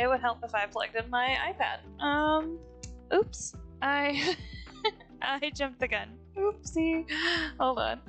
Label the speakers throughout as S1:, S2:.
S1: it would help if I plugged in my iPad. Oops. I I jumped the gun. Oopsie. Hold on.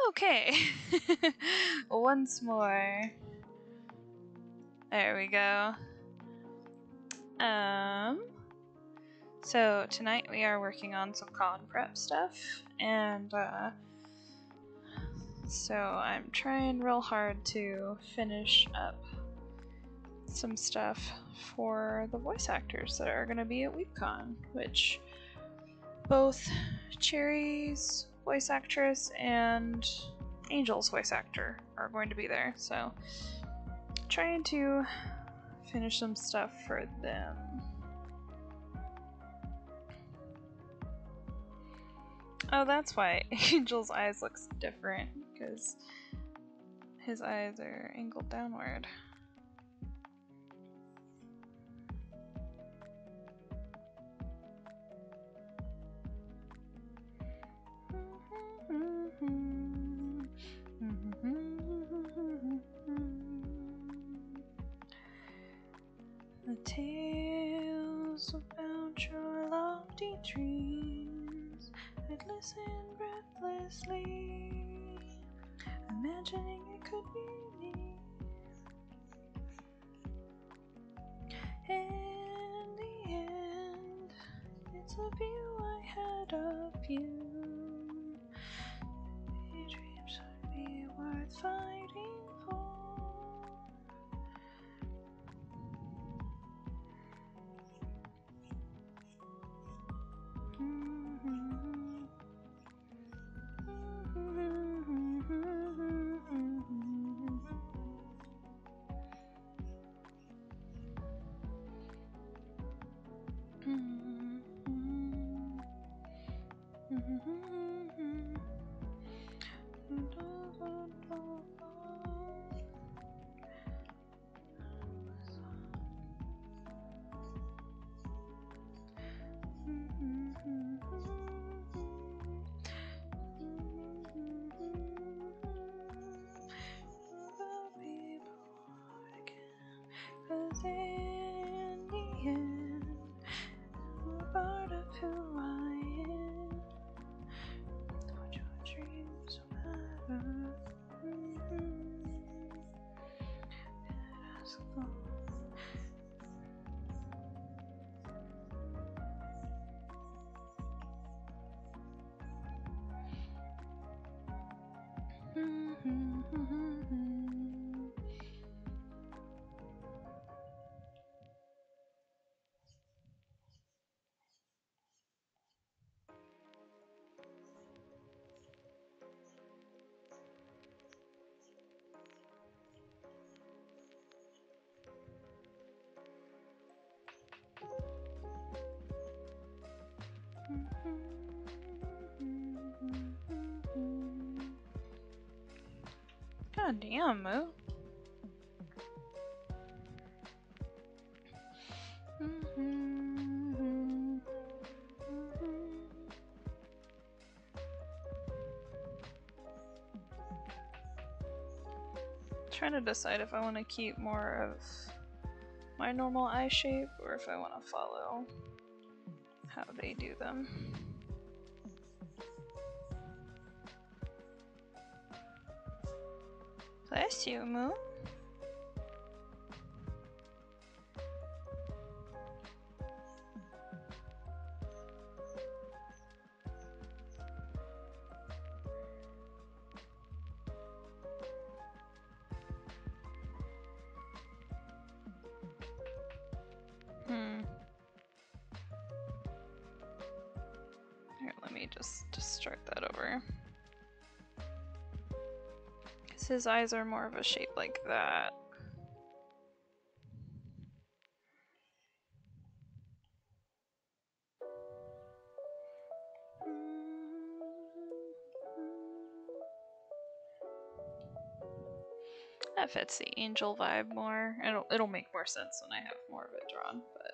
S1: Okay. Once more. There we go. So tonight we are working on some con prep stuff, and so I'm trying real hard to finish up some stuff for the voice actors that are going to be at WeebCon, which both Cherri's voice actress and Angel's voice actor are going to be there, so trying to finish some stuff for them. Oh, that's why Angel's eyes looks different, because his eyes are angled downward. The tales about your lofty dreams, I'd listen breathlessly, imagining it could be me. In the end, it's a view I had of you. Your dreams would be worth fighting for. Cause in the end, you're part of who I am. Don't your dreams matter? Ask them. God damn, Moo. trying to decide if I want to keep more of my normal eye shape or if I want to follow how they do them. Bless you, Moon. Here, let me just start that over. Because his eyes are more of a shape like that. That fits the angel vibe more. It'll make more sense when I have more of it drawn, but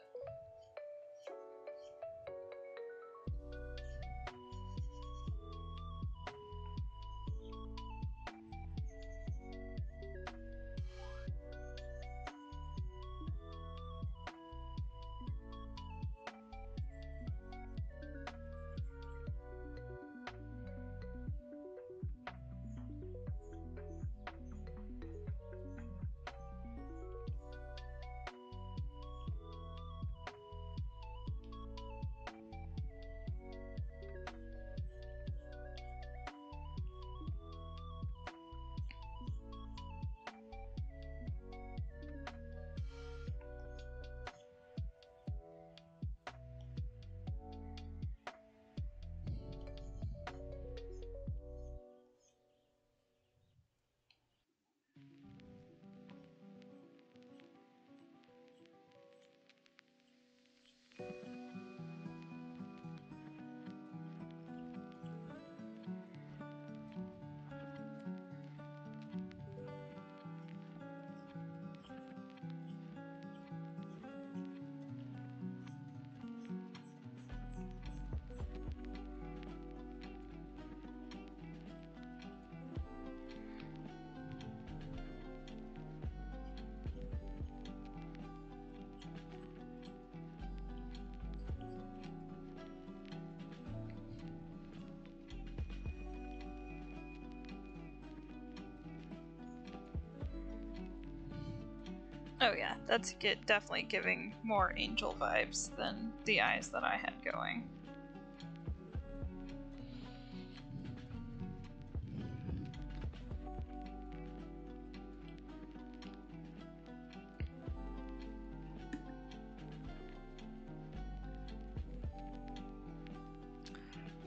S1: oh yeah, that's definitely giving more angel vibes than the eyes that I had going.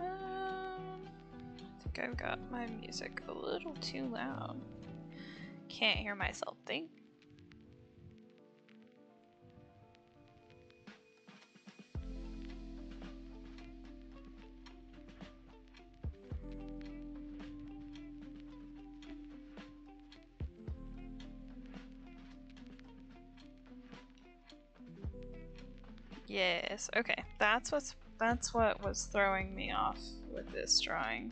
S1: I think I've got my music a little too loud. Can't hear myself think. Yes, okay. That's what was throwing me off with this drawing.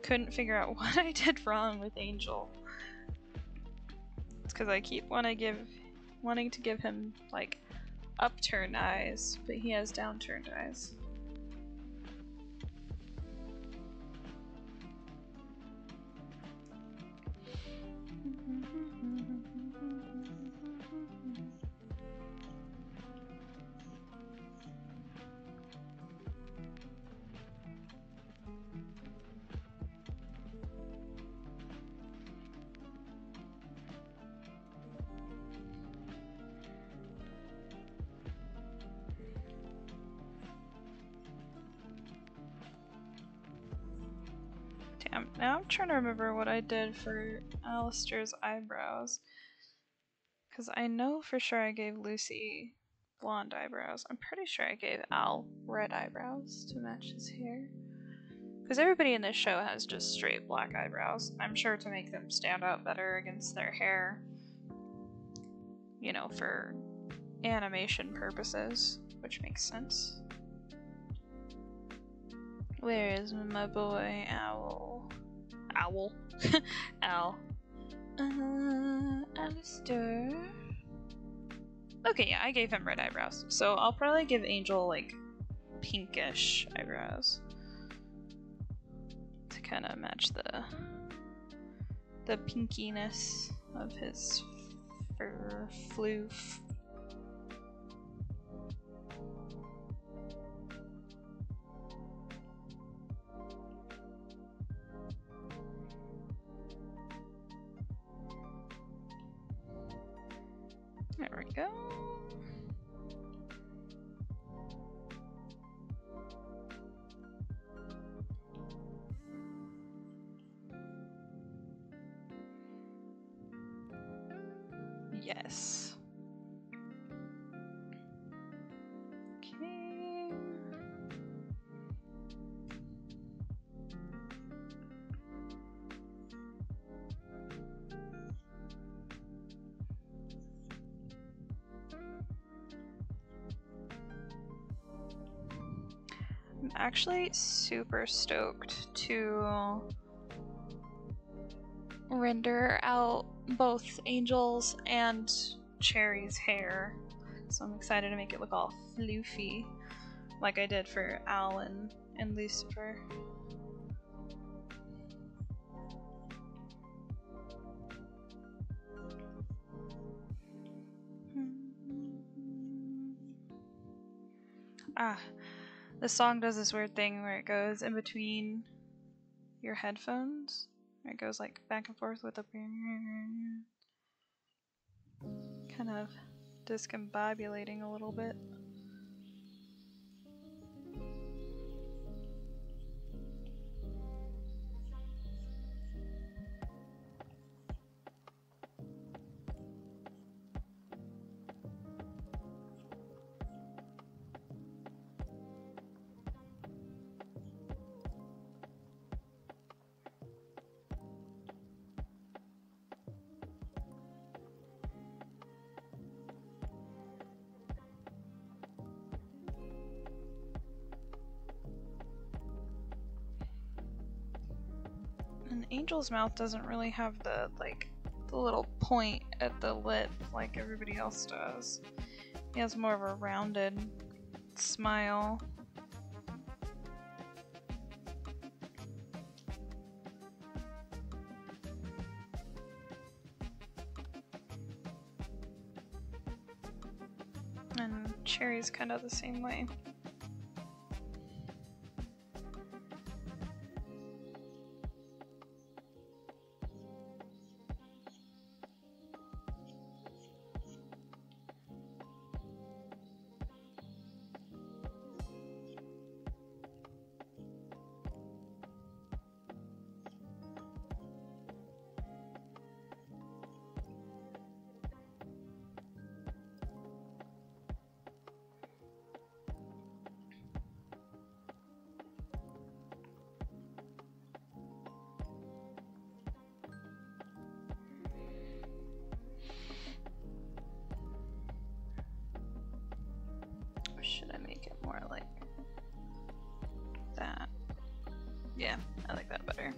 S1: Couldn't figure out what I did wrong with Angel. It's because I keep wanting to give him like upturned eyes, but he has downturned eyes. Damn, now I'm trying to remember what I did for Alistair's eyebrows. Because I know for sure I gave Lucy blonde eyebrows. I'm pretty sure I gave Al red eyebrows to match his hair. Because everybody in this show has just straight black eyebrows. I'm sure to make them stand out better against their hair. You know, for animation purposes, which makes sense. Where is my boy Owl? Owl. Al. Alistair. Okay, yeah, I gave him red eyebrows. So I'll probably give Angel, like, pinkish eyebrows. To kind of match the pinkiness of his fur floof. There we go. Yes. Okay. I'm actually super stoked to render out both Angel's and Cherry's hair. So I'm excited to make it look all floofy, like I did for Al and Lucifer. This song does this weird thing where it goes in between your headphones. It goes like back and forth with a kind of discombobulating a little bit. And Angel's mouth doesn't really have the little point at the lip like everybody else does. He has more of a rounded smile. And Cherry's kind of the same way. Should I make it more like that? Yeah, I like that better.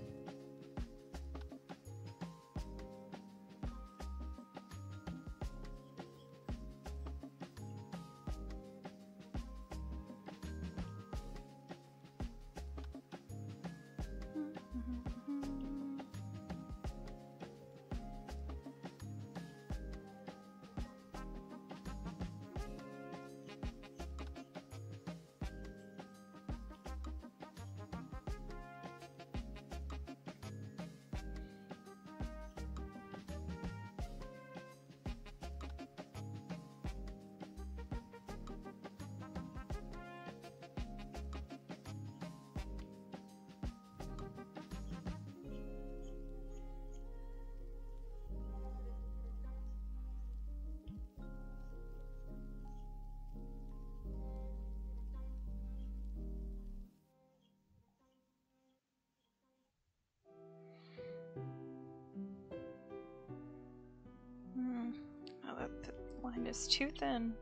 S1: Oh, that line is too thin.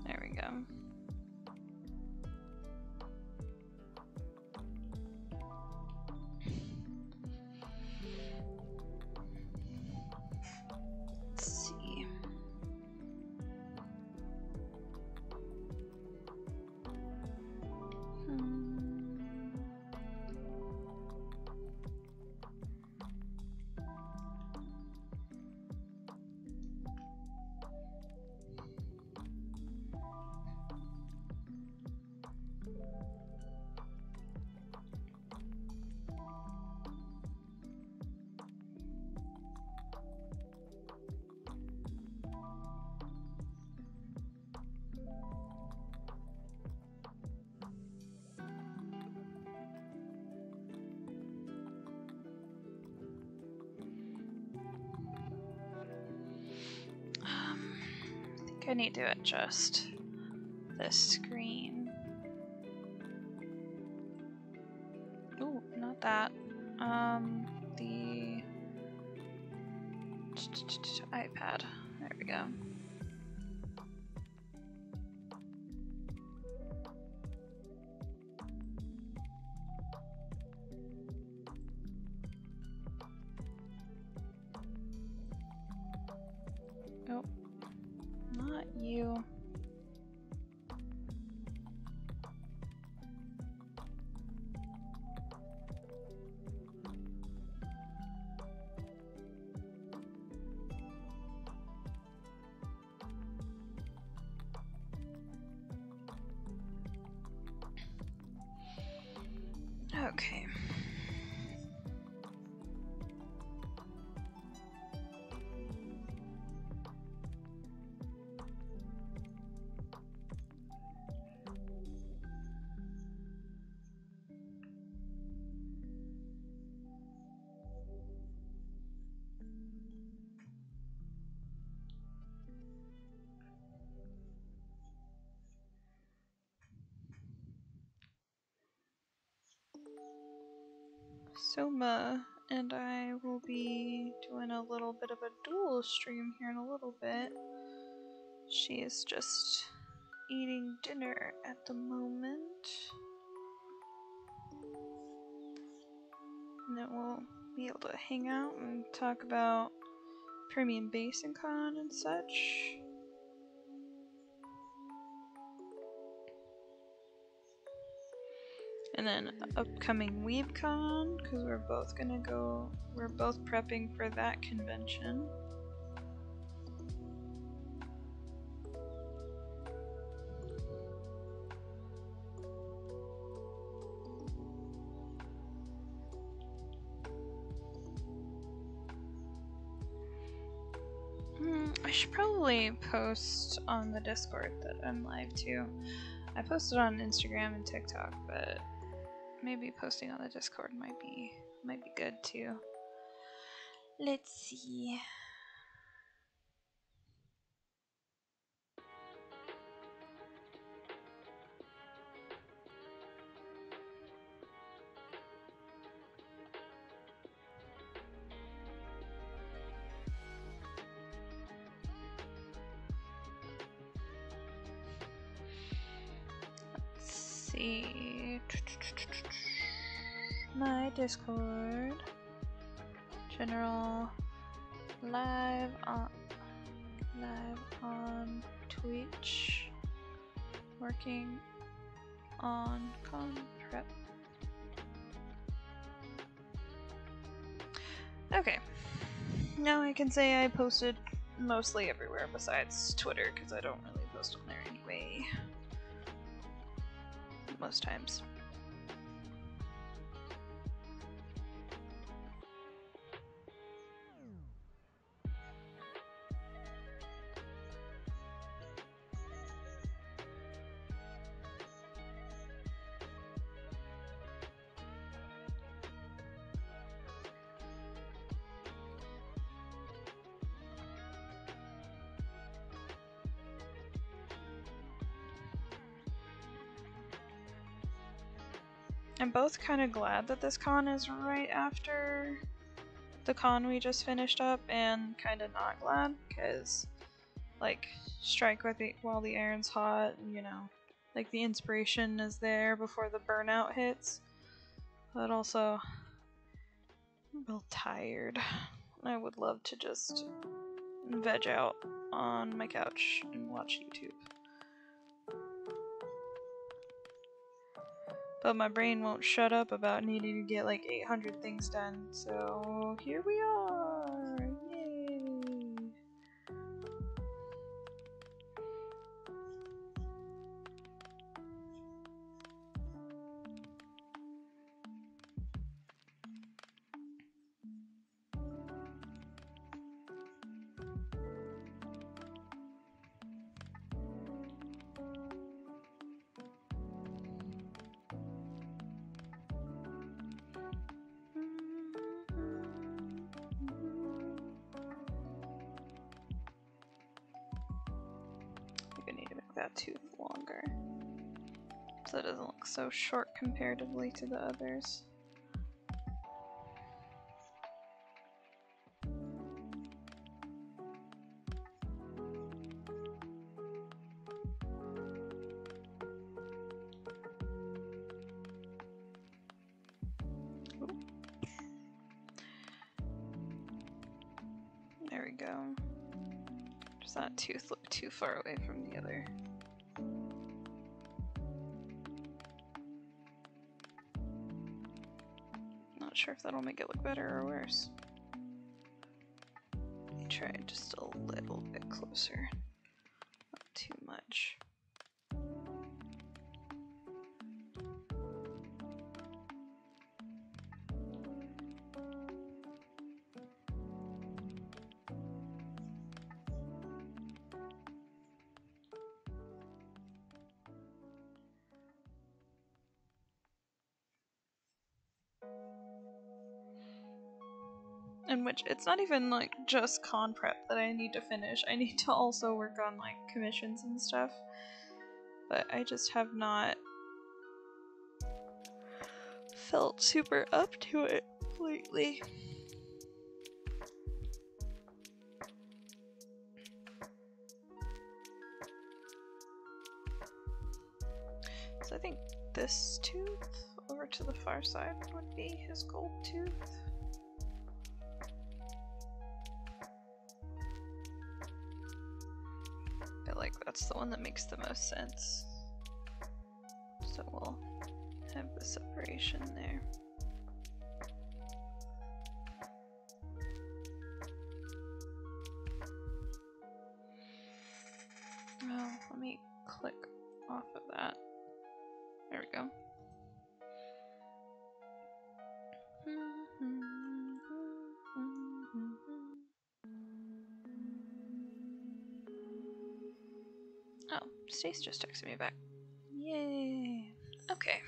S1: There we go. I need to adjust this screen. Ooh, not that. The iPad. There we go. Oh, not you. Okay. Soma and I will be doing a little bit of a dual stream here in a little bit. She is just eating dinner at the moment. And then we'll be able to hang out and talk about Premium Basin Con and such. And then upcoming WeebCon, because we're both prepping for that convention. I should probably post on the Discord that I'm live too. I posted on Instagram and TikTok, but maybe posting on the Discord might be good too. Let's see. See my Discord, general, live on Twitch, working on con prep. Okay, now I can say I posted mostly everywhere besides Twitter because I don't really post on there anyway. Most times. I'm both kind of glad that this con is right after the con we just finished up, and kind of not glad, because, like, strike while the iron's hot, you know, like, the inspiration is there before the burnout hits, but also, I'm a little tired. I would love to just veg out on my couch and watch YouTube. But my brain won't shut up about needing to get like 800 things done, so here we are! Yay! that tooth longer, so it doesn't look so short comparatively to the others. There we go. Does that tooth look too far away from the other? Not sure if that'll make it look better or worse. Let me try just a little bit closer. Not too much. In which it's not even like just con prep that I need to finish. I need to also work on like commissions and stuff. But I just have not felt super up to it lately. So I think this tooth over to the far side would be his gold tooth. I feel like that's the one that makes the most sense. So we'll have the separation there. Oh, let me click off of that. There we go. Oh, Stace just texted me back. Yay. Okay.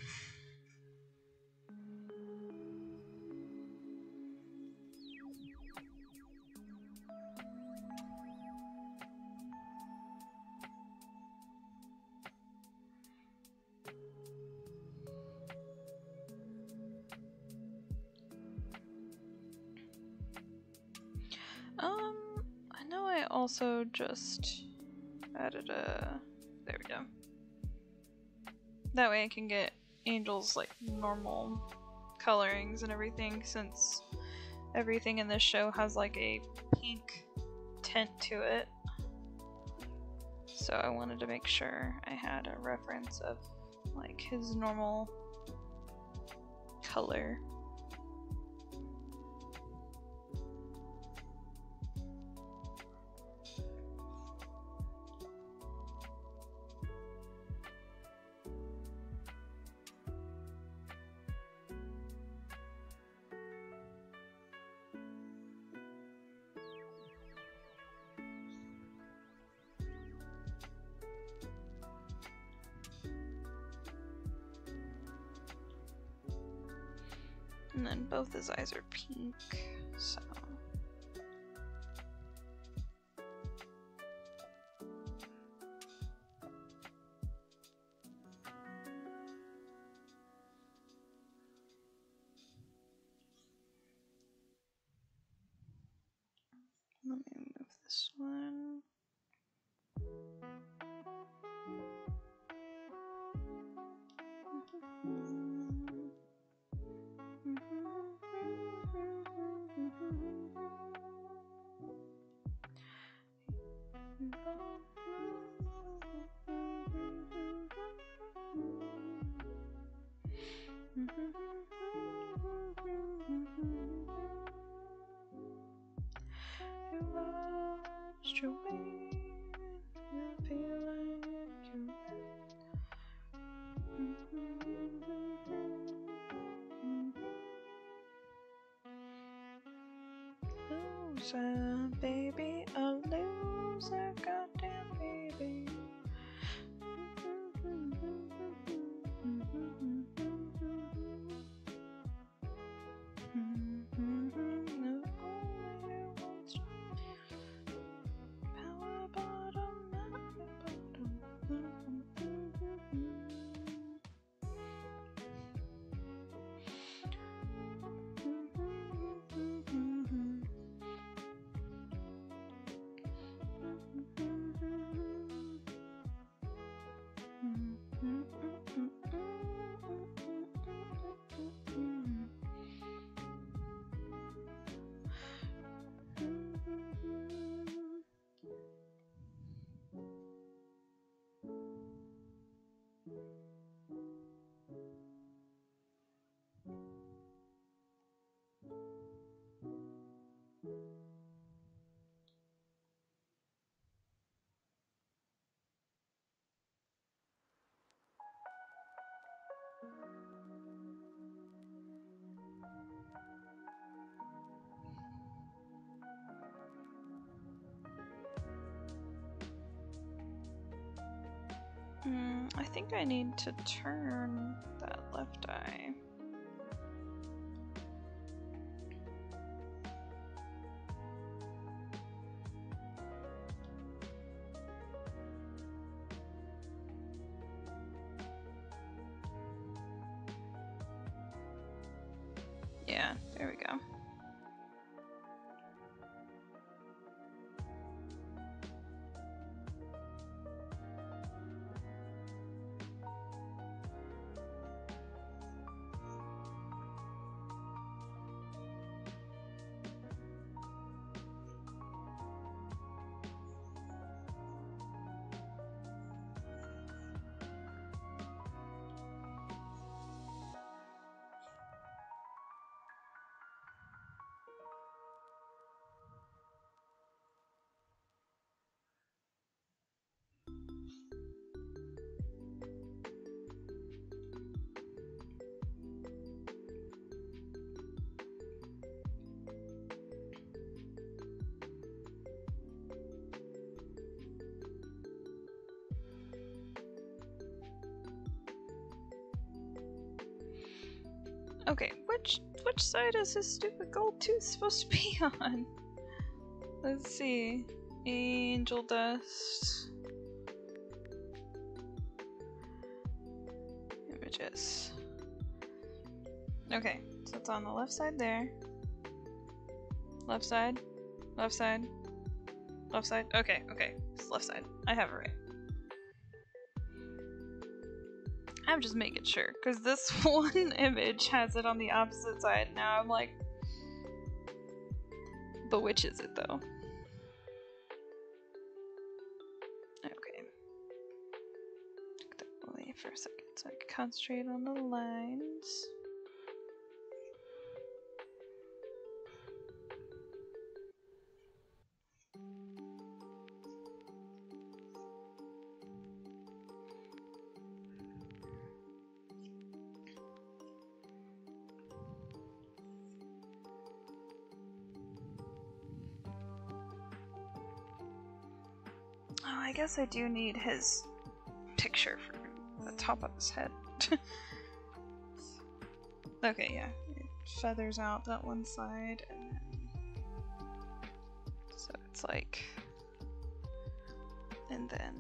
S1: I know I also just added a... There we go. That way I can get Angel's like normal colorings and everything, since everything in this show has like a pink tint to it. So I wanted to make sure I had a reference of like his normal color. And then both his eyes are pink, so... Let me move this one. You lost your way, you feel like you're loser, baby, a loser, goddamn baby. I think I need to turn that left eye. Yeah, there we go. Okay, which side is his stupid gold tooth supposed to be on? Let's see. Angel Dust. Images. Okay, so it's on the left side there. Left side. Left side. Left side. Okay, okay. It's left side. I have it right. I'm just making sure, because this one image has it on the opposite side. Now I'm like, but which is it though? Okay. Take that away for a second so I can concentrate on the lines. Oh, I guess I do need his picture for the top of his head. Okay, yeah. It feathers out that one side, and then... So it's like... And then...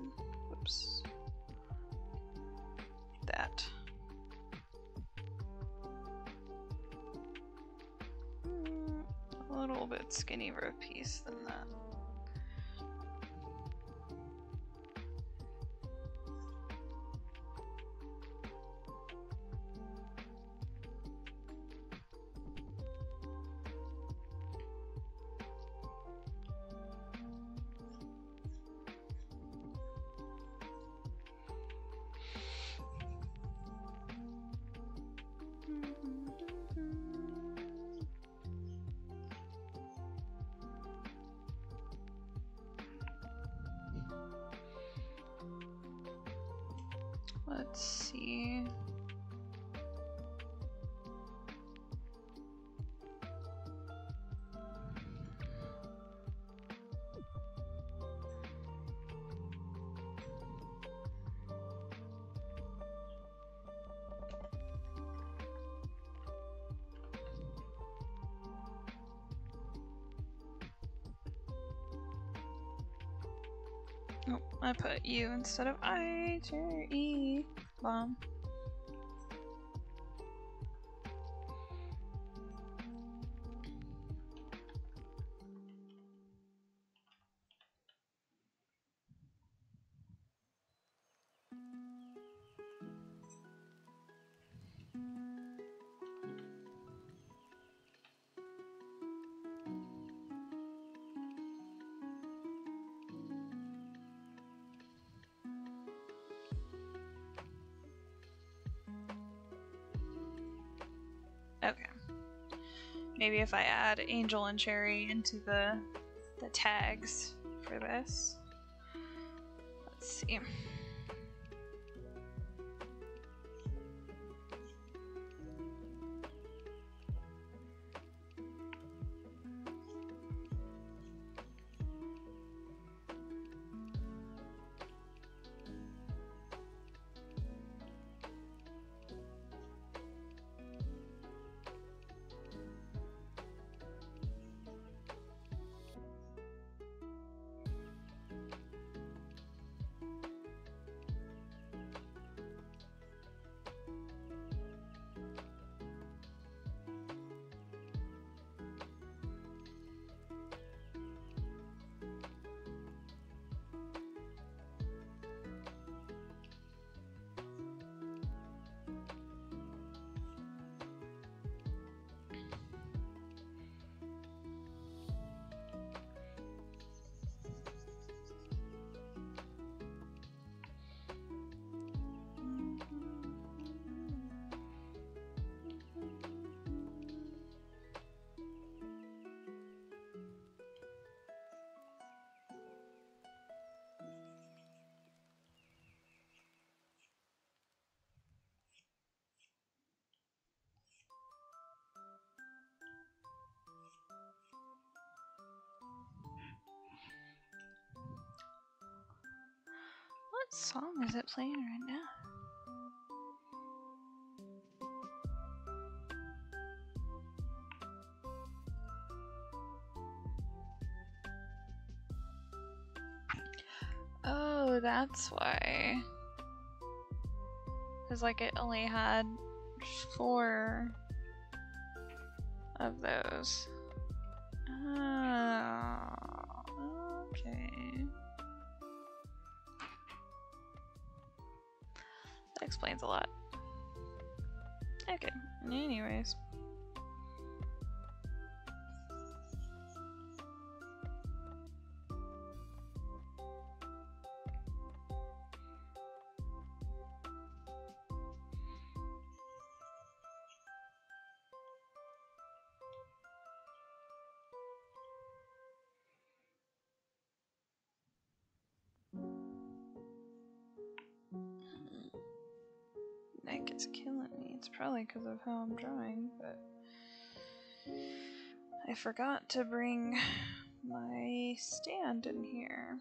S1: Whoops. That. A little bit skinnier a piece than that. Let's see. Oh, I put U instead of I, Cherry, bomb. Okay. Maybe if I add Angel and Cherry into the tags for this. Let's see. song is it playing right now? Oh, that's why. Because, like, it only had 4 of those. Oh, okay. That explains a lot. Okay, anyways. Neck is killing me. It's probably because of how I'm drawing, but I forgot to bring my stand in here.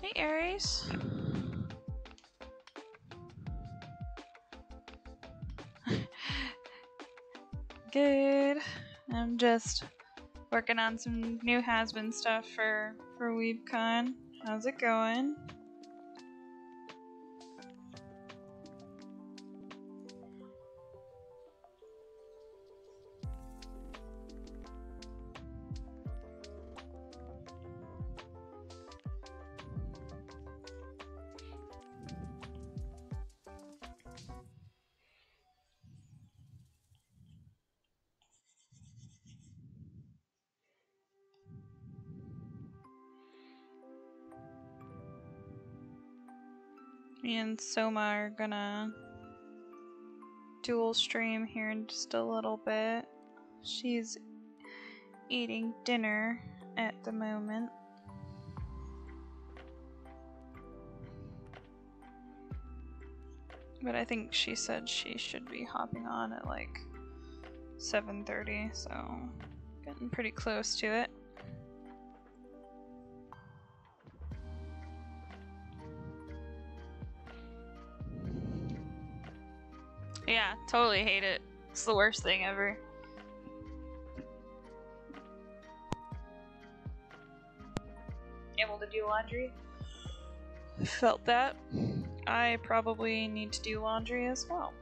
S1: Hey, Aries. Good. I'm just working on some new has-been stuff for WeebCon. How's it going? Me and Soma are gonna dual stream here in just a little bit. She's eating dinner at the moment. But I think she said she should be hopping on at like 7:30, so getting pretty close to it. Yeah, totally hate it. It's the worst thing ever. Able to do laundry? Felt that. I probably need to do laundry as well.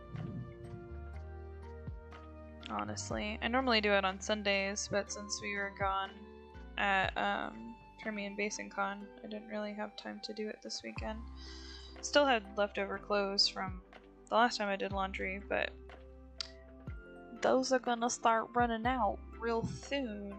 S1: Honestly. I normally do it on Sundays, but since we were gone at Permian Basin Con, I didn't really have time to do it this weekend. Still had leftover clothes from the last time I did laundry, but those are gonna start running out real soon.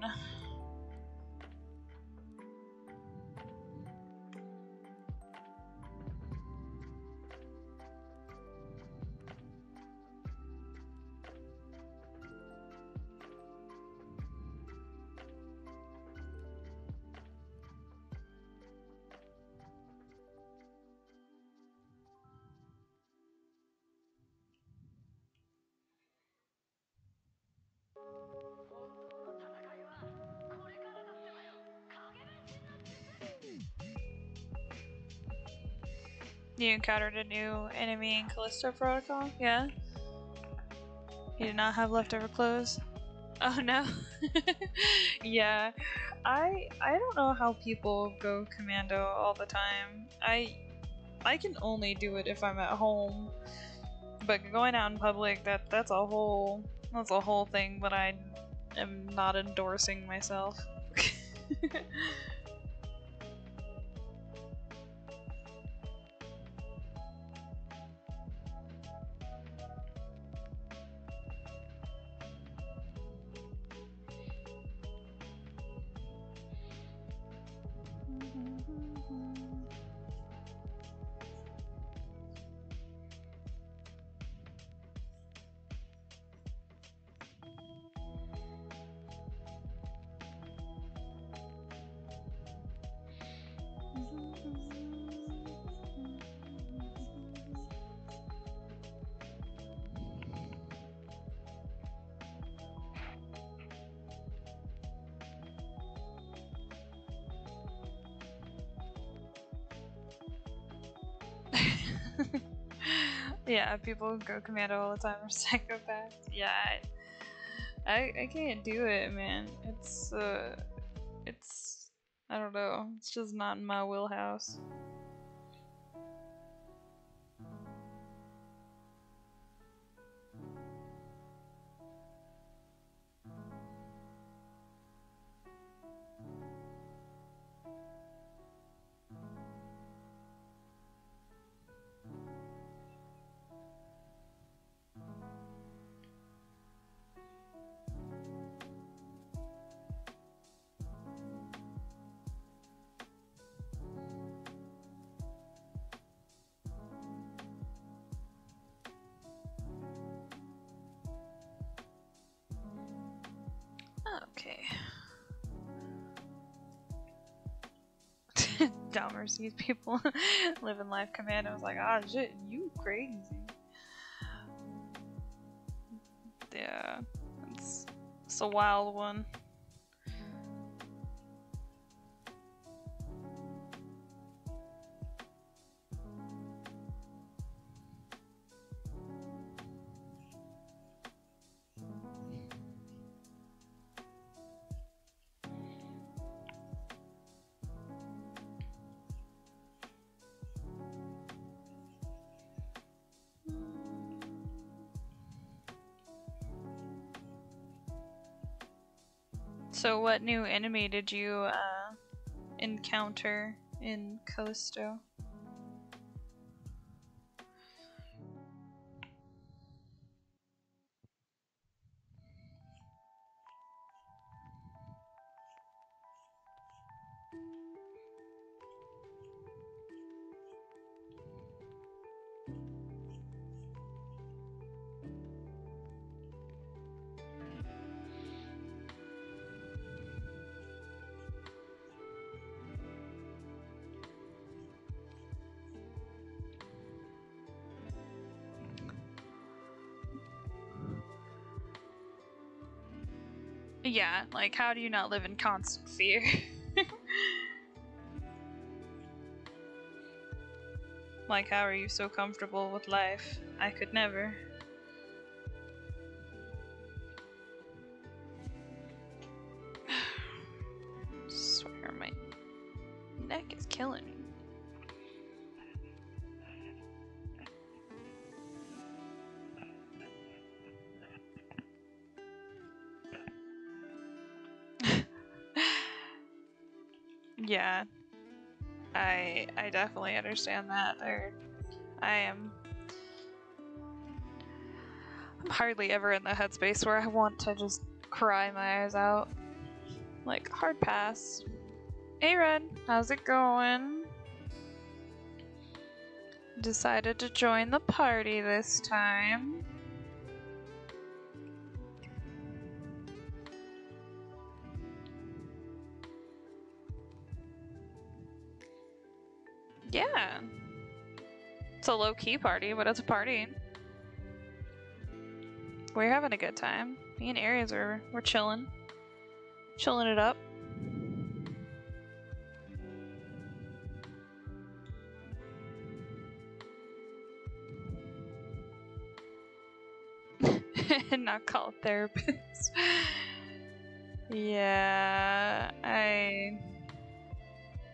S1: You encountered a new enemy in Callisto Protocol? Yeah? You did not have leftover clothes? Oh no. Yeah. I don't know how people go commando all the time. I can only do it if I'm at home. But going out in public, that's a whole thing that I am not endorsing myself. Yeah, people who go commando all the time are psychopaths. Yeah, I can't do it, man. It's I don't know. It's just not in my wheelhouse. Okay. Dahmer sees people living life commando. I was like, ah, shit, you crazy. Yeah, it's a wild one. So what new enemy did you encounter in Callisto? Yeah, like how do you not live in constant fear? Like how are you so comfortable with life? I could never. I swear my neck is killing me. Yeah, I definitely understand that. I'm hardly ever in the headspace where I want to just cry my eyes out. Like, hard pass. Hey Red, how's it going? Decided to join the party this time. Yeah. It's a low-key party, but it's a party. We're having a good time. Me and Aries we're chilling. Chilling it up. And not call a therapist. Yeah,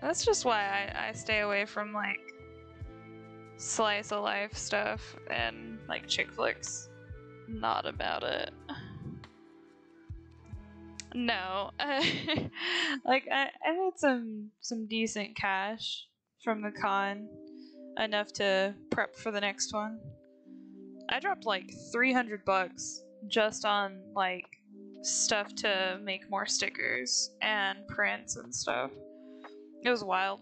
S1: that's just why I stay away from like slice of life stuff and like chick flicks. Not about it. No. Like I made some decent cash from the con, enough to prep for the next one. I dropped like $300 just on like stuff to make more stickers and prints and stuff. It was wild.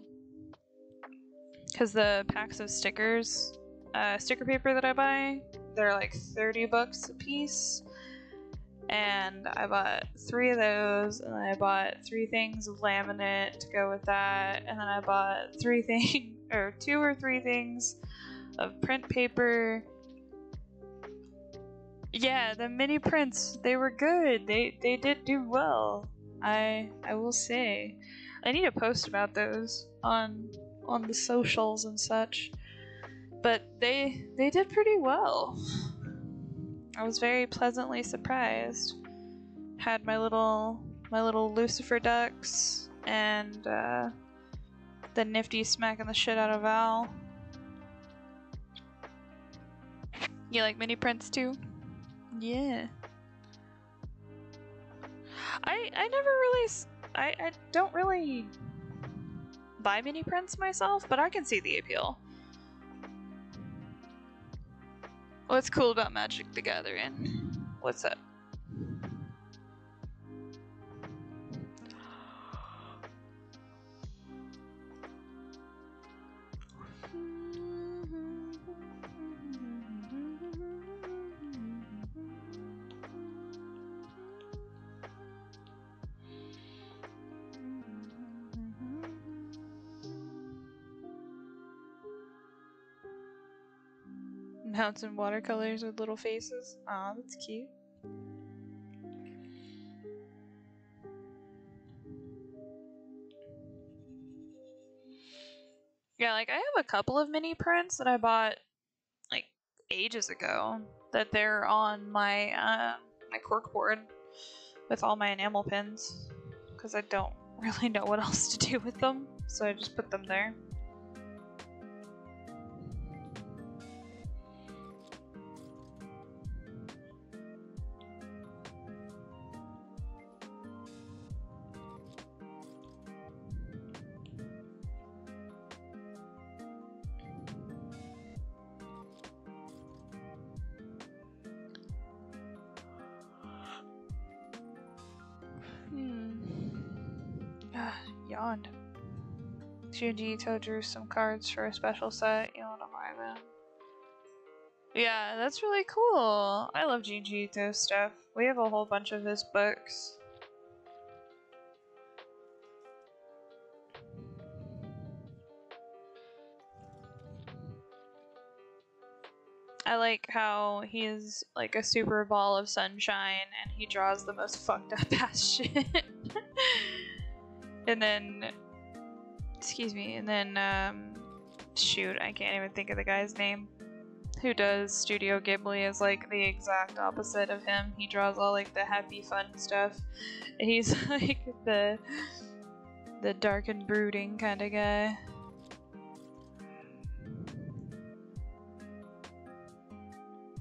S1: Because the packs of stickers, sticker paper that I buy, they're like $30 a piece. And I bought 3 of those, and then I bought 3 things of laminate to go with that, and then I bought 2 or 3 things of print paper. Yeah, the mini prints, they were good. They did do well. I will say. I need to post about those on the socials and such. But they did pretty well. I was very pleasantly surprised. Had my little Lucifer ducks and the nifty smacking the shit out of Val. You like mini prints too? Yeah. I never really I don't really buy mini prints myself, but I can see the appeal. What's cool about Magic the Gathering? What's that? Mountain watercolors with little faces. Aw, that's cute. Yeah, like I have a couple of mini prints that I bought like ages ago that they're on my my cork board with all my enamel pins because I don't really know what else to do with them, so I just put them there. Beyond. Junji Ito drew some cards for a special set. You want to buy them? Yeah, that's really cool. I love Junji Ito stuff. We have a whole bunch of his books. I like how he's like a super ball of sunshine and he draws the most fucked up ass shit. And then, excuse me, and then, shoot, I can't even think of the guy's name. Who does Studio Ghibli is like the exact opposite of him. He draws all like the happy fun stuff. He's like the dark and brooding kind of guy.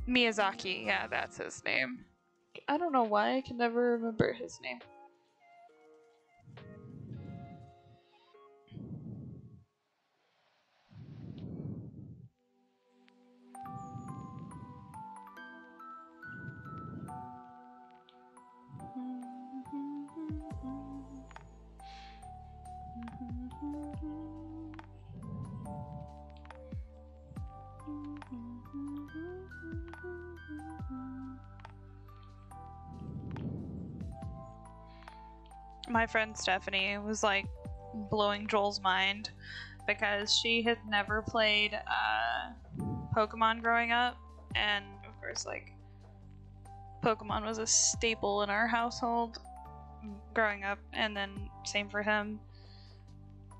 S1: Miyazaki, yeah, that's his name. I don't know why I can never remember his name. My friend Stephanie was like blowing Joel's mind because she had never played Pokemon growing up, and of course like Pokemon was a staple in our household growing up, and then same for him.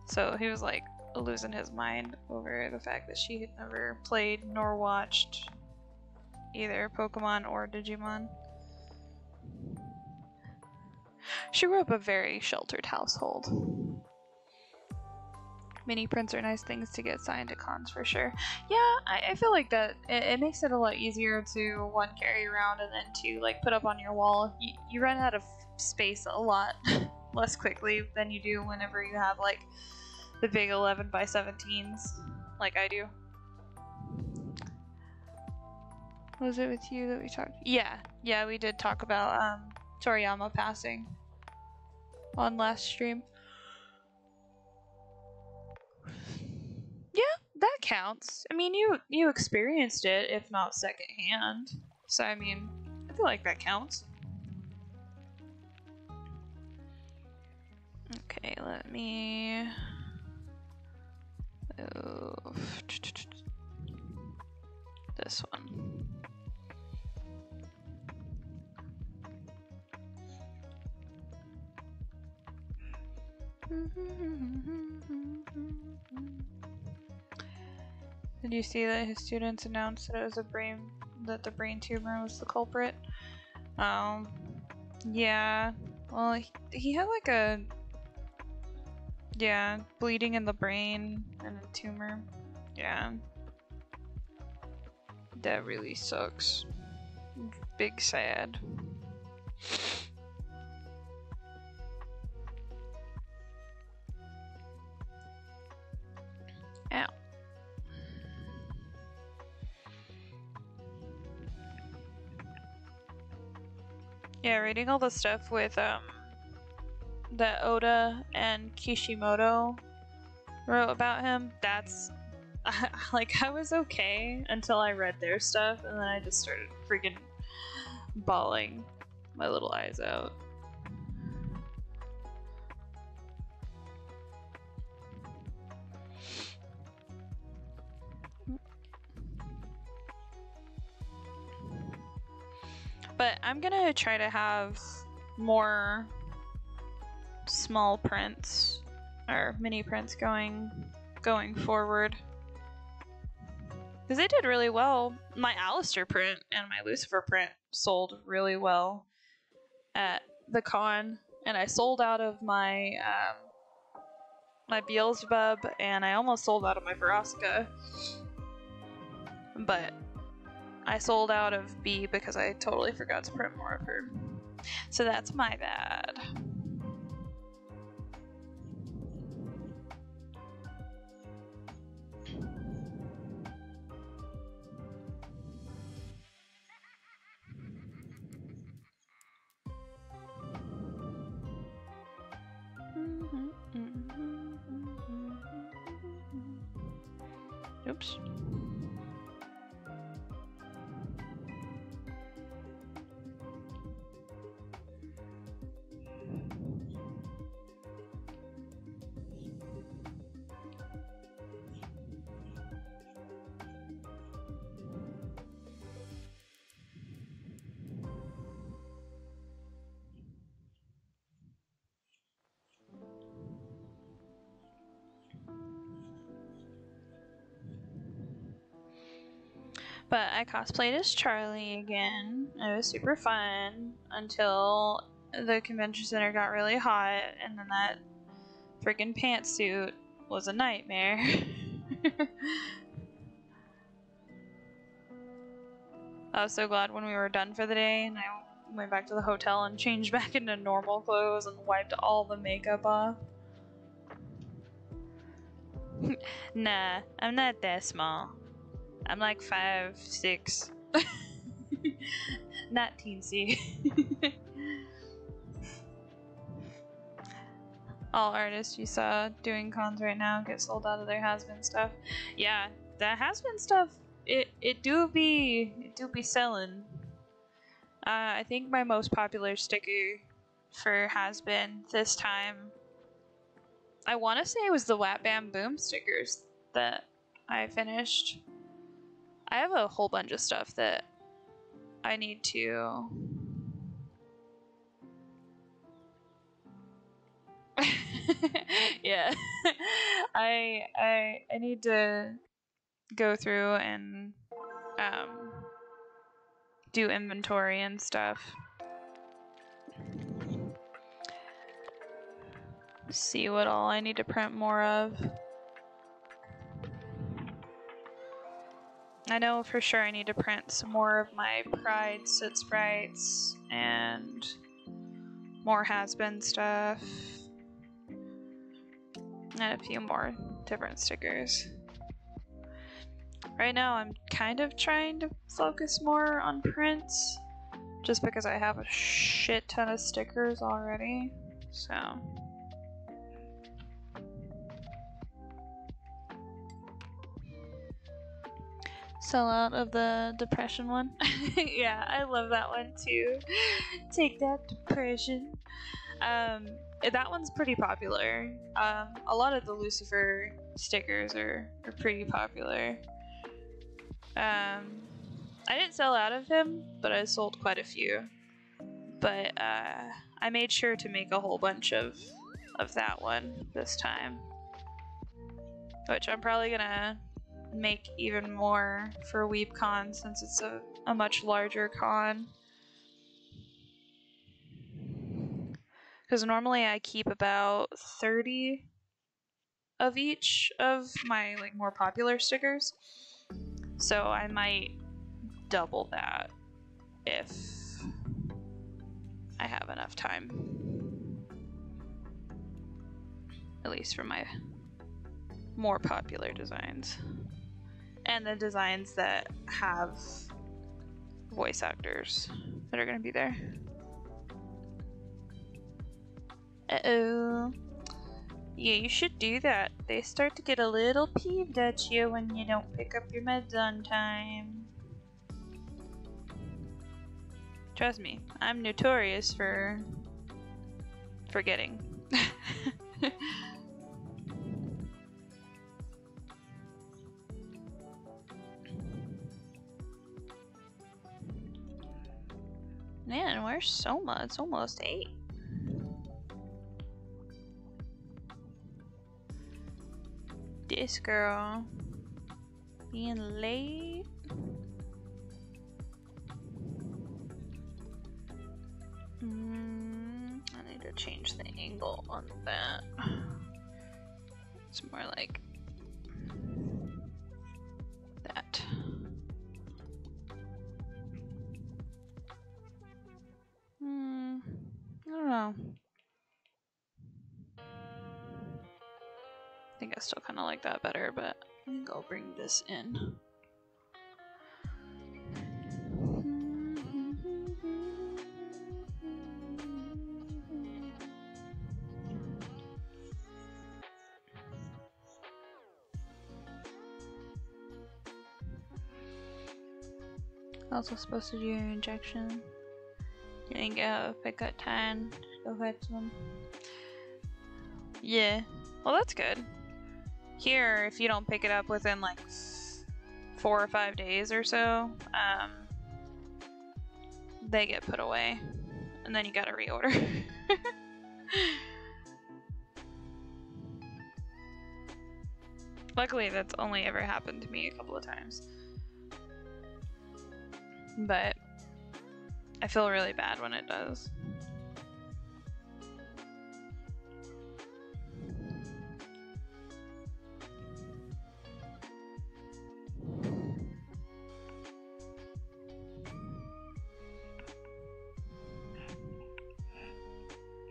S1: So he was like losing his mind over the fact that she had never played nor watched either Pokemon or Digimon. She grew up a very sheltered household. Mini prints are nice things to get signed at cons for sure. Yeah, I feel like that it makes it a lot easier to one, carry around, and then two, like put up on your wall. You run out of space a lot less quickly than you do whenever you have like the big 11x17s like I do. Was it with you that we talked? Yeah, we did talk about Toriyama passing on last stream. Yeah, that counts. I mean, you experienced it, if not secondhand. So I mean, I feel like that counts. Okay, let me move this one. Did you see that his students announced that it was that the brain tumor was the culprit? Yeah. Well, he had like a bleeding in the brain and a tumor. Yeah. That really sucks. Big sad. Ow. Yeah, reading all the stuff with that Oda and Kishimoto wrote about him, that's like, I was okay until I read their stuff, and then I just started freaking bawling my little eyes out. But I'm gonna try to have more small prints or mini prints going forward, because they did really well. My Alistair print and my Lucifer print sold really well at the con, and I sold out of my my Beelzebub, and I almost sold out of my Veronica, but I sold out of B because I totally forgot to print more of her. So that's my bad. Oops. But I cosplayed as Charlie again. It was super fun until the convention center got really hot, and then that freaking pantsuit was a nightmare. I was so glad when we were done for the day and I went back to the hotel and changed back into normal clothes and wiped all the makeup off. Nah, I'm not that small. I'm like 5'6". Not teensy. All artists you saw doing cons right now get sold out of their has-been stuff. Yeah, that has-been stuff, it do be selling. I think my most popular sticker for has-been this time, I want to say it was the Whap Bam Boom stickers that I finished. I have a whole bunch of stuff that I need to yeah. I need to go through and do inventory and stuff. See what all I need to print more of. I know for sure I need to print some more of my Pride Sit Sprites and more has-been stuff. And a few more different stickers. Right now I'm kind of trying to focus more on prints, just because I have a shit ton of stickers already, so. Sell out of the depression one. Yeah, I love that one too. Take that, depression. That one's pretty popular. A lot of the Lucifer stickers are pretty popular. I didn't sell out of him, but I sold quite a few. But I made sure to make a whole bunch of that one this time, which I'm probably gonna make even more for WeebCon since it's a much larger con. Because normally I keep about 30 of each of my like more popular stickers, so I might double that if I have enough time, at least for my more popular designs and the designs that have voice actors that are going to be there. Uh-oh. Yeah, you should do that. They start to get a little peeved at you when you don't pick up your meds on time. Trust me, I'm notorious for forgetting. Man, where's Soma? It's almost 8. This girl being late. I need to change the angle on that. It's more like that. I don't know. I think I still kind of like that better, but I think I'll bring this in. Also supposed to do your injection. You didn't go pick up time. Go fetch them. Yeah. Well, that's good. Here, if you don't pick it up within like 4 or 5 days or so, they get put away, and then you gotta reorder. Luckily, that's only ever happened to me a couple of times. But I feel really bad when it does.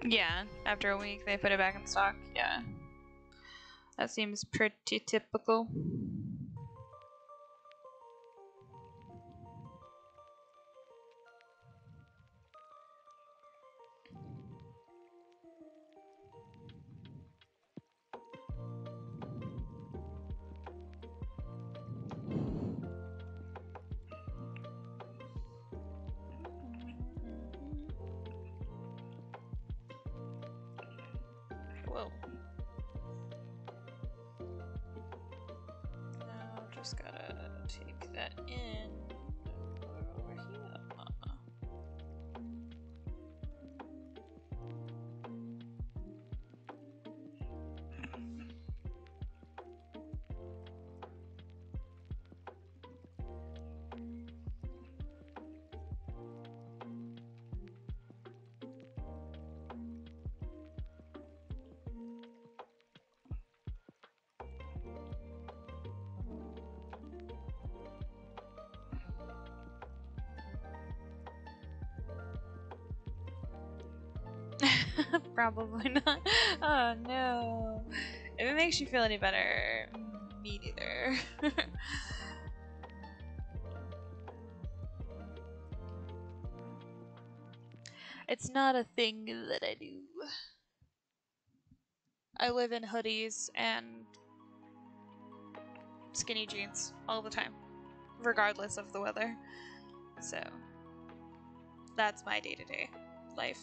S1: Yeah, after a week they put it back in stock. Yeah. That seems pretty typical. Whoa. Now just gotta take that in. Over here. Probably not. Oh no. If it makes you feel any better, me neither. It's not a thing that I do. I live in hoodies and skinny jeans all the time, regardless of the weather. So that's my day-to-day life.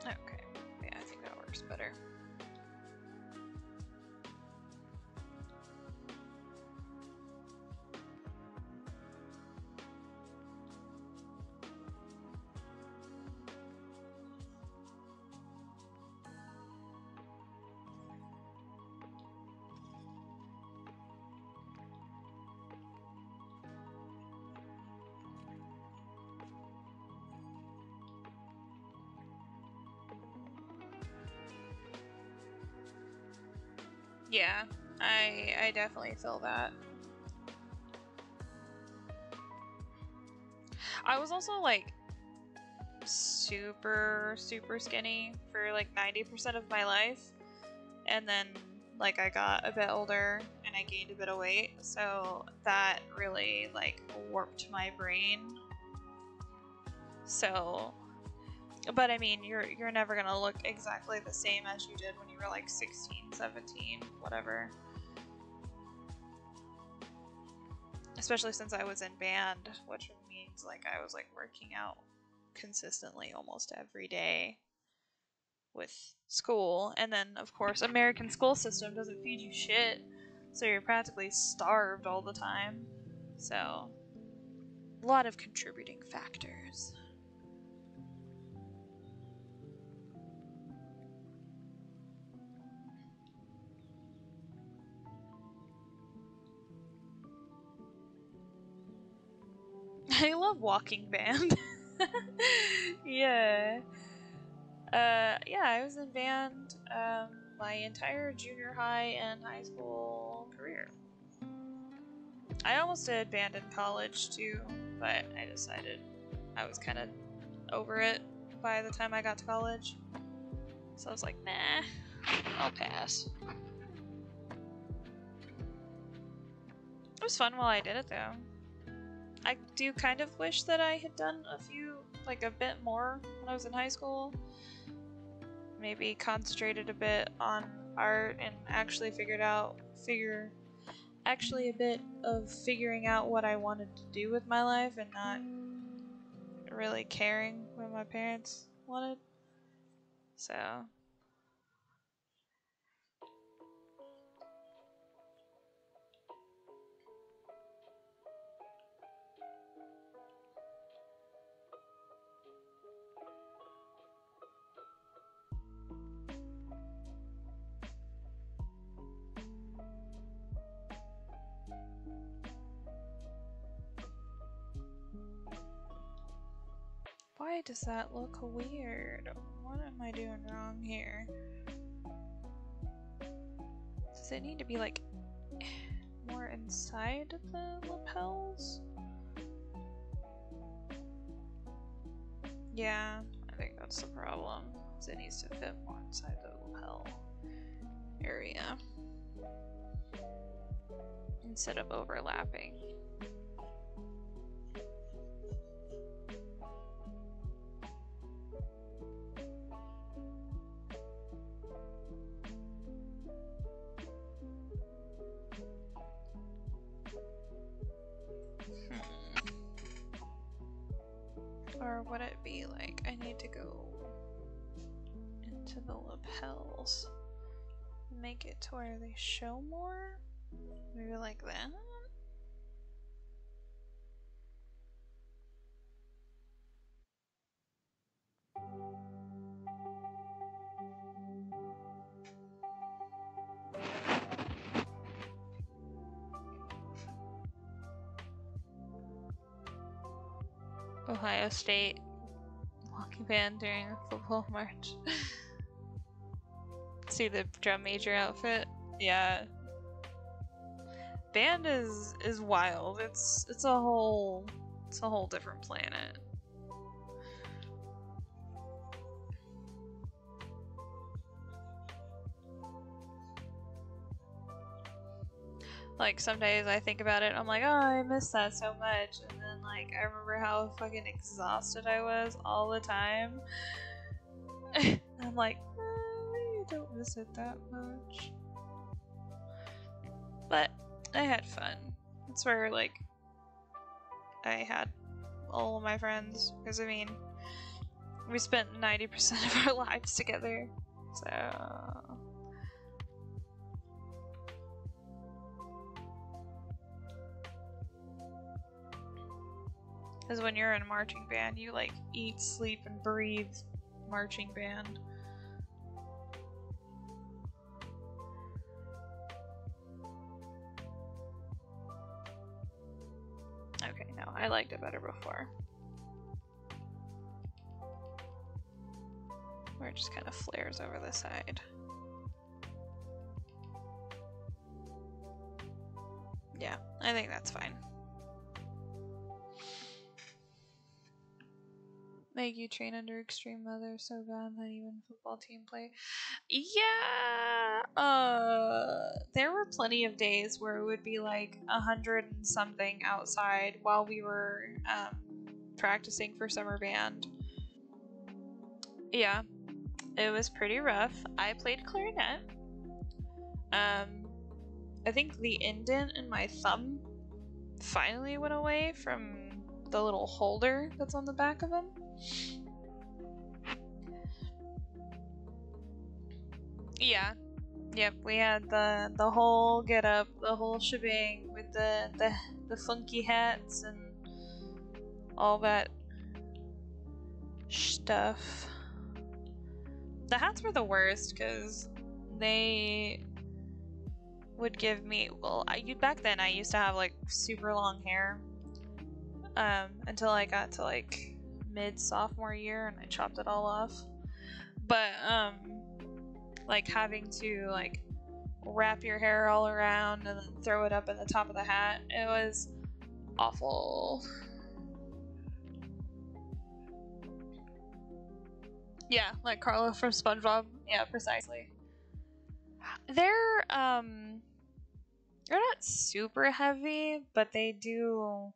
S1: Okay, yeah, I think that works better. Yeah, I definitely feel that. I was also like super skinny for like 90% of my life, and then like I got a bit older and I gained a bit of weight, so that really like warped my brain. So, but I mean, you're never gonna look exactly the same as you did when you were like 16, 17, whatever. Especially since I was in band, which means like I was like working out consistently almost every day with school. And then of course American school system doesn't feed you shit, so you're practically starved all the time. So a lot of contributing factors. I love walking band. Yeah. Yeah, I was in band my entire junior high and high school career. I almost did band in college too, but I decided I was kind of over it by the time I got to college. So I was like, nah, I'll pass. It was fun while I did it though. I do kind of wish that I had done a bit more when I was in high school. Maybe concentrated a bit on art and actually figuring out what I wanted to do with my life and not really caring what my parents wanted. So why does that look weird? What am I doing wrong here? Does it need to be like more inside of the lapels? Yeah, I think that's the problem. It needs to fit more inside the lapel area instead of overlapping. Or would it be like I need to go into the lapels, make it to where they show more? Maybe like that? Ohio State walking band during a football march. See the drum major outfit? Yeah. Band is wild. It's a whole different planet. Like some days I think about it, I'm like, oh, I miss that so much, and then like I remember how fucking exhausted I was all the time. I'm like, I don't miss it that much. But I had fun. It's where like I had all of my friends, because I mean, we spent 90% of our lives together, so. Because when you're in a marching band, you like eat, sleep, and breathe marching band. Okay, no, I liked it better before. Where it just kind of flares over the side. Yeah, I think that's fine. Make you train under extreme weather so bad that even football team play. Yeah, there were plenty of days where it would be like 100 and something outside while we were practicing for summer band. Yeah, it was pretty rough. I played clarinet. I think the indent in my thumb finally went away from the little holder that's on the back of them. Yeah. Yep, we had the whole get up, the whole shebang with the funky hats and all that stuff. The hats were the worst because they would give me, well, back then I used to have like super long hair, until I got to like mid-sophomore year and I chopped it all off. But like having to like wrap your hair all around and then throw it up in the top of the hat, it was awful. Yeah, like Carlo from SpongeBob. Yeah, precisely. They're not super heavy, but they do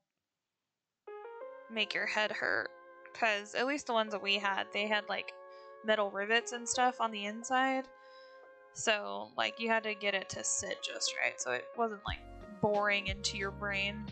S1: make your head hurt. Because at least the ones that we had, they had like metal rivets and stuff on the inside. So like you had to get it to sit just right, so it wasn't like boring into your brain.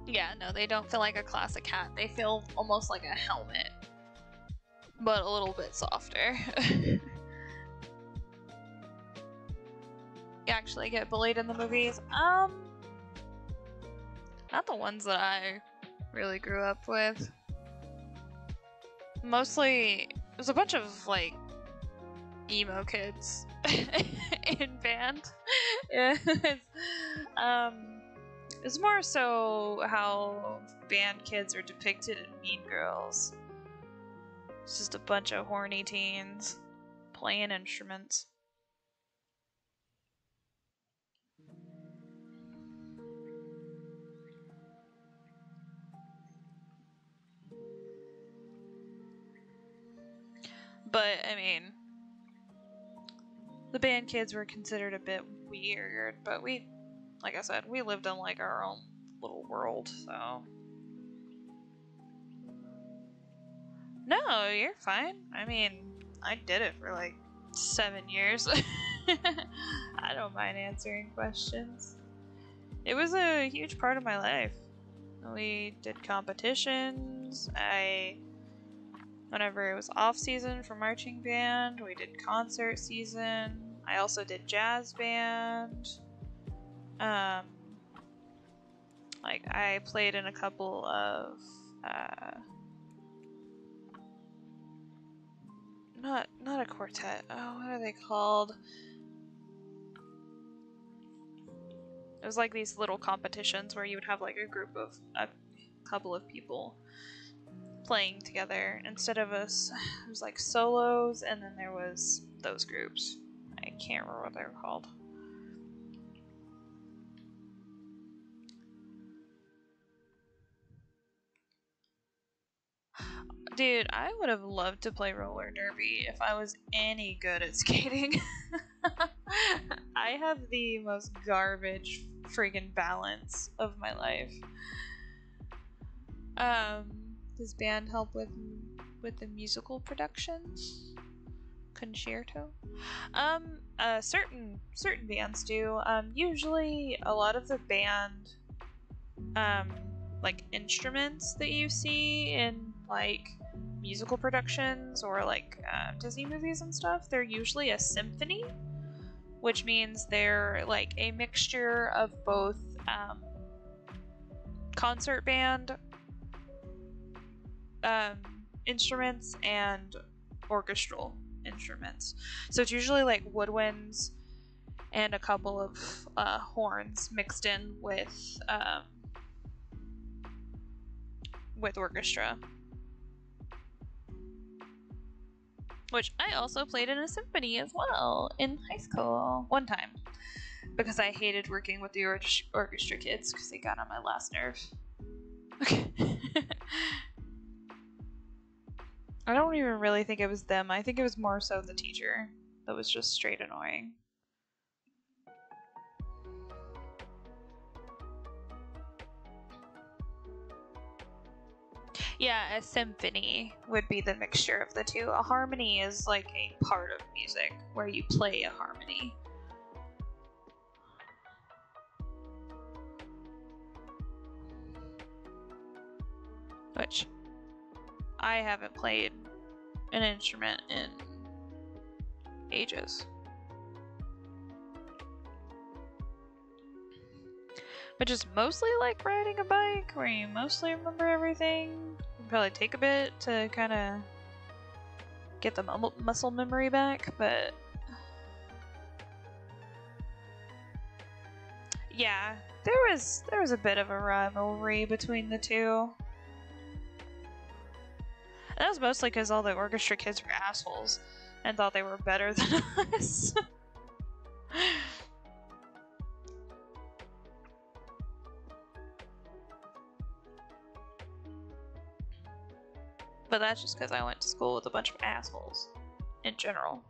S1: Yeah, no, they don't feel like a classic hat. They feel almost like a helmet, but a little bit softer. You actually get bullied in the movies? Not the ones that I really grew up with. Mostly, there's a bunch of like emo kids in band. It's more so how band kids are depicted in Mean Girls. It's just a bunch of horny teens playing instruments. But, I mean, the band kids were considered a bit weird, but we, like I said, we lived in like our own little world, so. No, you're fine. I mean, I did it for like 7 years. I don't mind answering questions. It was a huge part of my life. We did competitions. Whenever it was off season for marching band, we did concert season. I also did jazz band. Like I played in a couple of not a quartet. Oh, what are they called? It was like these little competitions where you would have like a couple of people playing together instead of us. It was like solos, and then there was those groups. I can't remember what they were called. Dude, I would have loved to play roller derby if I was any good at skating. I have the most garbage friggin' balance of my life. Does band help with the musical production? Concerto? Certain bands do. Usually a lot of the band like instruments that you see in like musical productions or like Disney movies and stuff, they're usually a symphony, which means they're like a mixture of both concert band instruments and orchestral instruments. So it's usually like woodwinds and a couple of horns mixed in with orchestra. Which I also played in a symphony as well in high school one time, because I hated working with the orchestra kids because they got on my last nerve. Okay. I don't even really think it was them. I think it was more so the teacher that was just straight annoying. Yeah, a symphony would be the mixture of the two. A harmony is like a part of music where you play a harmony. which I haven't played an instrument in ages. But just mostly like riding a bike, where you mostly remember everything. It'd probably take a bit to kind of get the muscle memory back, but yeah, there was a bit of a rivalry between the two. And that was mostly because all the orchestra kids were assholes and thought they were better than us. But that's just because I went to school with a bunch of assholes in general.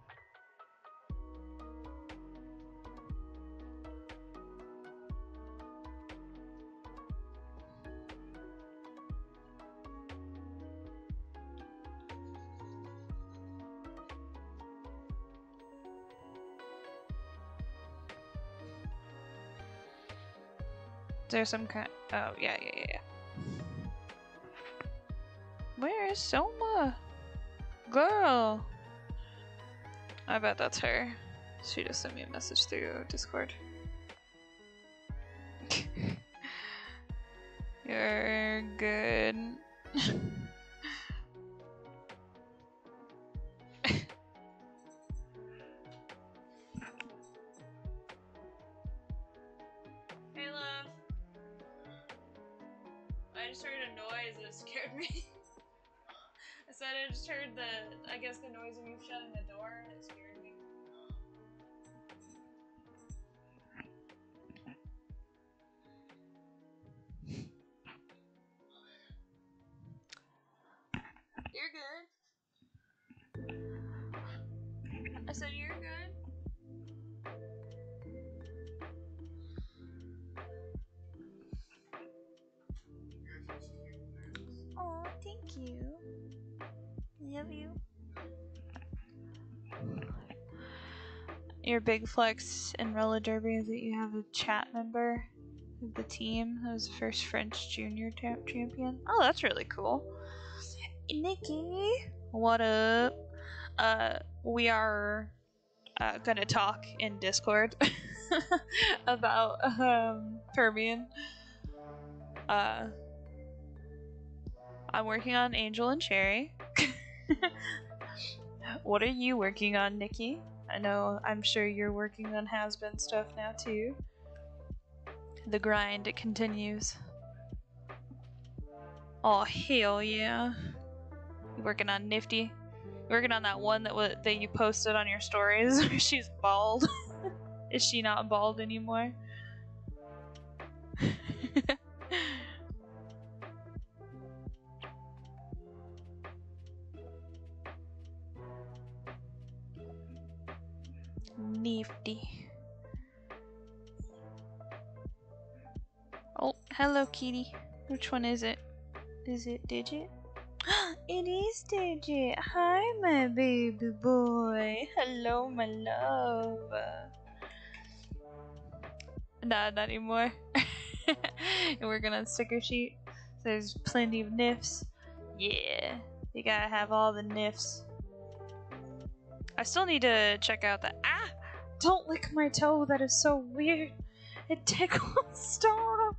S1: There's some kind. Oh, yeah. Where is Soma? Girl! I bet that's her. She just sent me a message through Discord. You're good. Hey, love. I just heard a noise that scared me. I said I just heard I guess the noise of you shutting the door, and it scared me. You're good. I said you're good. Oh, thank you. Love you. Your big flex in roller derby is that you have a chat member of the team that was the first French junior champion. Oh, that's really cool. Nikki, what up? We are gonna talk in Discord about Permian. I'm working on Angel and Cherri. What are you working on, Nikki? I'm sure you're working on has-been stuff now too. The grind, it continues. Oh, hell yeah. You working on Nifty? You working on that one that you posted on your stories where she's bald? Is she not bald anymore? Nifty. Oh, hello, kitty. Which one is it? Is it Digit? It is Digit. Hi, my baby boy. Hello, my love. Nah, not anymore. You're working on sticker sheet. There's plenty of nifs. Yeah, you gotta have all the nifs. I still need to check out the. Ah! Don't lick my toe. That is so weird. It tickles. Stop.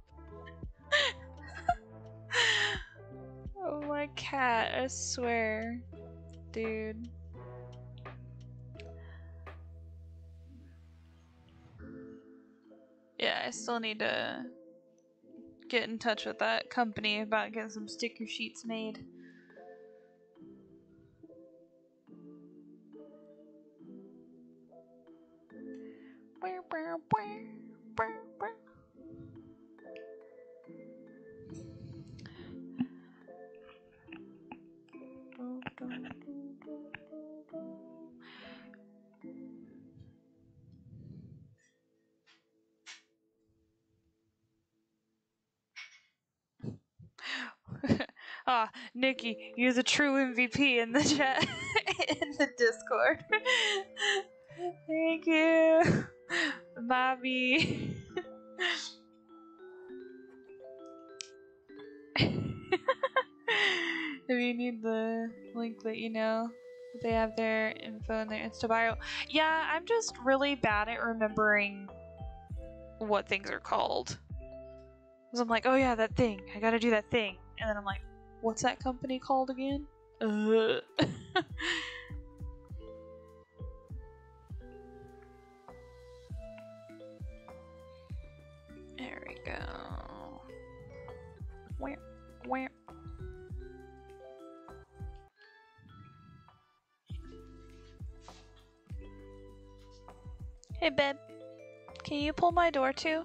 S1: Oh, my cat. I swear, dude. Yeah, I still need to get in touch with that company about getting some sticker sheets made. Ah, Nikki, you're the true MVP in the chat, in the Discord. Thank you, Bobby. If you need the link, let you know. They have their info in their Insta bio. Yeah, I'm just really bad at remembering what things are called. Because I'm like, oh yeah, that thing. I gotta do that thing. And then I'm like, what's that company called again? There we go. Where? Hey, babe. Can you pull my door too?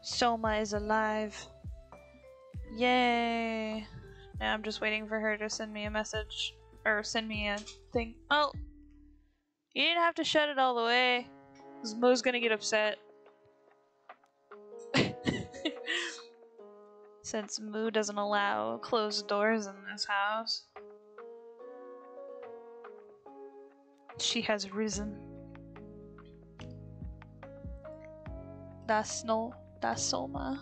S1: Soma is alive. Yay. Now I'm just waiting for her to send me a message. Or send me a thing. Oh! You didn't have to shut it all the way. Because Mo's gonna get upset. Since Moo doesn't allow closed doors in this house. She has risen. Das Soma.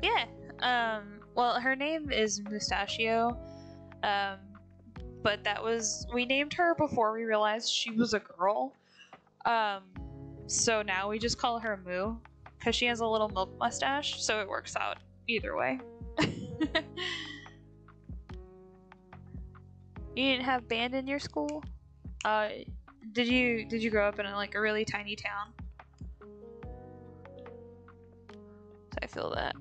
S1: Yeah. Well, her name is Mustachio. But we named her before we realized she was a girl. So now we just call her Moo because she has a little milk mustache, so it works out either way. You didn't have band in your school? Did you grow up in a really tiny town? So I feel that.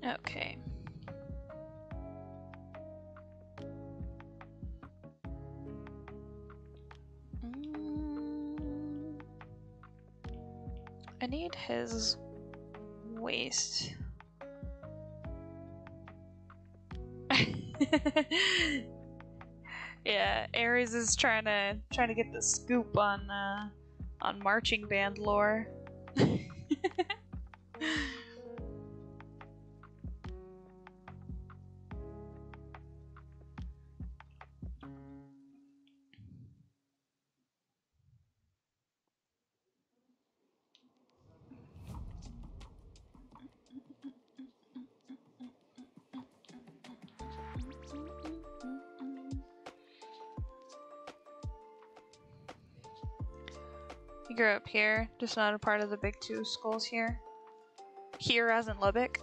S1: Okay. I need his waist. Yeah, Ares is trying to get the scoop on marching band lore. You grew up here, just not a part of the big two schools here. Here as in Lubbock,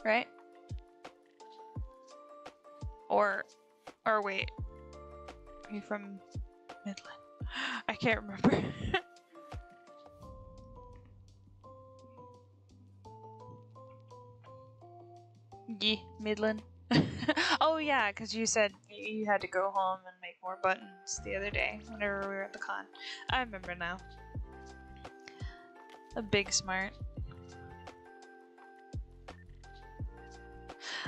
S1: right? Or wait, are you from Midland? I can't remember. Yeah, Midland. Oh yeah, because you said you had to go home and make more buttons the other day whenever we were at the con. I remember now. A big smart.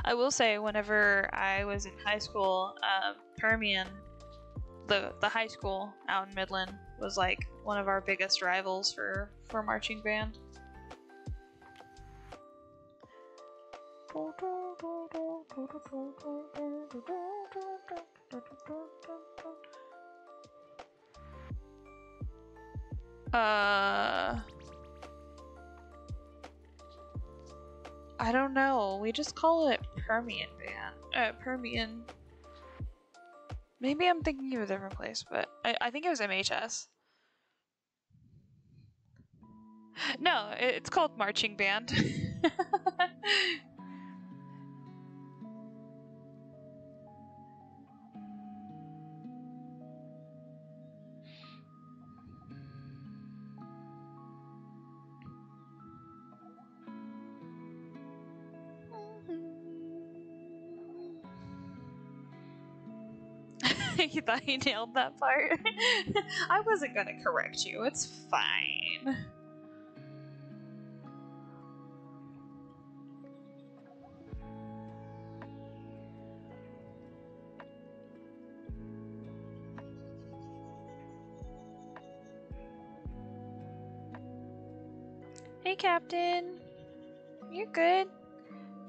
S1: I will say, whenever I was in high school, Permian, the high school out in Midland, was like one of our biggest rivals for marching band. I don't know. We just call it Permian band. Permian. Maybe I'm thinking of a different place, but I think it was MHS. No, it's called marching band. You thought you nailed that part? I wasn't gonna correct you. It's fine. Hey, Captain. You're good.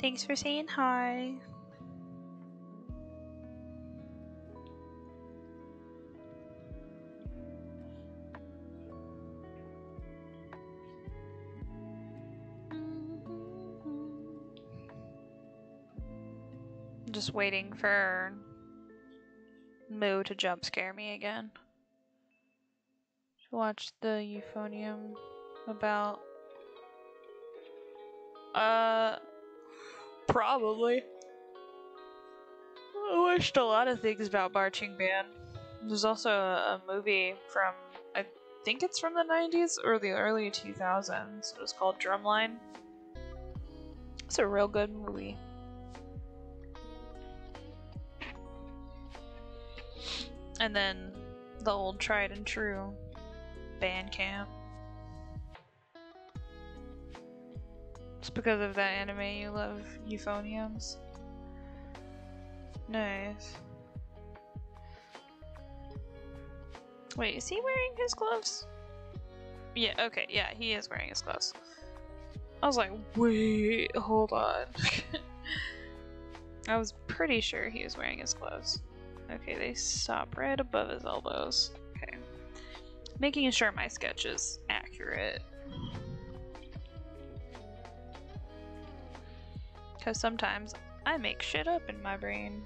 S1: Thanks for saying hi. I'm just waiting for Moo to jump scare me again. Watch the euphonium about probably. I watched a lot of things about marching band. There's also a movie from, I think it's from the 90s or the early 2000s. It was called Drumline. It's a real good movie. And then the old tried and true Bandcamp. It's because of that anime you love euphoniums. Nice. Wait, is he wearing his gloves? Yeah, okay, yeah, he is wearing his gloves. I was like, wait, hold on. I was pretty sure he was wearing his gloves. Okay, they stop right above his elbows. Okay. Making sure my sketch is accurate. Because sometimes I make shit up in my brain.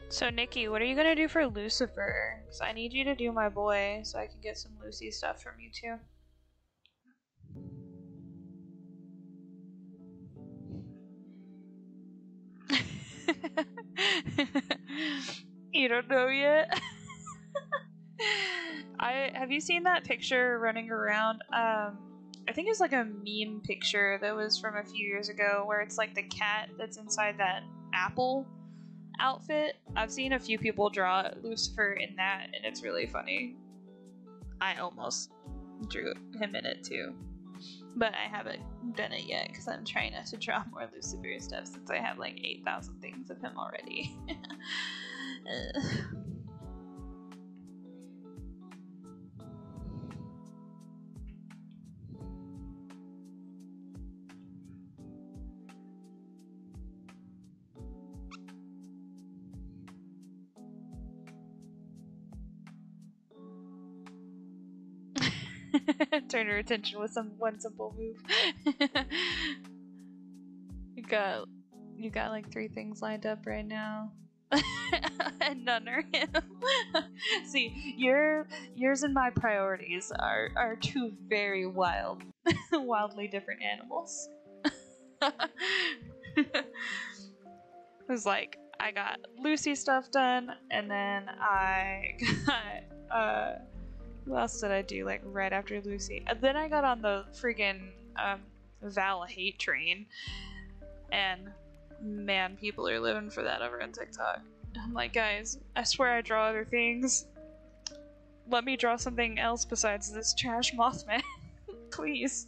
S1: So Nikki, what are you gonna do for Lucifer? Because I need you to do my boy so I can get some Lucy stuff from you too. You don't know yet? Have you seen that picture running around? I think it's like a meme picture that was from a few years ago where it's like the cat that's inside that apple outfit. I've seen a few people draw Lucifer in that and it's really funny. I almost drew him in it too. But I haven't done it yet because I'm trying not to draw more Lucifer stuff since I have like 8,000 things of him already. Turn her attention with one simple move. You got like 3 things lined up right now. And none are him. See, yours and my priorities are 2 very wildly different animals. It was like I got Lucy stuff done, and then I got who else did I do like right after Lucy? And then I got on the freaking Val hate train, and man, people are living for that over on TikTok. I'm like, guys, I swear I draw other things. Let me draw something else besides this trash Mothman, please.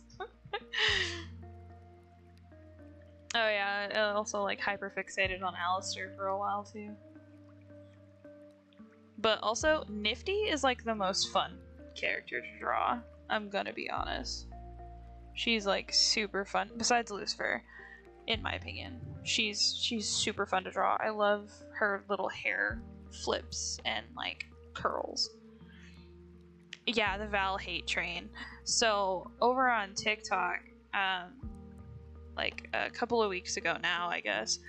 S1: Oh yeah, I also like hyper fixated on Alistair for a while too. But also, Nifty is like the most fun character to draw. I'm gonna be honest. She's like super fun. Besides Lucifer, in my opinion, she's super fun to draw. I love her little hair flips and like curls. Yeah, the Val hate train. So over on TikTok, like a couple of weeks ago now, I guess,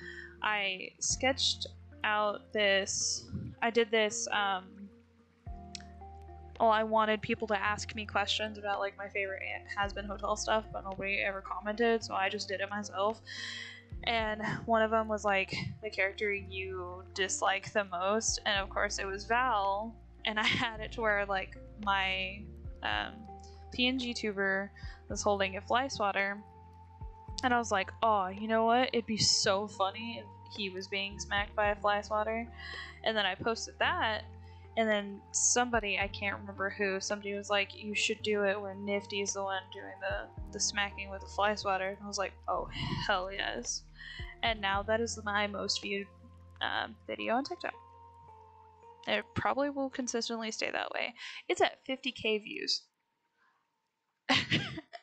S1: I sketched out this. I did this. I wanted people to ask me questions about like my favorite has-been hotel stuff, but nobody ever commented, so I just did it myself. And one of them was like the character you dislike the most, and of course it was Val. And I had it to where like my PNG tuber was holding a fly swatter, and I was like, oh, you know what? It'd be so funny if he was being smacked by a fly swatter. And then I posted that. And then somebody, I can't remember who, somebody was like, you should do it where Nifty's the one doing the smacking with the fly swatter. And I was like, oh, hell yes. And now that is my most viewed video on TikTok. It probably will consistently stay that way. It's at 50k views.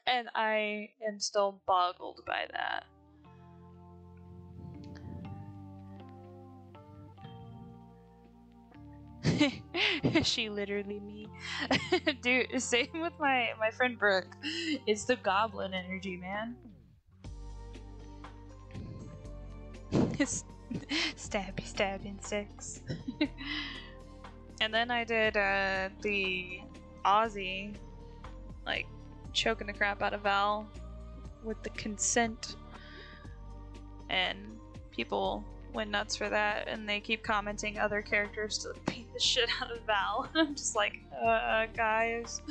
S1: And I am still boggled by that. She literally me. Dude, same with my friend Brooke. It's the goblin energy, man. Stab insects. And then I did the Aussie, like choking the crap out of Val with the consent, and people went nuts for that, and they keep commenting other characters to beat the shit out of Val. I'm just like, guys,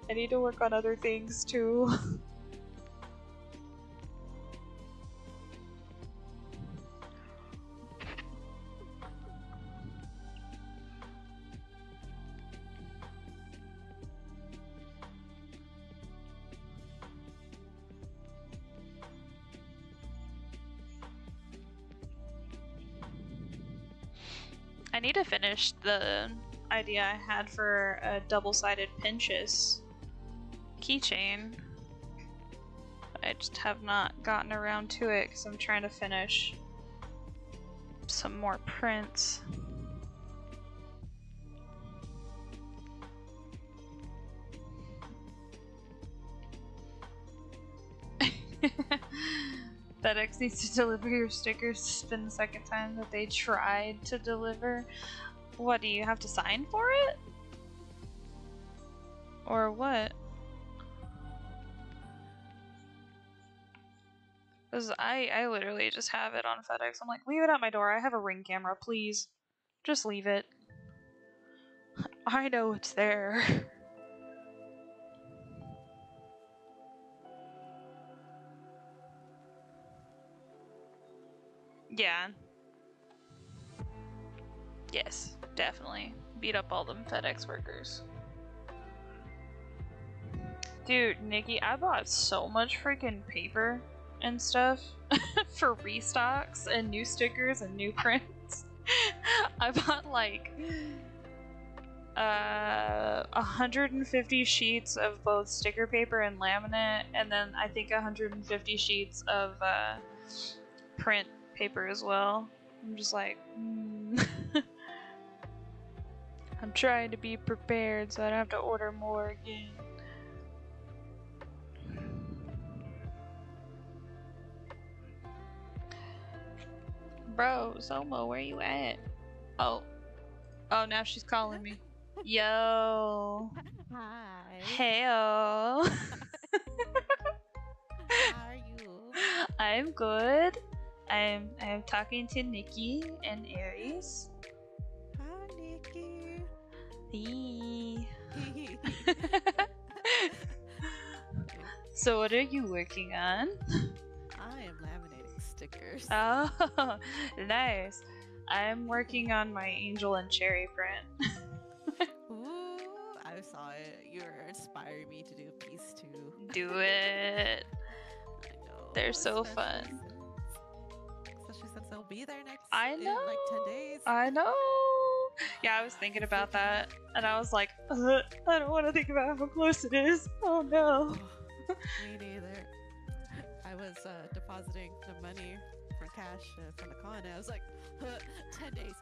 S1: I need to work on other things too. I need to finish the idea I had for a double-sided pinches keychain. I just have not gotten around to it because I'm trying to finish some more prints. FedEx needs to deliver your stickers. It's been the second time that they tried to deliver. What, do you have to sign for it? Or what? Because I literally just have it on FedEx. I'm like, leave it at my door. I have a Ring camera, please. Just leave it. I know it's there. Yeah. Yes, definitely. Beat up all them FedEx workers. Dude, Nikki, I bought so much freaking paper and stuff for restocks and new stickers and new prints. I bought like 150 sheets of both sticker paper and laminate, and then I think 150 sheets of print paper as well. I'm just like, I'm trying to be prepared so I don't have to order more again. Bro, Somo, where you at? Oh, now she's calling me. Yo.
S2: Hi.
S1: Heyo.
S2: How are you?
S1: I'm good. I'm talking to Nikki and Aries.
S2: Hi, Nikki.
S1: Hey. So what are you working on?
S2: I am laminating stickers.
S1: Oh, nice. I'm working on my Angel and Cherri print.
S2: Ooh, I saw it. You're inspiring me to do a piece too.
S1: Do it.
S2: I know.
S1: They're so fun.
S2: Especially since they'll be there next
S1: I know.
S2: in like 10 days.
S1: I know. Yeah, I was thinking about that, and I was like, I don't want to think about how close it is. Oh no.
S2: Me neither. I was depositing the money for cash from the con, and I was like, 10 days.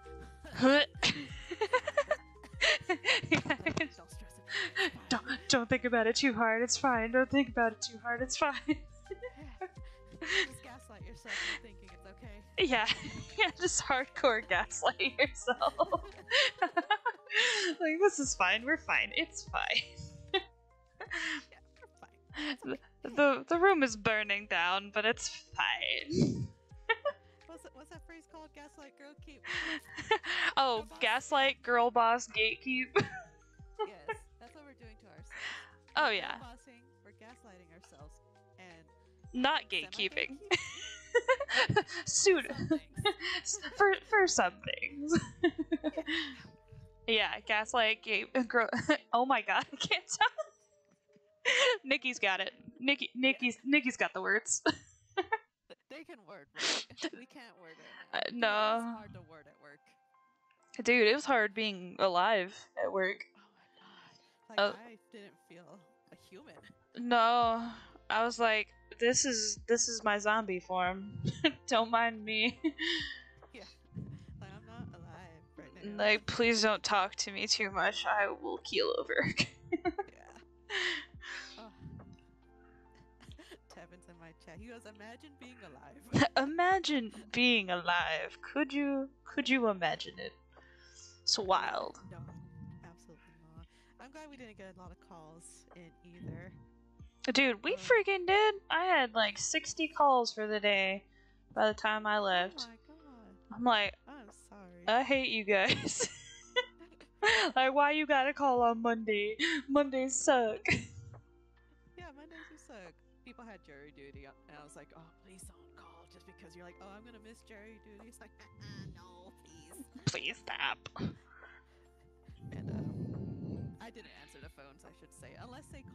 S2: Don't stress it.
S1: Don't think about it too hard. It's fine. Don't think about it too hard. It's fine.
S2: Just gaslight yourself into thinking it's okay.
S1: Yeah, just hardcore gaslight yourself. Like, this is fine. We're fine. It's fine.
S2: Yeah, we're fine.
S1: The room is burning down, but it's fine.
S2: What's that phrase called? Gaslight, girl, keep.
S1: Oh, gaslight, girl boss, gatekeep.
S2: Yes, that's what we're doing to ourselves.
S1: Oh yeah.
S2: We're gaslighting ourselves and
S1: not gatekeeping. Soon. for some things. Yeah, gaslight, gate, girl. Oh my god, I can't tell. Nikki's got it. Nikki's got the words.
S2: There They can word, right? We can't word it. Man.
S1: No.
S2: It's hard to word at work.
S1: Dude, it was hard being alive at work.
S2: Oh my god. Like,
S1: Uh,
S2: I didn't feel a human.
S1: no. I was like, this is my zombie form. Don't mind me.
S2: Yeah. Like, I'm not alive right now.
S1: Like, please don't talk to me too much. I will keel over.
S2: Yeah. Oh. Tevin's in my chat. He goes, imagine being alive.
S1: Imagine being alive. Could you imagine it? It's wild.
S2: No, absolutely not. I'm glad we didn't get a lot of calls in either.
S1: Dude, we freaking did. I had like 60 calls for the day by the time I left.
S2: Oh my god.
S1: I'm like,
S2: I'm sorry.
S1: I hate you guys. Like, why you gotta call on Monday? Mondays suck.
S2: Yeah, Mondays you suck. People had jury duty, and I was like, oh, please don't call just because you're like, oh, I'm gonna miss jury duty. It's like, no, please.
S1: Please stop.
S2: And I didn't answer the phones, I should say. Unless a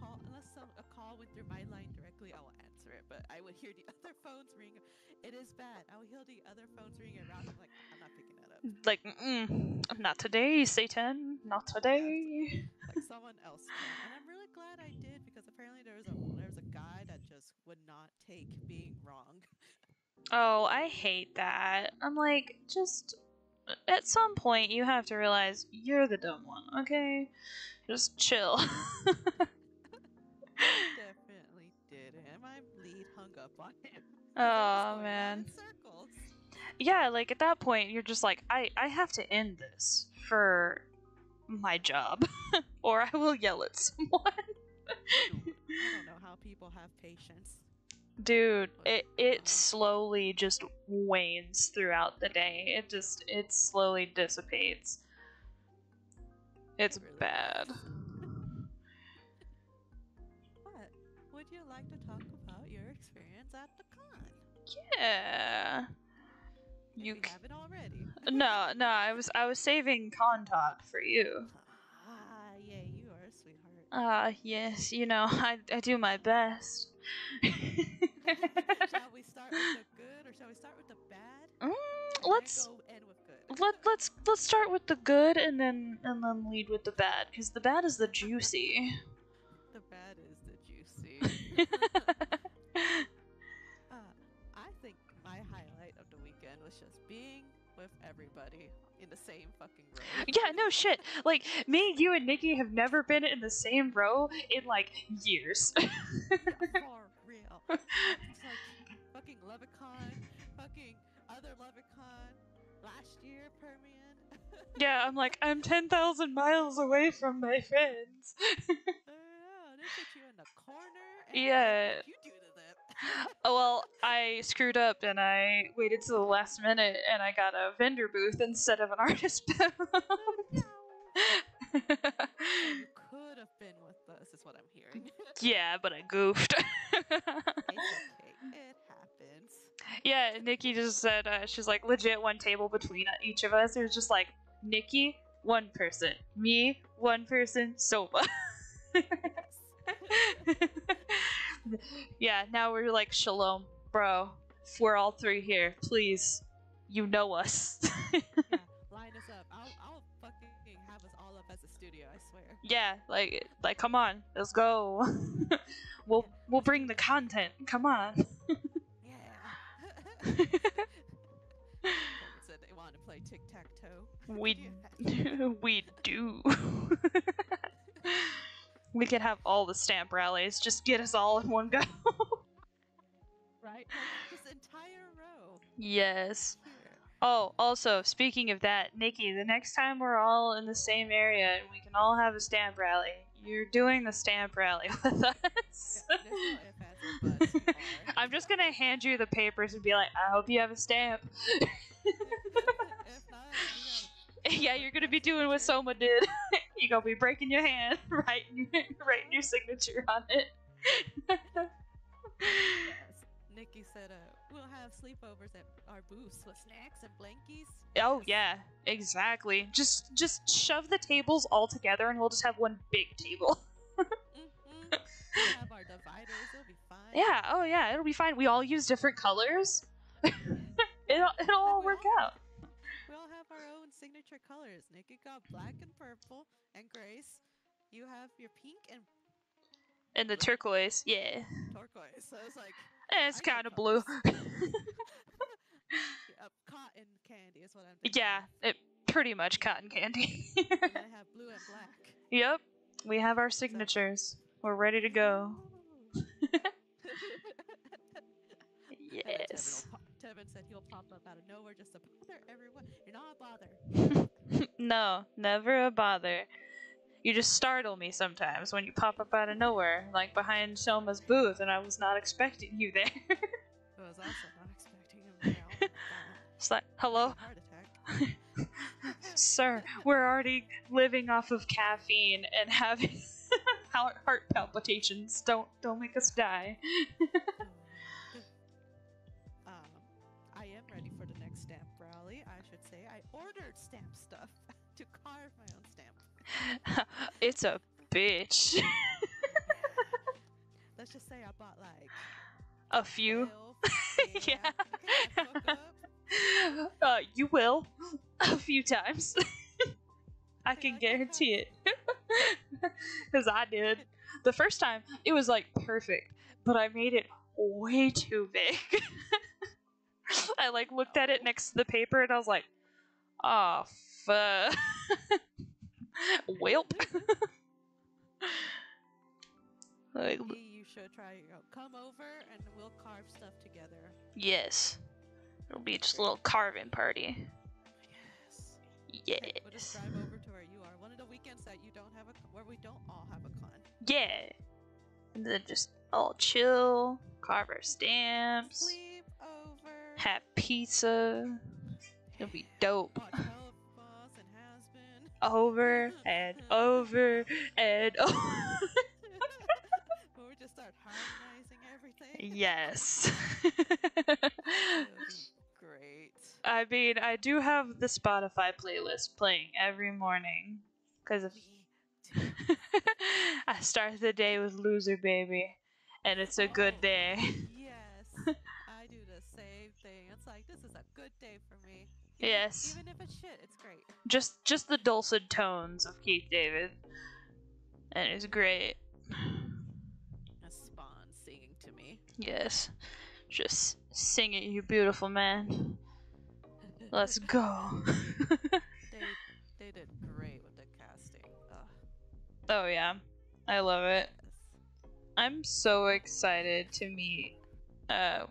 S2: call went through my line directly, I will answer it. But I would hear the other phones ring. It is bad. I would hear the other phones ring around. I'm like, I'm not picking that up.
S1: Like, not today, Satan. Not today.
S2: Like someone else can. And I'm really glad I did, because apparently there was a guy that just would not take being wrong.
S1: Oh, I hate that. I'm like, just at some point you have to realize you're the dumb one, okay? Just chill.
S2: Definitely did, and my lead hung up on him.
S1: Oh man.
S2: Circles.
S1: Yeah, like at that point you're just like, I have to end this for my job, or I will yell at someone.
S2: I don't know how people have patience.
S1: Dude, it slowly just wanes throughout the day. It slowly dissipates. It's really bad.
S2: But would you like to talk about your experience at the con?
S1: Yeah.
S2: You haven't already.
S1: No, I was saving con talk for you.
S2: Ah, yeah, you are a sweetheart.
S1: Yes, you know, I do my best.
S2: Shall we start with the good, or shall we start with the bad?
S1: Let's
S2: go end with good.
S1: Let's start with the good and then lead with the bad, because the bad is the juicy.
S2: The bad is the juicy. I think my highlight of the weekend was just being with everybody in the same fucking row.
S1: Yeah, no shit. Like, me, you, and Nikki have never been in the same row in, like, years.
S2: Yeah, for real. It's like fucking Levicon, fucking other Levicon, last year, Permian.
S1: Yeah, I'm like, I'm 10,000 miles away from my friends.
S2: They put you in the corner. And
S1: Yeah.
S2: what you do to them?
S1: Well, I screwed up and I waited to the last minute and I got a vendor booth instead of an artist booth.
S2: No. So you could have been with us, is what I'm hearing.
S1: Yeah, but I goofed.
S2: It's okay. It happens.
S1: Yeah, Nikki just said, she's like, legit one table between each of us. It was just like, Nikki, one person. Me, one person. Sova. Yeah, now we're like, shalom, bro. We're all three here. Please, you know us.
S2: Yeah, line us up. I'll fucking have us all up as a studio, I swear.
S1: Yeah, like come on, let's go. We'll bring the content. Come on.
S2: Yeah. Said they want to play tic-tac-toe.
S1: We do. We could have all the stamp rallies. Just get us all in one go.
S2: Right? Like this entire row.
S1: Yes.
S2: Here.
S1: Oh, also, speaking of that, Nikki, the next time we're all in the same area and we can all have a stamp rally, you're doing the stamp rally with us.
S2: Yeah, there's no ifs, ands, or buts. You are.
S1: I'm just gonna hand you the papers and be like, I hope you have a stamp.
S2: If not,
S1: Yeah, you're gonna be doing what Soma did. You're gonna be breaking your hand, writing your signature on it.
S2: yes. Nikki said, we'll have sleepovers at our booths with snacks and blankies.
S1: Oh yeah, exactly. Just shove the tables all together and we'll just have one big table.
S2: We'll have our dividers, it'll be fine.
S1: Yeah, oh yeah, it'll be fine. We all use different colors. It'll all work out.
S2: We all have our own signature colors. Nikki got black and purple and grace. You have your pink and
S1: the turquoise, yeah.
S2: turquoise. So it's like
S1: It's kind of blue.
S2: Cotton candy is what I'm thinking.
S1: Yeah, it pretty much cotton candy.
S2: And I have blue and black.
S1: Yep, we have our signatures. We're ready to go. Yes.
S2: Tevin said he'll pop up out of nowhere just to bother everyone. You're not a bother.
S1: No, never a bother. You just startle me sometimes when you pop up out of nowhere, like behind Selma's booth, and I was not expecting you there.
S2: I was also not expecting him there. Oh my god.
S1: It's like, hello?
S2: Heart attack.
S1: Sir, we're already living off of caffeine and having heart palpitations. Don't make us die.
S2: I am ready for the next stamp rally. I should say I ordered stamp stuff to carve my own stamp.
S1: It's a bitch.
S2: Let's just say I bought like
S1: a few.
S2: 12.
S1: Yeah. You will a few times. I can guarantee it. Because I did. The first time, it was like perfect, but I made it way too big. I like looked at it next to the paper and I was like, oh, fuck. Welp. Like,
S2: You should try. Come over and we'll carve stuff together.
S1: yes. It'll be just a little carving party.
S2: Yes.
S1: Yes.
S2: We'll just drive over to where you are. One of the weekends that you don't have where we don't all have a con.
S1: Yeah. And then just all chill, carve our stamps,
S2: Sleep over.
S1: have pizza. It'll be dope.
S2: Watch Health Boss and Has Been.
S1: Over and over and over.
S2: Where we just start harmonizing everything.
S1: Yes.
S2: It'll be great.
S1: I mean, I do have the Spotify playlist playing every morning. Because
S2: Me too.
S1: I start the day with Loser Baby. And it's a good day.
S2: Yes. I do the same thing. It's like, this is a good day for me.
S1: Yes.
S2: Even if it's shit, it's great.
S1: Just the dulcet tones of Keith David. And it's great.
S2: A spawn singing to me.
S1: Yes. Just sing it, you beautiful man. Let's go.
S2: They did great with the casting. Ugh.
S1: Oh yeah. I love it.
S2: Yes.
S1: I'm so excited to meet,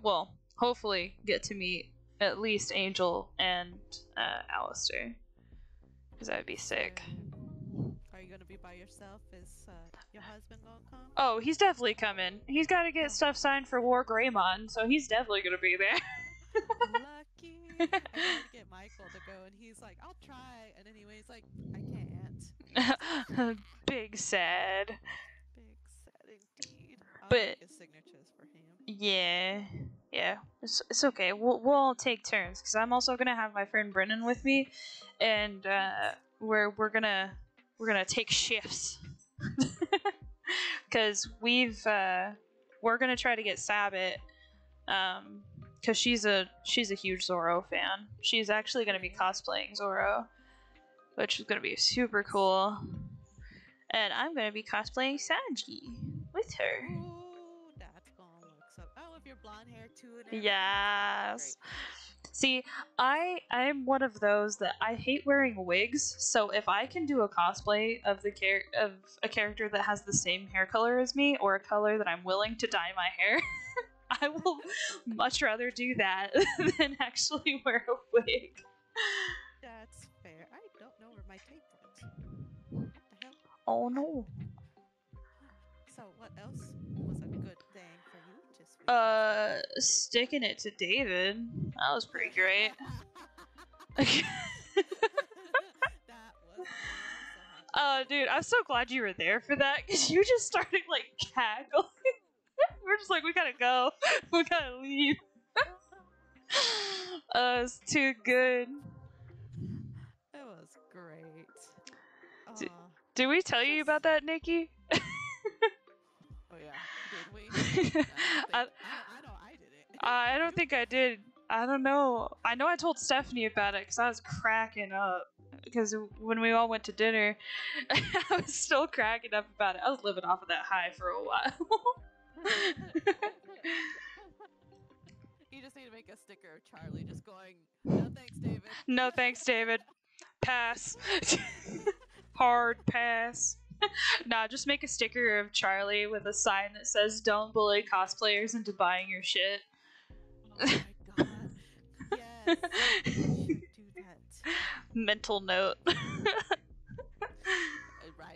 S1: well, hopefully get to meet at least Angel and Alistair. Because that would be sick.
S2: Are you gonna be by yourself? Is your husband gonna come?
S1: Oh, he's definitely coming. He's got to get stuff signed for War Greymon, so he's definitely gonna be there.
S2: Lucky. I tried to get Michael to go, and he's like, "I'll try." And anyway, he's like, "I can't."
S1: Big sad.
S2: Big sad indeed. I'll
S1: But-
S2: make his signatures for him.
S1: Yeah. It's okay. We'll all take turns because I'm also gonna have my friend Brennan with me, and we're gonna take shifts because we're gonna try to get Sabbath because she's a huge Zoro fan. She's actually gonna be cosplaying Zoro, which is gonna be super cool, and I'm gonna be cosplaying Sanji with her.
S2: Ooh, that's gonna look so. Oh, with your blonde hair too. And everything.
S1: Yes.
S2: Great.
S1: See, I'm one of those that I hate wearing wigs. So if I can do a cosplay of of a character that has the same hair color as me, or a color that I'm willing to dye my hair, I will much rather do that than actually wear a wig.
S2: That's fair. I don't know where my tape went. What the hell?
S1: Oh no.
S2: So, what else was a good thing for you this week?
S1: Sticking it to David. That was pretty great.
S2: That was.
S1: Oh, dude, I'm so glad you were there for that because you just started like cackling. We're just like, we gotta go. We gotta leave. It's too good.
S2: It was great.
S1: Did we tell you about that, Nikki?
S2: Oh yeah, did we? No, I know I didn't.
S1: I don't think I did. I don't know. I know I told Stephanie about it because I was cracking up. Because when we all went to dinner, I was still cracking up about it. I was living off of that high for a while.
S2: You just need to make a sticker of Charlie just going, no thanks, David.
S1: No thanks, David. Pass. Hard pass. Nah, just make a sticker of Charlie with a sign that says "Don't bully cosplayers into buying your shit."
S2: Oh my god. Yes. I should do that.
S1: Mental note.
S2: Write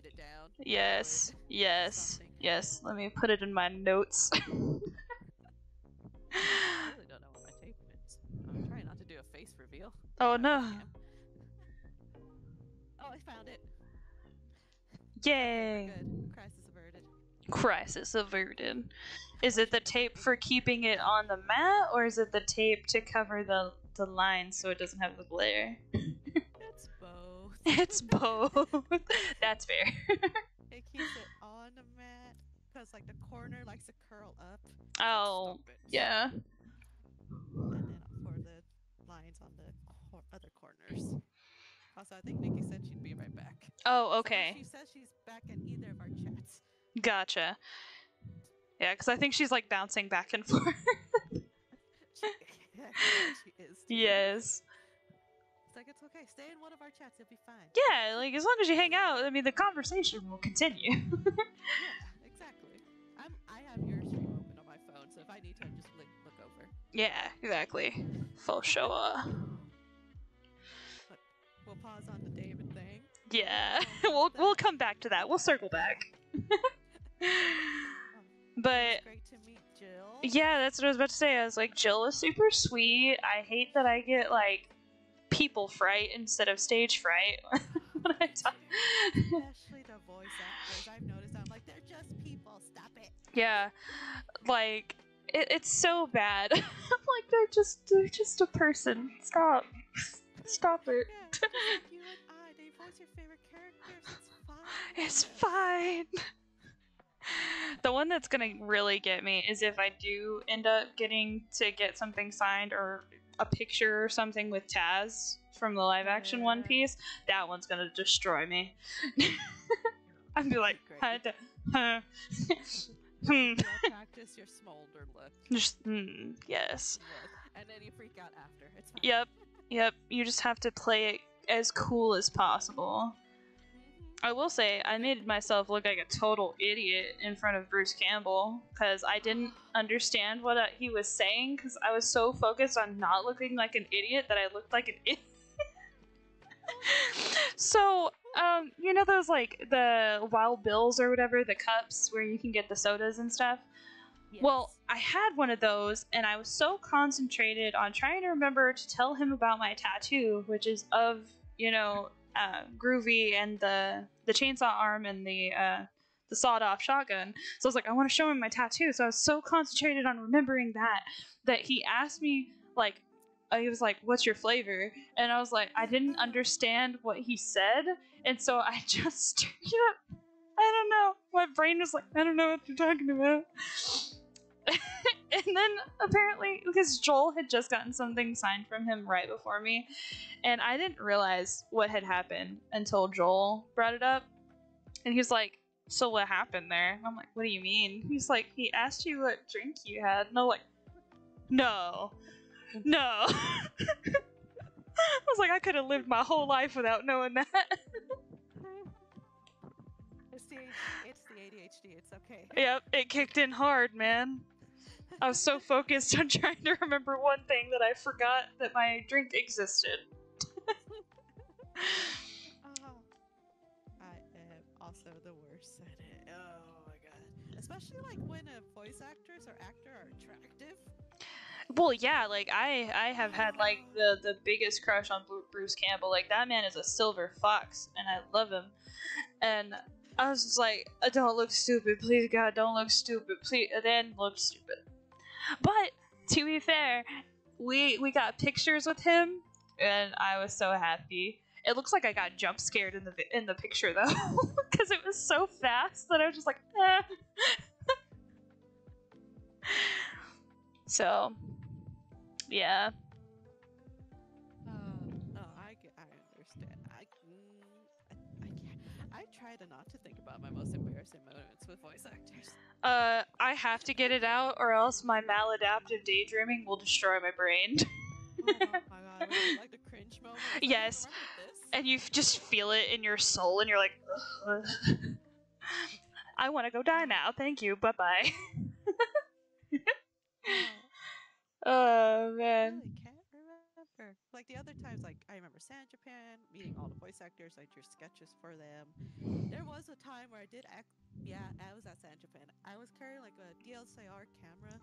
S2: it down.
S1: Yes,
S2: Word,
S1: yes,
S2: something.
S1: yes. Let me put it in my notes.
S2: I really don't know what my tape is. I'm trying not to do a face reveal.
S1: Oh no.
S2: Oh, I found it.
S1: Yay.
S2: Good. Crisis averted.
S1: Crisis averted. Is it the tape for keeping it on the mat, or is it the tape to cover the line so it doesn't have the glare?
S2: It's both.
S1: It's both. That's fair.
S2: It keeps it on the mat because like the corner likes to curl up.
S1: Oh,
S2: Stop it.
S1: yeah.
S2: And then for the lines on the other corners. Also, I think Nikki said she'd be right back.
S1: Oh, okay.
S2: So she says she's back in either of our chats.
S1: Gotcha. Yeah, because I think she's like bouncing back and forth.
S2: she is. Too.
S1: Yes.
S2: It's like, it's okay. Stay in one of our chats. You'll be fine.
S1: Yeah, like as long as you hang out, I mean, the conversation will continue.
S2: Yeah, exactly. I have your stream open on my phone, so if I need to, I just look over.
S1: Yeah, exactly. Full show.
S2: But we'll pause on the David thing.
S1: Yeah, we'll come back to that. We'll circle back. But
S2: great to meet Jill.
S1: Yeah, that's what I was about to say. I was like, Jill is super sweet. I hate that I get like people fright instead of stage fright when I talk.
S2: Especially the voice actors. I've noticed. I'm like, they're just people. Stop it.
S1: Yeah, like it's so bad. I'm like, they're just a person. Stop it.
S2: Yeah, just like you and I. They voice your favorite characters. It's fine.
S1: It's fine. The one that's gonna really get me is if I do end up getting to get something signed or a picture or something with Taz from the live action One Piece. That one's gonna destroy me. I'd be like,
S2: Practice your smolder look.
S1: Just, yes.
S2: And then you freak out after. It's fine.
S1: Yep. You just have to play it as cool as possible. I will say, I made myself look like a total idiot in front of Bruce Campbell because I didn't understand what he was saying because I was so focused on not looking like an idiot that I looked like an idiot. So, you know those, like, the Wild Bills or whatever, the cups where you can get the sodas and stuff? Yes. Well, I had one of those, and I was so concentrated on trying to remember to tell him about my tattoo, which is of, Groovy and the chainsaw arm and the sawed-off shotgun. So I was like, I want to show him my tattoo. So I was so concentrated on remembering that he asked me, like, he was like, what's your flavor? And I was like, I didn't understand what he said, and so I just, I don't know. My brain was like, I don't know what you're talking about. And then apparently, because Joel had just gotten something signed from him right before me, and I didn't realize what had happened until Joel brought it up. And he was like, so what happened there? And I'm like, what do you mean? He's like, he asked you what drink you had. And I'm like, no. I was like, I could have lived my whole life without knowing that.
S2: It's the ADHD. It's okay.
S1: Yep, it kicked in hard, man. I was so focused on trying to remember one thing that I forgot that my drink existed.
S2: I am also the worst at it. Oh my god. Especially like when voice actors or actor are attractive.
S1: Well, yeah, like I have had like the biggest crush on Bruce Campbell. Like that man is a silver fox, and I love him. And I was just like, don't look stupid, please God, don't look stupid, please. And then look stupid. But to be fair, we got pictures with him, and I was so happy. It looks like I got jump scared in the picture though, because it was so fast that I was just like, eh. So, Yeah.
S2: I understand. I try to not to think about my most embarrassing moments with voice actors.
S1: I have to get it out, or else my maladaptive daydreaming will destroy my brain.
S2: Oh my god, was it like the cringe moment? It's like,
S1: Yes.
S2: hey, remember this?
S1: And you just feel it in your soul, and you're like, ugh. I want to go die now. Thank you. Bye bye. Oh
S2: I
S1: man.
S2: really can't remember. Like the other times, like I remember San Japan, meeting all the voice actors. I drew sketches for them. There was a time where I did act. Yeah, I was at San Japan. I was carrying like a DSLR camera.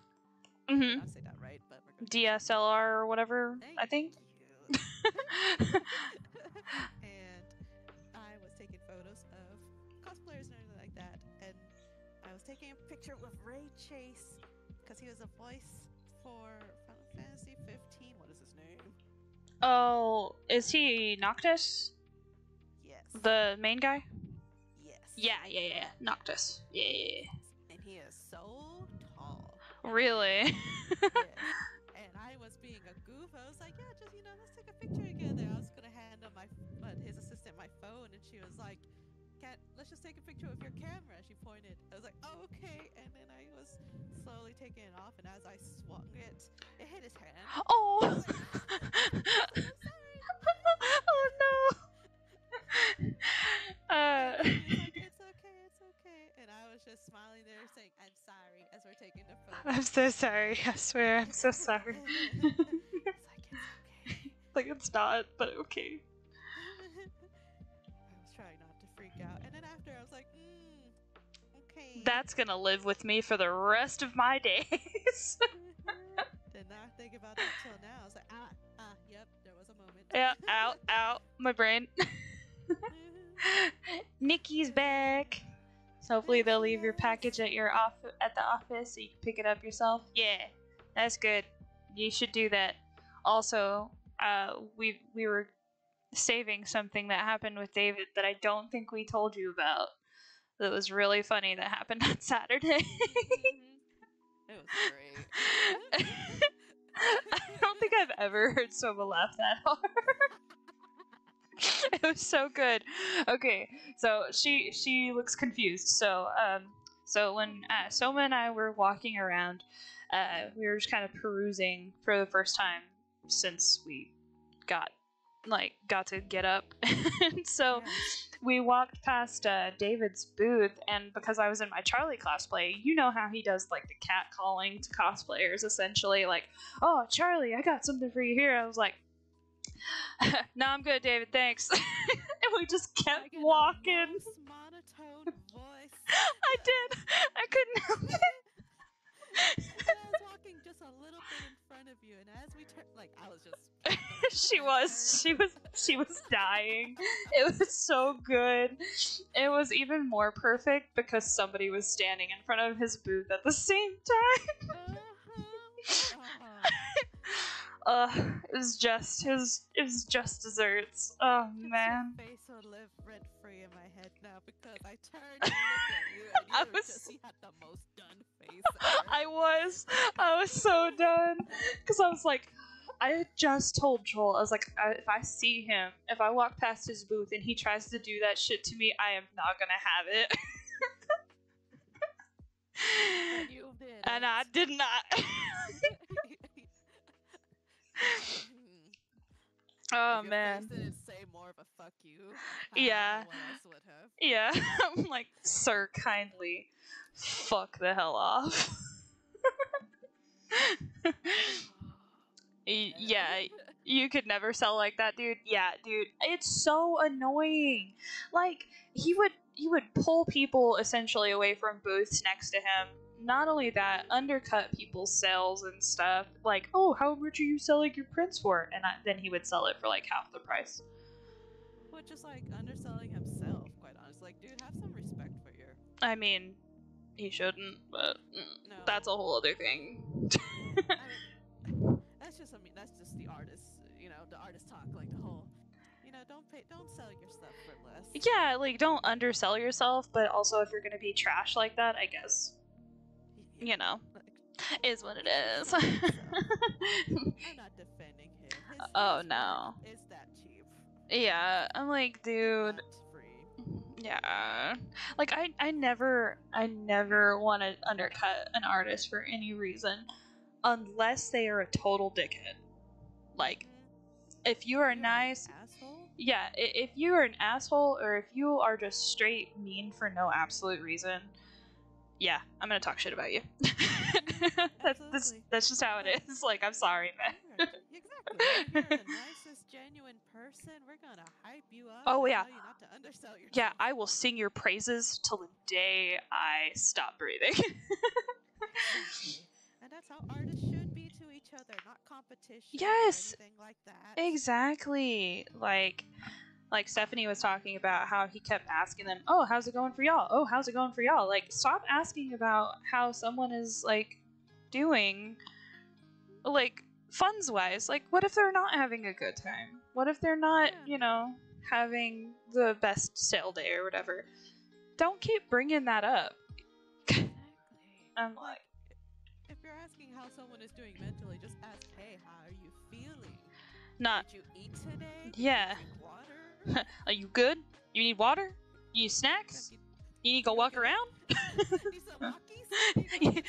S2: I did not say that right, but we're gonna
S1: DSLR or whatever.
S2: Thank
S1: I think.
S2: you. And I was taking photos of cosplayers and everything like that, and I was taking a picture with Ray Chase because he was a voice for Final Fantasy 15. What is his name?
S1: Oh, is he Noctis?
S2: Yes.
S1: The main guy?
S2: Yes.
S1: Yeah. Noctis. Yeah.
S2: And he is so tall.
S1: Really?
S2: Yes. And I was being a goof. I was like, yeah, just, let's take a picture together. I was going to hand him his assistant my phone, and she was like, let's just take a picture with your camera. She pointed. I was like, oh, okay. And then I was slowly taking it off, and as I swung it, it hit his hand.
S1: Oh!
S2: I was like, I'm sorry.
S1: Oh no!
S2: And he was like, it's okay. And I was just smiling there saying, I'm sorry, as we're taking the photo.
S1: I'm so sorry. I swear, I'm so sorry.
S2: It's like, it's okay.
S1: Like, it's not, but okay.
S2: I was trying not to freak out. And then after, I was like, okay.
S1: That's gonna live with me for the rest of my days.
S2: Did not think about that till now. I was like, yep, there was a moment.
S1: Yeah, ow, my brain. Nikki's back. So hopefully they'll leave your package at the office so you can pick it up yourself. Yeah, that's good. You should do that. Also, we were saving something that happened with David that I don't think we told you about. That was really funny. That happened on Saturday.
S2: It was great.
S1: I don't think I've ever heard someone laugh that hard. It was so good. Okay, so she looks confused. So when Soma and I were walking around, we were just kind of perusing for the first time since we got to get up. And so we walked past David's booth, and because I was in my Charlie cosplay, you know how he does like the cat calling to cosplayers, essentially like, "Oh, Charlie, I got something for you here." I was like, "No, I'm good, David, thanks." And we just kept walking.
S2: Monotone voice.
S1: I did. I couldn't help it.
S2: And I was walking just a little bit in front of you, and as we turned, I was just.
S1: She was dying. It was so good. It was even more perfect because somebody was standing in front of his booth at the same time. It was just desserts. Oh man.
S2: Your face will live rent free in my head now because I turned to look at you and you had the most done face ever.
S1: I was so done because I was like, I had just told Joel, I was like, if I see him, if I walk past his booth and he tries to do that shit to me, I am not gonna have it.
S2: And you did.
S1: And I did not. Oh
S2: if
S1: man.
S2: Your face didn't say more of a fuck you.
S1: Yeah.
S2: What else would have?
S1: Yeah. I'm like, sir, kindly fuck the hell off. Yeah, you could never sell like that, dude. Yeah, dude, it's so annoying. Like, he would pull people essentially away from booths next to him. Not only that, undercut people's sales and stuff. Like, oh, how much are you selling your prints for? And then he would sell it for like half the price.
S2: Well, just like underselling himself, quite honestly. Like, dude, have some respect for your.
S1: I mean, he shouldn't, but
S2: no.
S1: That's a whole other thing.
S2: That's just the artist, the artist talk, like the whole, don't sell your stuff for less.
S1: Yeah, like, don't undersell yourself, but also if you're gonna be trash like that, I guess, Is what it is.
S2: I'm not defending him.
S1: Oh,
S2: his
S1: no.
S2: work is that cheap.
S1: Yeah, I'm like, dude.
S2: It's not free.
S1: Yeah. Like, I never want to undercut an artist for any reason unless they are a total dickhead. Like, if you are nice,
S2: asshole?
S1: yeah, if you are an asshole or if you are just straight mean for no absolute reason, yeah, I'm gonna talk shit about you. That's just how it is. Like, I'm sorry, man.
S2: Exactly. If you're the nicest, genuine person, we're gonna hype you up
S1: Oh,
S2: and
S1: yeah.
S2: tell you not to undersell yourself.
S1: Yeah, I will sing your praises till the day I stop breathing.
S2: Exactly. And that's how artists should be to each other, not competition
S1: Yes,
S2: or anything like that.
S1: exactly. Like Stephanie was talking about how he kept asking them, "Oh, how's it going for y'all? Oh, how's it going for y'all?" Like, stop asking about how someone is like doing, like, funds wise. Like, what if they're not having a good time? What if they're not, having the best sale day or whatever? Don't keep bringing that up.
S2: Exactly.
S1: I'm like,
S2: if you're asking how someone is doing mentally, just ask, "Hey, how are you feeling?
S1: not.
S2: Did you eat today?
S1: Yeah.
S2: Did you drink water?
S1: Are you good? You need water? You need snacks? You need to go walk around?
S2: Need some walkies?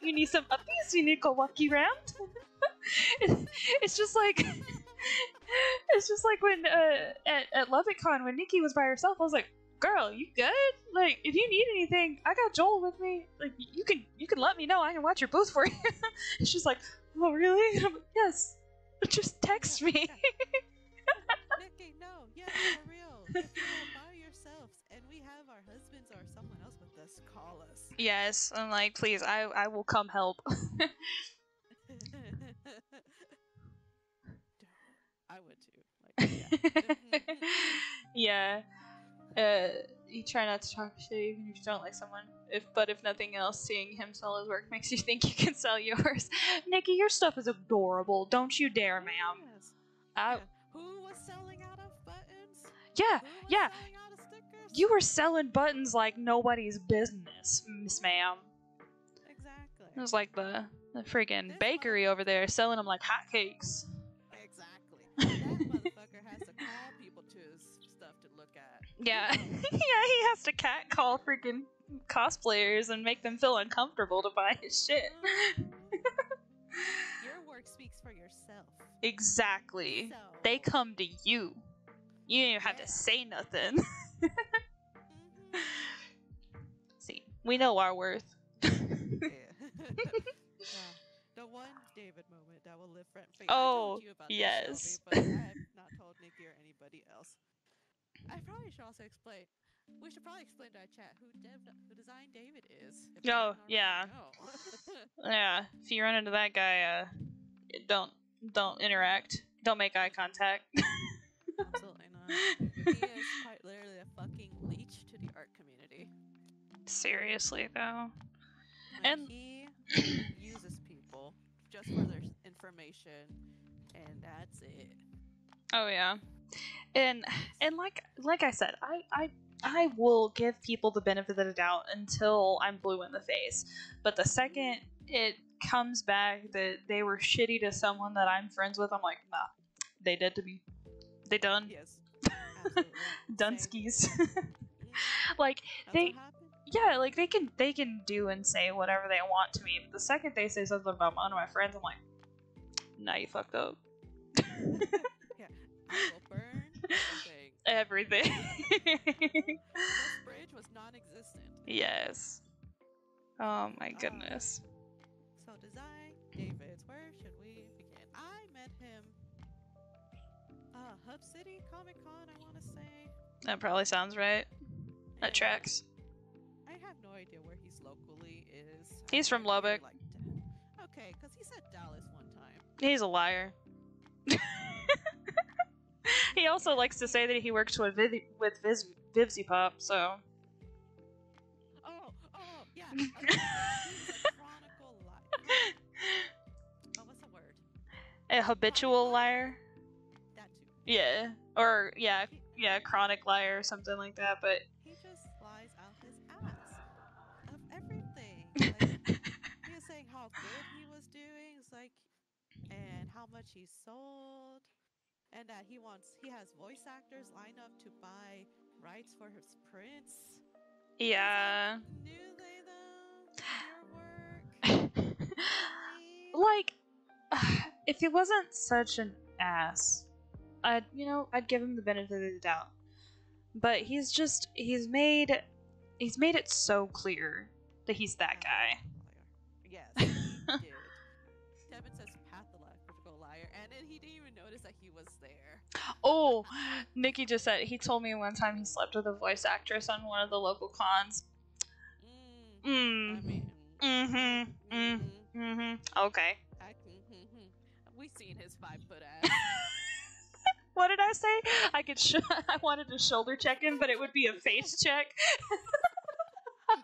S1: You need some uppies? You need to go walkie around? It's just like when at LubbockCon when Nikki was by herself, I was like, "Girl, you good? Like, if you need anything, I got Joel with me. Like, you can let me know. I can watch your booth for you." And she's like, "Oh, really?" And I'm like, "Yes. Just text me."
S2: Nikki, no, yes, for real. If you're all by yourselves and we have our husbands or someone else with us, call us.
S1: Yes, I'm like, please, I will come help.
S2: I would too. Like,
S1: yeah. You try not to talk shit even if you don't like someone. If nothing else, seeing him sell his work makes you think you can sell yours. Nikki, your stuff is adorable. Don't you dare, ma'am.
S2: Yes. Who was selling out of buttons?
S1: Yeah, yeah.
S2: Selling out of stickers?
S1: You were selling buttons like nobody's business, Miss Ma'am.
S2: Exactly.
S1: It was like the freaking bakery over there selling them like hotcakes.
S2: Exactly. That motherfucker has to call people to his stuff to look at.
S1: Yeah. Yeah, he has to catcall freaking cosplayers and make them feel uncomfortable to buy his shit.
S2: Your work speaks for yourself.
S1: Exactly.
S2: So,
S1: they come to you. You don't even have to say nothing. See, we know our worth.
S2: Yeah. The one David moment that will live rent free.
S1: Oh,
S2: I told you about
S1: yes.
S2: this, Shelby, but I have not told Nikki or anybody else. I probably should also explain. We should probably explain to our chat who Design David is.
S1: Oh, yeah. Yeah, if you run into that guy, don't interact. Don't make eye contact.
S2: Absolutely not. He is quite literally a fucking leech to the art community.
S1: Seriously, though.
S2: Like,
S1: And
S2: he uses people just for their information, and that's it.
S1: Oh yeah, and like I said, I will give people the benefit of the doubt until I'm blue in the face. But the second it comes back that they were shitty to someone that I'm friends with, I'm like, nah, they dead to me. They done.
S2: Yes, absolutely.
S1: Dunskies. Like,
S2: that's
S1: like they can do and say whatever they want to me. But the second they say something about one of my friends, I'm like, nah, you fucked up.
S2: Yeah, I will burn
S1: everything.
S2: This bridge was non-existent.
S1: Yes. Oh my goodness.
S2: So Design Davids, where should we begin? I met him Hub City Comic Con, I want to say.
S1: That probably sounds right. That tracks.
S2: I have no idea where he's locally is.
S1: He's from Lubbock.
S2: Okay, because he said Dallas one time.
S1: He's a liar. He also likes to say that he works with Vivzy Pop, so.
S2: Oh, yeah. He's a chronicle liar. Oh, what's the word?
S1: A habitual liar?
S2: That too.
S1: Yeah. Or, yeah, chronic liar or something like that, but.
S2: He just lies out his ass of everything. Like, he was saying how how much he sold, and that he has voice actors lined up to buy rights for his prints. I was like,
S1: Yeah.
S2: knew they though? It's your work. Really?
S1: Like, if he wasn't such an ass, I'd give him the benefit of the doubt. But he's made it so clear that he's that guy.
S2: Yes, he did. Devin says pathological liar, and then he didn't even notice that he was there.
S1: Oh, Nikki just said he told me one time he slept with a voice actress on one of the local cons.
S2: I mean,
S1: Okay.
S2: We seen his 5-foot ass.
S1: What did I say? I wanted to shoulder check him, but it would be a face check.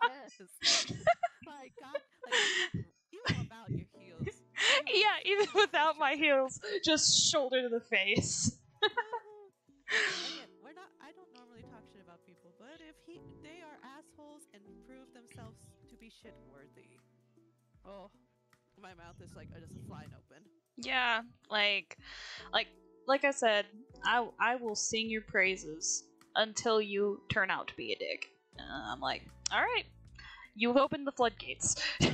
S2: Yes. Like God, like even without your heels.
S1: Yeah, even without my heels, just shoulder to the face.
S2: Again, I don't normally talk shit about people, but if they are assholes and prove themselves to be shit worthy. Oh, my mouth is like just flying open.
S1: Yeah, like I said, I will sing your praises until you turn out to be a dick. I'm like, all right, you've opened the floodgates.
S2: I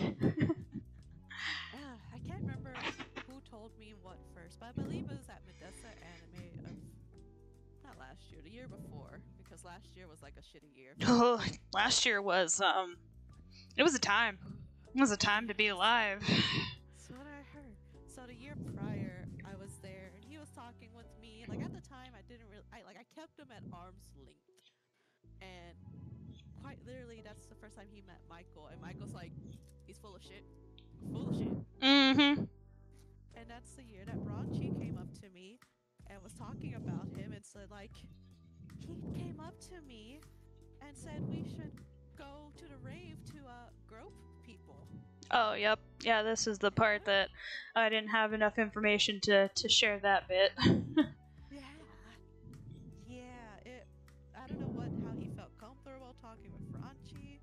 S2: can't remember who told me what first, but I believe it was at Medessa Anime of not last year, the year before, because last year was like a shitty year.
S1: Last year was it was a time. It was a time to be alive.
S2: That's what I heard. So the year prior, I was there, and he was talking with me. Like at the time, I didn't really, I kept him at arm's length, and quite literally, that's the first time he met Michael, and Michael's like, he's full of shit, full of shit. And that's the year that Raunchy came up to me and was talking about him, and said like, he came up to me and said we should go to the rave to grope people.
S1: Oh, yep. Yeah, this is the part that I didn't have enough information to share that bit.
S2: Yeah. I don't know how he felt comfortable talking with Franchi,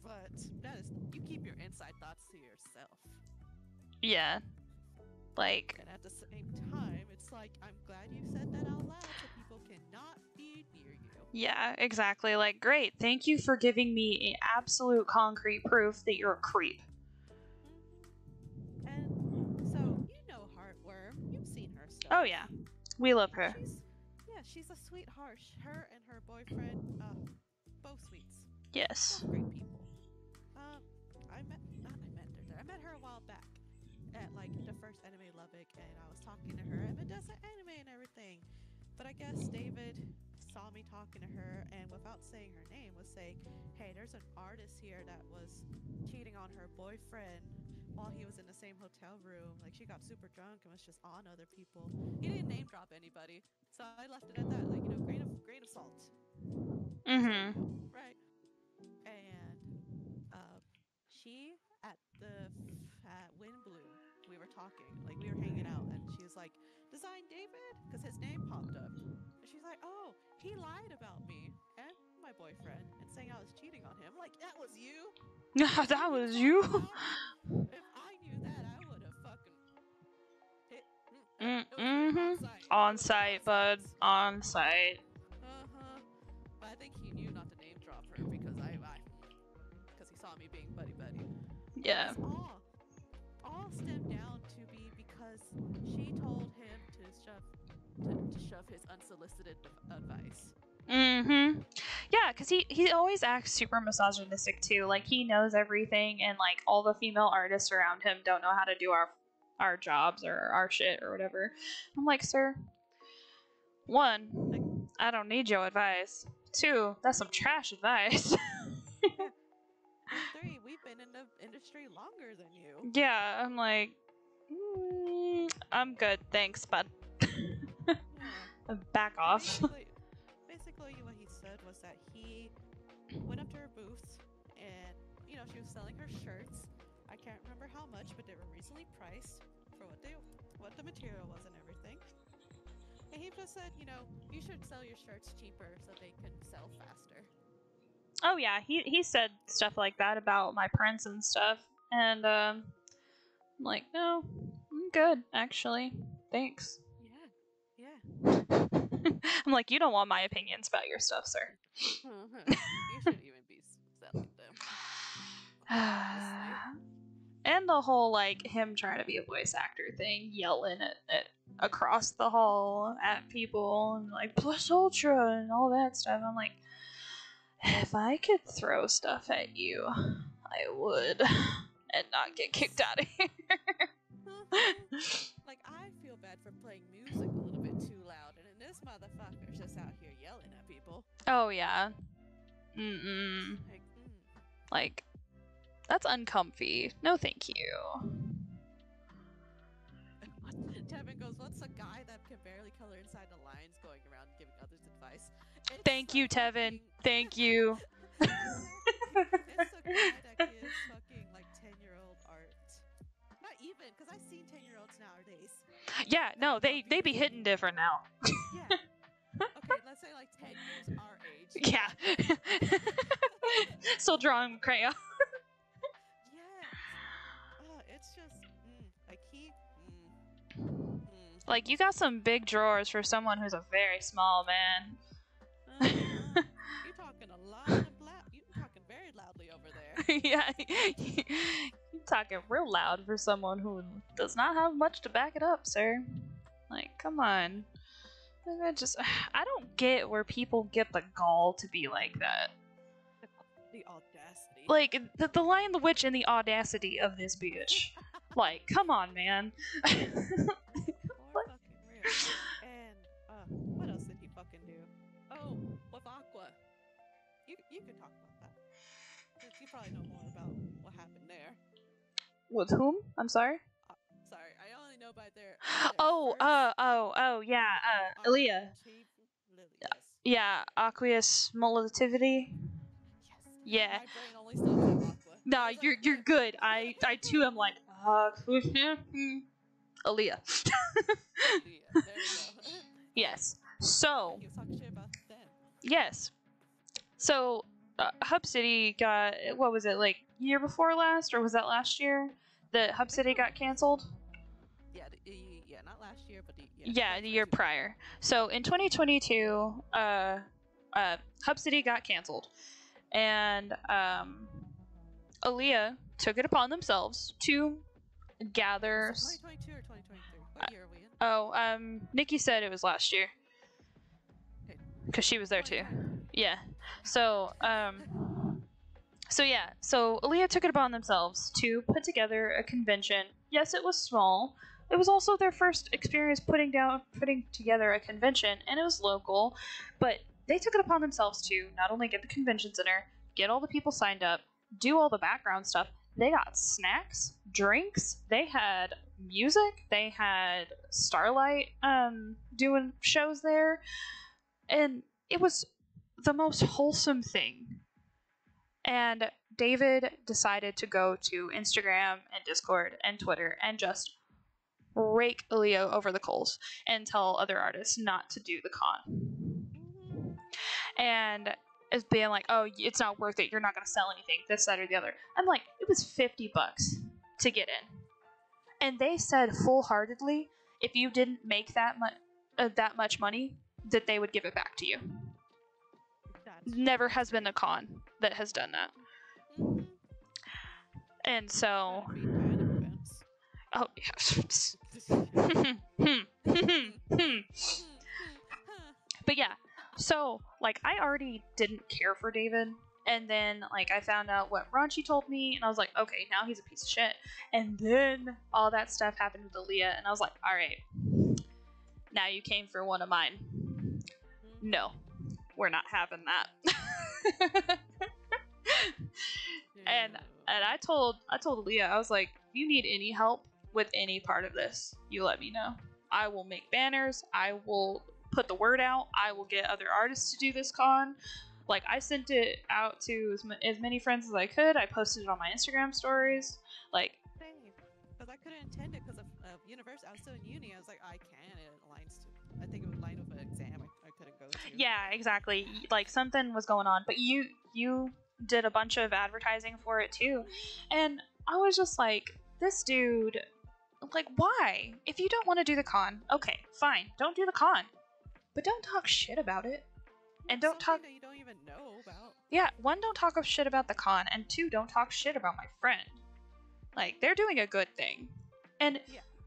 S2: but that is, you keep your inside thoughts to yourself.
S1: Yeah. Like.
S2: And at the same time, it's like, I'm glad you said that out loud so people cannot be near you.
S1: Yeah, exactly. Like, great. Thank you for giving me absolute concrete proof that you're a creep.
S2: And so, you know Heartworm. You've seen her stuff.
S1: Oh, yeah. We love her.
S2: She's a sweetheart. Her and her boyfriend, both sweets.
S1: Yes.
S2: Both great people. I met her there. I met her a while back at like the first Anime Lubbock, and I was talking to her at Medessa Anime and everything. But I guess David saw me talking to her, and without saying her name, was saying, hey, there's an artist here that was cheating on her boyfriend while he was in the same hotel room. Like, she got super drunk and was just on other people. He didn't name drop anybody, so I left it at that. Like, grain of salt.
S1: Mm-hmm.
S2: So, right. And she at Wind Bloom, we were talking, like we were hanging out, and she was like, "Design David," because his name popped up, and she's like, "Oh, he lied about me and my boyfriend and saying I was cheating on him." Like, that was you?
S1: That was you?
S2: If I knew that, I would have fucking hit.
S1: On site, bud. On site.
S2: But I think he knew not to name drop her because because he saw me being buddy.
S1: Yeah.
S2: All stemmed down to be because she told him to shove his unsolicited advice.
S1: Mm-hmm. Yeah, because he always acts super misogynistic too. Like, he knows everything, and like all the female artists around him don't know how to do our jobs or our shit or whatever. I'm like, sir, 1, I don't need your advice. 2, that's some trash advice.
S2: And 3, we've been in the industry longer than you.
S1: Yeah, I'm like, I'm good, thanks, bud. Back off.
S2: Basically, what he said was that he went up to her booth, and she was selling her shirts. I can't remember how much, but they were reasonably priced for what the material was and everything. And he just said, you should sell your shirts cheaper so they can sell faster.
S1: Oh yeah, he said stuff like that about my prints and stuff, and I'm like, no, I'm good, actually. Thanks.
S2: Yeah. Yeah.
S1: I'm like, you don't want my opinions about your stuff, sir.
S2: You shouldn't even be selling them. Honestly.
S1: And the whole, like, him trying to be a voice actor thing, yelling at across the hall at people, and like, Plus Ultra, and all that stuff. I'm like, if I could throw stuff at you, I would, and not get kicked out of here.
S2: Like, I feel bad for playing music a little bit too loud, and then this motherfucker's just out here yelling at people.
S1: Oh, yeah. Like, that's uncomfy. No, thank you.
S2: Tevin goes, what's a guy that can barely color inside the lines going around giving others advice?
S1: Thank you, Tevin. Thank you.
S2: It's a guy that gives fucking, like, 10-year-old art. Not even, because I've seen 10-year-olds nowadays.
S1: Yeah, no, they be hitting different now.
S2: Yeah. Okay, let's say like 10 years our age.
S1: Yeah. Still drawing with crayon.
S2: Yes. It's just, like he,
S1: Like, you got some big drawers for someone who's a very small man.
S2: You're talking a lot of you're talking very loudly over there.
S1: Yeah, you're talking real loud for someone who does not have much to back it up, sir. Like, come on. I don't get where people get the gall to be like that.
S2: The audacity.
S1: Like, the Lion, the Witch, and the audacity of this bitch. Like, come on, man.
S2: Or fucking real. And, what else did he fucking do? Oh, with Aqua. You can talk about that. Because you probably know more about what happened there.
S1: With whom? I'm sorry?
S2: Sorry, I only know by their
S1: Yeah, Aaliyah.
S2: Yes.
S1: Yeah, aqueous mollitivity.
S2: Yes.
S1: Yeah.
S2: My brain only stops at Aqua.
S1: Nah, you're good. I too am like, Aaliyah.
S2: Aaliyah, there we go.
S1: Yes. So.
S2: He was talking shit about them.
S1: Yes. So, Hub City got, what was it, like, year before last, or was that last year? That Hub City got canceled?
S2: Yeah, not last year, but
S1: the year prior. So in 2022, Hub City got canceled, and Aaliyah took it upon themselves to gather.
S2: 2022 or 2023? What year are we in?
S1: Oh, Nikki said it was last year, because she was there too. Yeah. So So Aaliyah took it upon themselves to put together a convention. Yes, it was small. It was also their first experience putting together a convention, and it was local. But they took it upon themselves to not only get the convention center, get all the people signed up, do all the background stuff. They got snacks, drinks. They had music. They had Starlight doing shows there, and it was the most wholesome thing. And David decided to go to Instagram and Discord and Twitter and just rake Aaliyah over the coals and tell other artists not to do the con. And as being like, oh, it's not worth it. You're not going to sell anything, this, that, or the other. I'm like, it was $50 to get in. And they said full-heartedly, if you didn't make that much money, that they would give it back to you. Never has been a con that has done that. And so, oh yeah. But yeah, so like I already didn't care for David, and then like I found out what Ronchi told me, and I was like, okay, now he's a piece of shit. And then all that stuff happened with Aaliyah, and I was like, all right, now you came for one of mine. No, we're not having that. And I told Aaliyah, I was like, if you need any help with any part of this, you let me know. I will make banners. I will put the word out. I will get other artists to do this con. Like, I sent it out to as many friends as I could. I posted it on my Instagram stories. Like,
S2: because I couldn't attend it because of university. I was still in uni. I was like, I can. It aligns to. I think it would line with an exam I couldn't go to.
S1: Yeah, exactly. Like, something was going on, but you did a bunch of advertising for it too, and I was just like, this dude Like, why? If you don't want to do the con, okay, fine, don't do the con. But don't talk shit about it. And don't talk...
S2: that you don't even know about.
S1: Yeah, one, don't talk shit about the con, and two, don't talk shit about my friend. Like, they're doing a good thing. And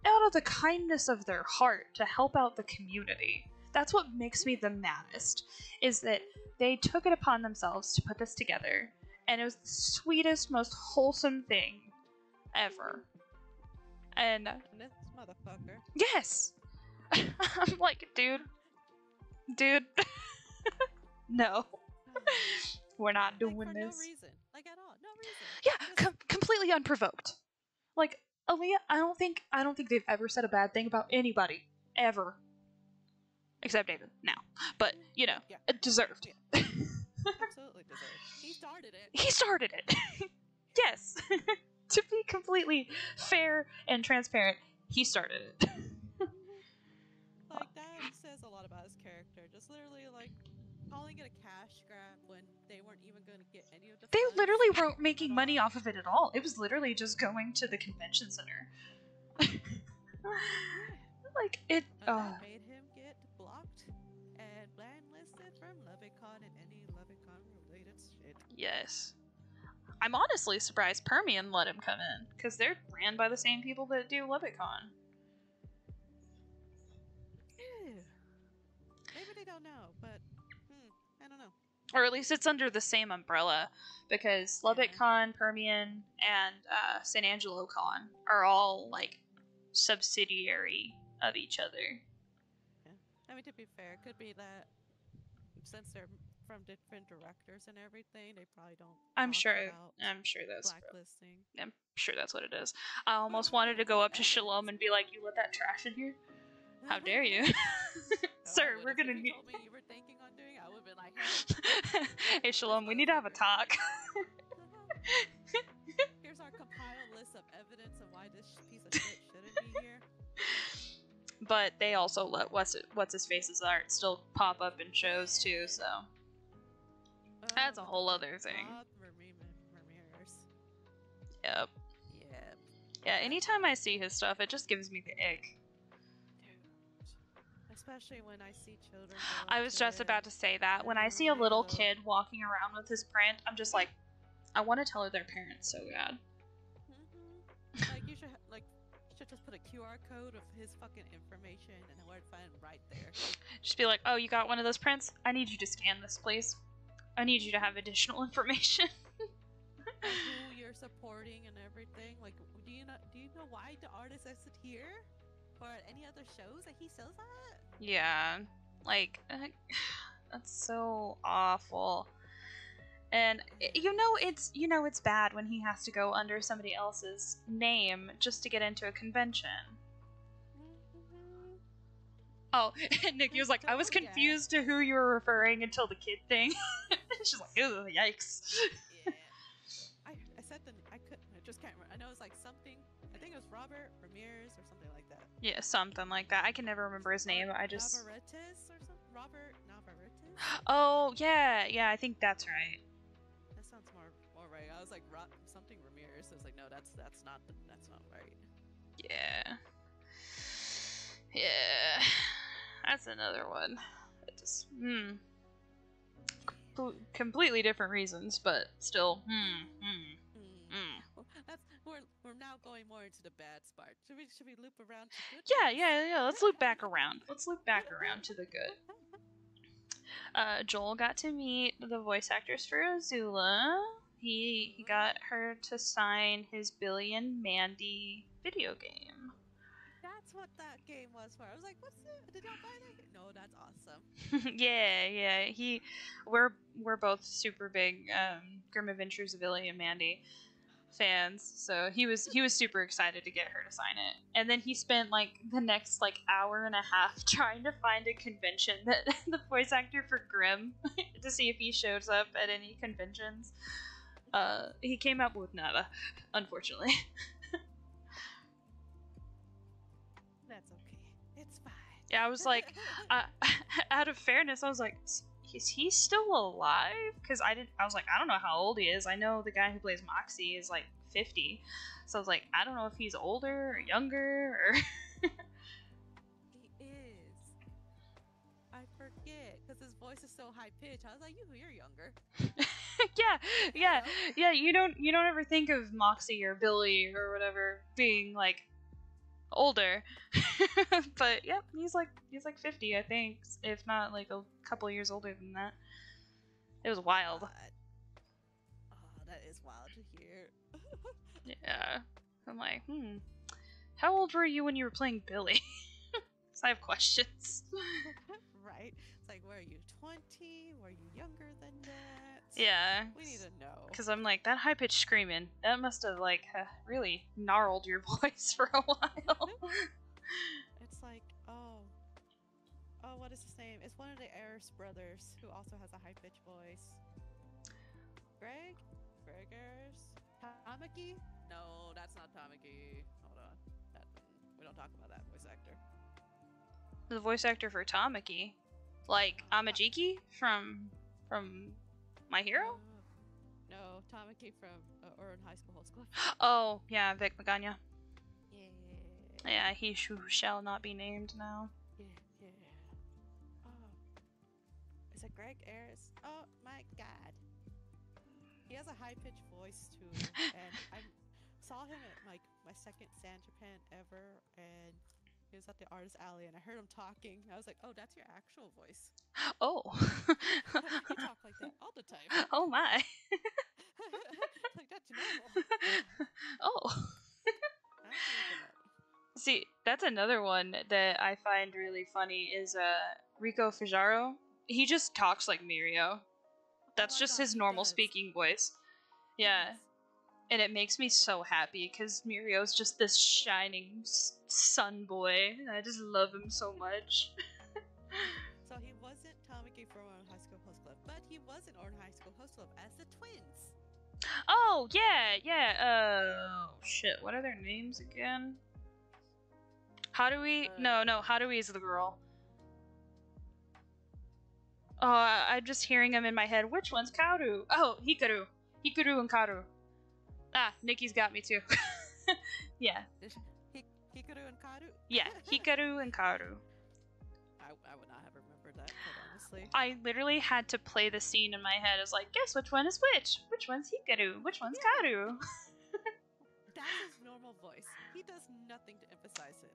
S1: out of the kindness of their heart to help out the community. That's what makes me the maddest, is that they took it upon themselves to put this together, and it was the sweetest, most wholesome thing ever. And
S2: this motherfucker.
S1: Yes! I'm like, dude, no. We're not doing
S2: for
S1: this.
S2: No reason. Like, at all. No reason.
S1: Yeah, completely unprovoked. Like, Aaliyah, I don't think they've ever said a bad thing about anybody. Ever. Except David, now. But, you know, deserved.
S2: Yeah. Absolutely deserved. He started it.
S1: He started it. Yes. To be completely fair and transparent, he started it.
S2: Like, that says a lot about his character. Just literally, like, calling it a cash grab when they weren't even going to get any of the
S1: They
S2: funds
S1: literally weren't making money off of it at all. It was literally just going to the convention center. Like, it...
S2: that made him get blocked and blacklisted from LoveCon and any LoveCon related shit.
S1: Yes. I'm honestly surprised Permian let him come in, because they're ran by the same people that do LoveCon.
S2: Maybe they don't know, but I don't know.
S1: Or at least it's under the same umbrella, because LoveCon, Permian, and San Angelo Con are all, like, subsidiary of each other.
S2: Yeah. I mean, to be fair, it could be that since they're from different directors and everything, they probably don't.
S1: I'm sure that's
S2: blacklisting.
S1: I'm sure that's what it is. I almost wanted to go up to Shalom and be like, "You let that trash in here? How dare you, sir? We're gonna."
S2: If you told me you were thinking on doing it, I would've been like,
S1: "Hey, Shalom, we need to have a talk."
S2: Here's our compiled list of evidence of why this piece of shit shouldn't be here.
S1: But they also let what's his face's art still pop up in shows too, so that's a whole other thing.
S2: Ramirez.
S1: Yep.
S2: Yep.
S1: Yeah. Anytime I see his stuff, it just gives me the ick.
S2: Especially when I see children.
S1: I was just about to say that. When I see a little kid walking around with his print, I'm just like, I want to tell her their parents so bad.
S2: Like, you should just put a QR code of his fucking information and where to find him right there.
S1: Just be like, oh, you got one of those prints? I need you to scan this, please. I need you to have additional information.
S2: Like who you're supporting and everything. Like, do you know why the artist isn't here? Or at any other shows that he sells at?
S1: Yeah. Like, that's so awful. And it's bad when he has to go under somebody else's name just to get into a convention. Oh, Nikki was like, I was confused to who you were referring until the kid thing. She's like, ew, yikes.
S2: Yeah. I said I just can't remember. I know it was like something, I think it was Robert Ramirez or something like that.
S1: Yeah, something like that. I can never remember his name. I just...
S2: Navarretes or something? Robert Navarretes?
S1: Oh, yeah, I think that's right.
S2: That sounds more right. I was like, something Ramirez. I was like, no, that's not right.
S1: Yeah. Yeah. That's another one. It just, completely different reasons, but still,
S2: We're now going more into the bad part. Should we loop around to good?
S1: Yeah. Let's loop back around. Let's loop back around to the good. Joel got to meet the voice actors for Azula. He got her to sign his Billy and Mandy video game.
S2: That's what that game was for. I was like, what's it? Did y'all buy that game? No, that's awesome.
S1: Yeah. We're both super big Grim Adventures of Billy and Mandy fans, so he was super excited to get her to sign it. And then he spent like the next hour and a half trying to find a convention that the voice actor for Grim to see if he shows up at any conventions. He came up with nada, unfortunately.
S2: That's okay. It's fine.
S1: Yeah, I was like, out of fairness, I was like, is he still alive? Because I was like, I don't know how old he is. I know the guy who plays Moxie is like 50. So I was like, I don't know if he's older or younger or...
S2: He is. I forget because his voice is so high pitched. I was like, you're younger.
S1: yeah. You don't ever think of Moxie or Billy or whatever being like older, but yep, he's like 50, I think, if not like a couple years older than that. It was wild.
S2: Oh, that is wild to hear.
S1: Yeah, I'm like, how old were you when you were playing Billy? Because I have questions.
S2: Right? It's like, were you 20? Were you younger than that?
S1: Yeah.
S2: We need to know.
S1: Because I'm like, that high-pitched screaming, that must have, like, really gnarled your voice for a while.
S2: It's like, oh, what is his name? It's one of the Ayers brothers who also has a high-pitched voice. Greg Ayers? Tamaki? No, that's not Tamaki. Hold on. We don't talk about that voice actor.
S1: The voice actor for Tamaki? Like, Amajiki from My Hero?
S2: No, Tamaki from Ouran High School Host Club.
S1: Oh, yeah, Vic Magana.
S2: Yeah.
S1: Yeah, he shall not be named now.
S2: Yeah. Oh. Is it Greg Ayers? Oh my god. He has a high-pitched voice too. And I saw him at like my second San Japan ever, and he was at the Artist Alley, and I heard him talking. I was like, oh, that's your actual voice.
S1: Oh.
S2: You talk like that all the time.
S1: Oh my.
S2: Like, that's normal.
S1: Oh. See, that's another one that I find really funny is Rico Fujaro. He just talks like Mirio. That's just his normal speaking voice. Yeah. And it makes me so happy because Mirio's just this shining sun boy. And I just love him so much.
S2: So he wasn't Tamaki from Ouran High School Host Club, but he was in Ouran High School Host Club as the twins.
S1: Oh, yeah. Oh, shit. What are their names again? Hadouи? No, Hadoui is the girl. Oh, I'm just hearing them in my head. Which one's Kaoru? Oh, Hikaru. Hikaru and Kaoru. Ah, Nikki's got me too. Yeah.
S2: Hikaru and Kaoru?
S1: Yeah, Hikaru and Kaoru.
S2: I would not have remembered that, quite honestly.
S1: I literally had to play the scene in my head. I was like, guess which one is which? Which one's Hikaru? Which one's Kaoru?
S2: That's his normal voice. He does nothing to emphasize it.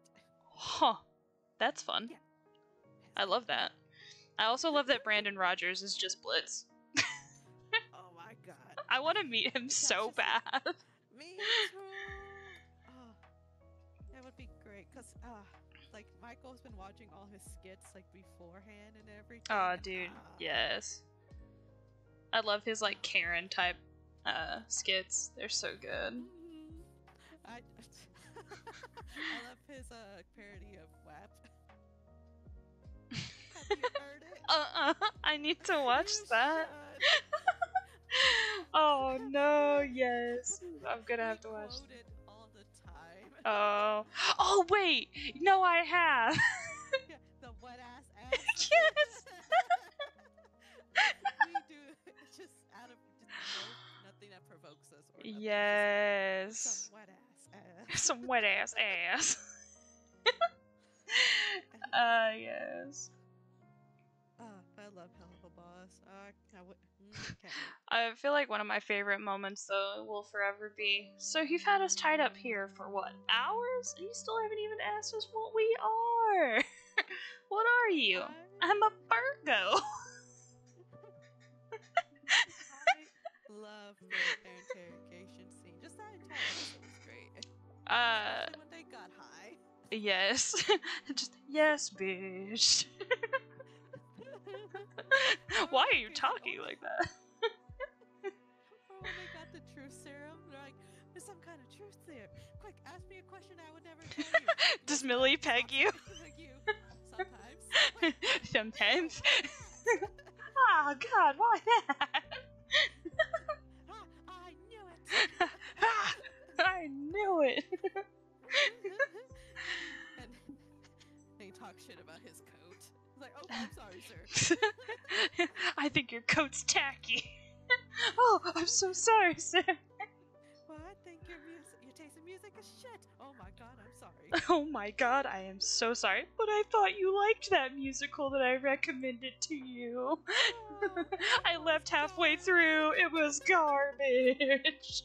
S1: Huh. That's fun.
S2: Yeah.
S1: I love that. I also love that Brandon Rogers is just Blitz.
S2: Oh my god.
S1: I want to meet him so bad.
S2: Me too. Oh, that would be great, because like Michael's been watching all his skits like beforehand and everything.
S1: Oh, dude, yes. I love his like Karen type skits. They're so good.
S2: I love his parody of WAP. Have you heard it?
S1: I need to watch that. Oh no, yes. I'm gonna have to watch
S2: quote it all the time.
S1: Oh wait! No, I have!
S2: Yeah, the wet ass ass.
S1: Yes!
S2: We do it's just out of nothing that provokes us. Or
S1: Yes.
S2: Some wet ass ass.
S1: Some wet ass ass. Yes.
S2: I love Hell of a Boss. Can't wait.
S1: I feel like one of my favorite moments, though, will forever be, so you've had us tied up here for, what, hours? And you still haven't even asked us what we are! What are you? I'm a Virgo!
S2: I love the interrogation scene. Just that entire episode was great. Especially when they got high.
S1: Yes. Just, yes, bitch. Why are you talking like that?
S2: Or when they got the truth serum, they're like, there's some kind of truth there. Quick, ask me a question I would never tell you.
S1: Does Millie peg you?
S2: Like you. Sometimes.
S1: Sometimes. Oh god, why that?
S2: I knew it.
S1: I knew it.
S2: And they talk shit about his coat. It's like, oh, I'm sorry, sir.
S1: I think your coat's tacky. Oh, I'm so sorry, sir.
S2: Well, I think music is shit. Oh my god, I'm sorry.
S1: Oh my god, I am so sorry, but I thought you liked that musical that I recommended to you.
S2: Oh,
S1: I left halfway through. It was garbage.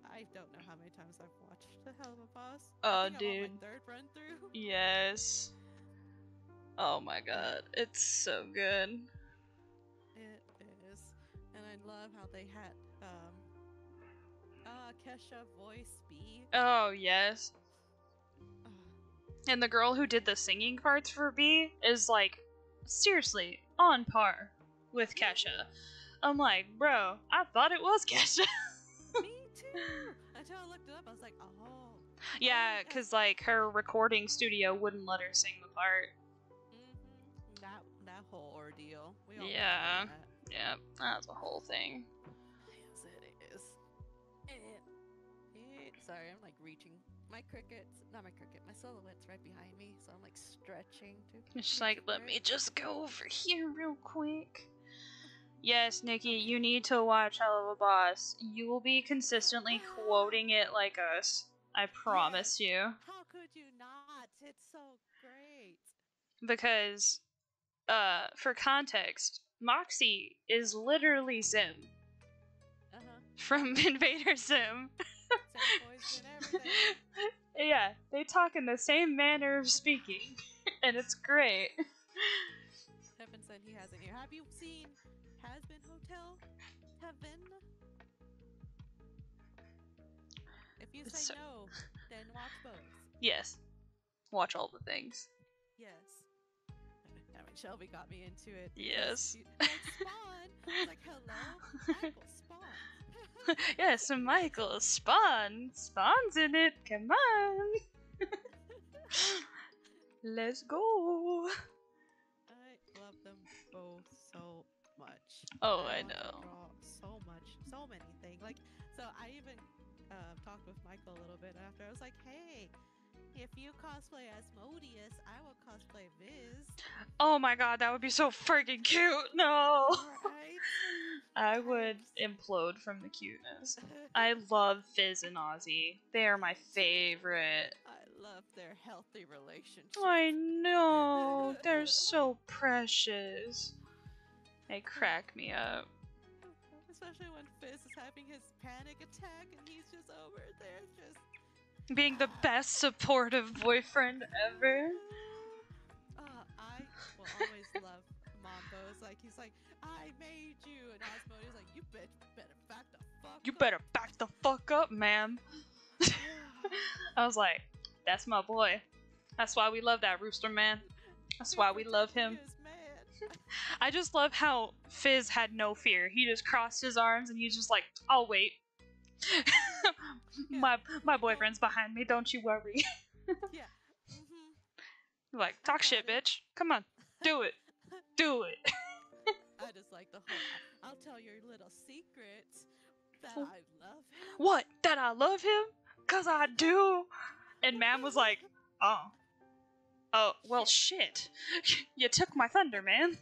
S2: I don't know how many times I've watched The Hell of a Boss.
S1: Oh,
S2: I think I'm on
S1: dude.
S2: my third run through.
S1: Yes. Oh my god, it's so good.
S2: It is, and I love how they had Kesha voice B.
S1: Oh yes. And the girl who did the singing parts for B is like seriously on par with Kesha. I'm like, bro, I thought it was Kesha.
S2: Me too. Until I looked it up, I was like, oh.
S1: Yeah, because like her recording studio wouldn't let her sing the part.
S2: That whole ordeal. We all
S1: Yeah.
S2: know that.
S1: Yeah, that's a whole thing.
S2: Yes, it is. Sorry, I'm like reaching. My silhouette's right behind me, so I'm like stretching to.
S1: It's like, let me just go over here real quick. Yes, Nikki, you need to watch Hell of a Boss. You will be consistently quoting it like us. I promise you.
S2: How could you not? It's so great.
S1: Because, for context, Moxie is literally Zim. From Invader Zim.
S2: Same voice and everything.
S1: Yeah, they talk in the same manner of speaking, and it's great.
S2: Heaven said he hasn't here. Have you seen Has-Been Hotel? Heaven? If you say no, then watch both.
S1: Yes. Watch all the things.
S2: Yes. I mean, Shelby got me into it.
S1: Yes.
S2: Like Spawn. I was like, hello? Michael Spawn.
S1: Yes, Michael Spawn. Spawn's in it. Come on. Let's go.
S2: I love them both so much.
S1: Oh, I know.
S2: So much. So many things. Like, so I even talked with Michael a little bit after. I was like, hey, if you cosplay as Modius, I will cosplay Viz.
S1: Oh my god, that would be so freaking cute. No.
S2: Right?
S1: I would implode from the cuteness. I love Fizz and Ozzy. They are my favorite.
S2: I love their healthy relationship.
S1: I know. They're so precious. They crack me up.
S2: Especially when Fizz is having his panic attack and he's just over there just
S1: being the best supportive boyfriend ever.
S2: I will always love Mambo's. Like, he's like, I made you. And Osmode's like, you better back the fuck up.
S1: You better back the fuck up, ma'am. I was like, that's my boy. That's why we love that rooster, man. That's why we love him. I just love how Fizz had no fear. He just crossed his arms and he's just like, I'll wait. My boyfriend's behind me, don't you worry.
S2: Yeah.
S1: Like, talk shit, bitch. Come on. Do it. Do it.
S2: I just like the whole, I'll tell your little secrets that I love him.
S1: What? That I love him? 'Cause I do. And man was like, oh. Oh, well, shit. You took my thunder, man.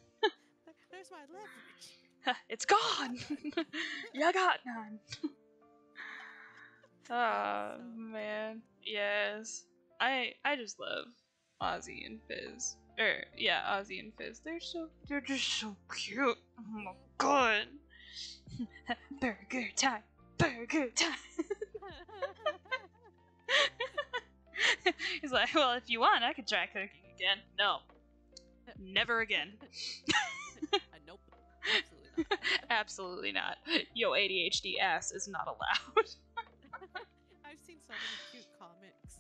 S2: There's my leverage.
S1: It's gone. You got none. Oh, man. Yes. I just love Ozzy and Fizz. Yeah, Ozzy and Fizz. They're just so cute. Oh my god. Burger time. Burger time. He's like, well, if you want, I could try cooking again. No. Never again.
S2: Nope. Absolutely not.
S1: Absolutely not. Yo, ADHD ass is not allowed.
S2: I've seen so many cute comics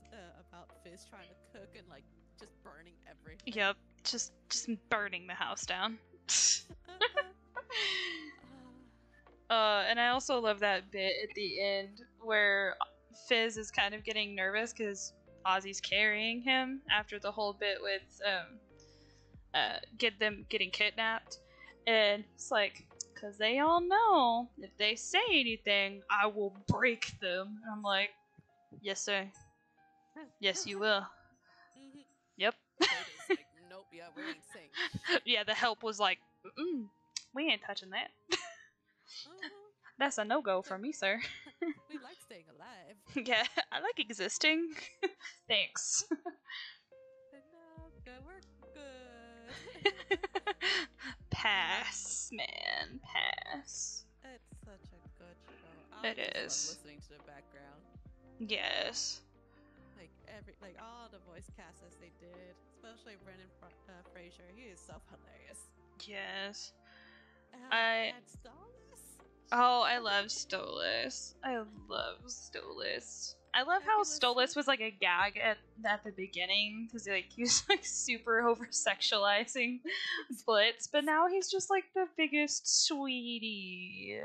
S2: about Fizz trying to cook and like just burning everything.
S1: Yep, just burning the house down. And I also love that bit at the end where Fizz is kind of getting nervous because Ozzy's carrying him after the whole bit with getting kidnapped, and it's like, because they all know if they say anything, I will break them. And I'm like, yes, sir. Yes, you will. Yep.
S2: Like, nope, yeah, we ain't saying.
S1: Yeah, the help was like, we ain't touching that. That's a no-go for me, sir.
S2: We like staying alive.
S1: Yeah, I like existing. Thanks.
S2: No, good. We're good.
S1: Pass, man. Pass.
S2: It's such a good show. I
S1: It
S2: just love
S1: is.
S2: listening to the background.
S1: Yes.
S2: Like all the voice casts as they did, especially Brendan Fraser. He is so hilarious.
S1: Yes.
S2: And Stolas.
S1: Oh, I love Stolas. I love Stolas. I love how Stolas was like a gag at the beginning because he was like super over sexualizing Blitz, but now he's just like the biggest sweetie.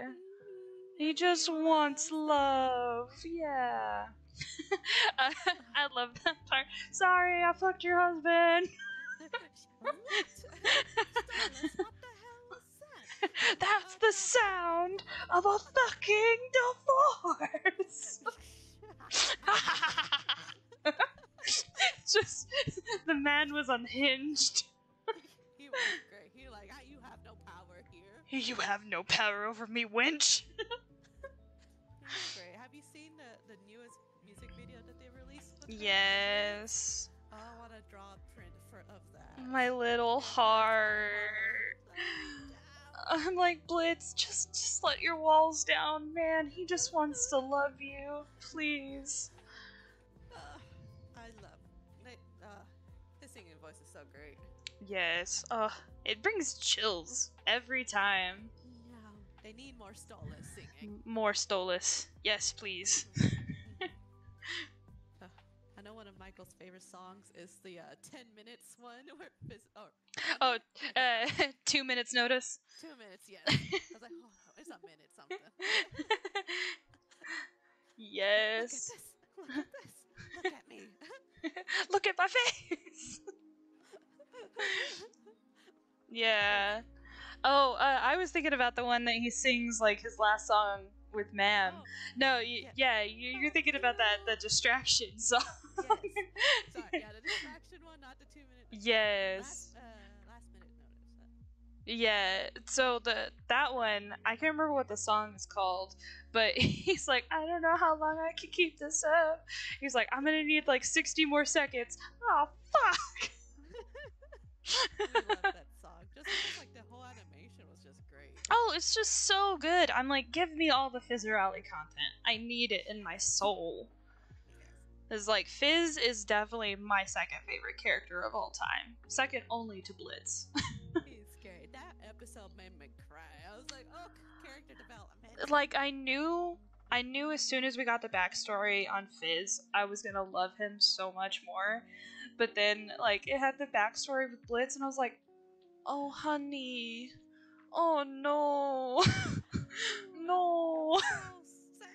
S1: He just wants love. Yeah. I love that part. Sorry, I fucked your husband.
S2: What? Stolas, what the hell was that?
S1: That's the sound of a fucking divorce. Just the man was unhinged.
S2: He was great. He like, you have no power here.
S1: You have no power over me, wench.
S2: Great. Have you seen the newest music video that they released?
S1: Yes.
S2: Oh, I want to draw a print of that.
S1: My little heart. I'm like, Blitz, just let your walls down, man. He just wants to love you. Please.
S2: I love his singing voice is so great.
S1: Yes. It brings chills every time.
S2: Yeah. They need more Stolas singing.
S1: More Stolas. Yes, please.
S2: I know one of Michael's favorite songs is the 10 minutes one where
S1: 2 minutes notice.
S2: 2 minutes, yes. I was like, oh no, it's a minute something.
S1: Yes.
S2: Look at this. Look at me.
S1: Look at my face. Yeah. Oh, I was thinking about the one that he sings like his last song with Mam.
S2: Oh,
S1: no, you're thinking about the distraction song.
S2: Yes. Sorry, yeah, the distraction one, not the 2 minute.
S1: Yes.
S2: Last minute notice.
S1: Yeah, so that one, I can't remember what the song is called, but he's like, I don't know how long I can keep this up. He's like, I'm gonna need like 60 more seconds. Oh, fuck!
S2: We love that song. Just because, like, the whole animation was just great.
S1: Oh, it's just so good. I'm like, give me all the Fizzerelli content. I need it in my soul. It's like, Fizz is definitely my second favorite character of all time. Second only to Blitz.
S2: He's scary. That episode made me cry. I was like, oh, character development.
S1: Like, I knew as soon as we got the backstory on Fizz, I was gonna love him so much more. But then, like, it had the backstory with Blitz, and I was like, oh, honey. Oh, no. No.
S2: So sad.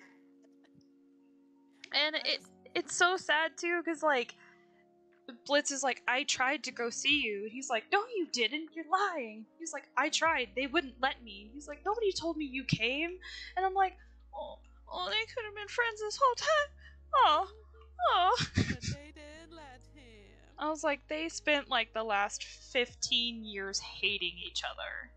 S1: And it's so sad, too, because, like, Blitz is like, I tried to go see you. He's like, no, you didn't. You're lying. He's like, I tried. They wouldn't let me. He's like, nobody told me you came. And I'm like, oh, they could have been friends this whole time. Oh.
S2: But they didn't let him.
S1: I was like, they spent like the last 15 years hating each other.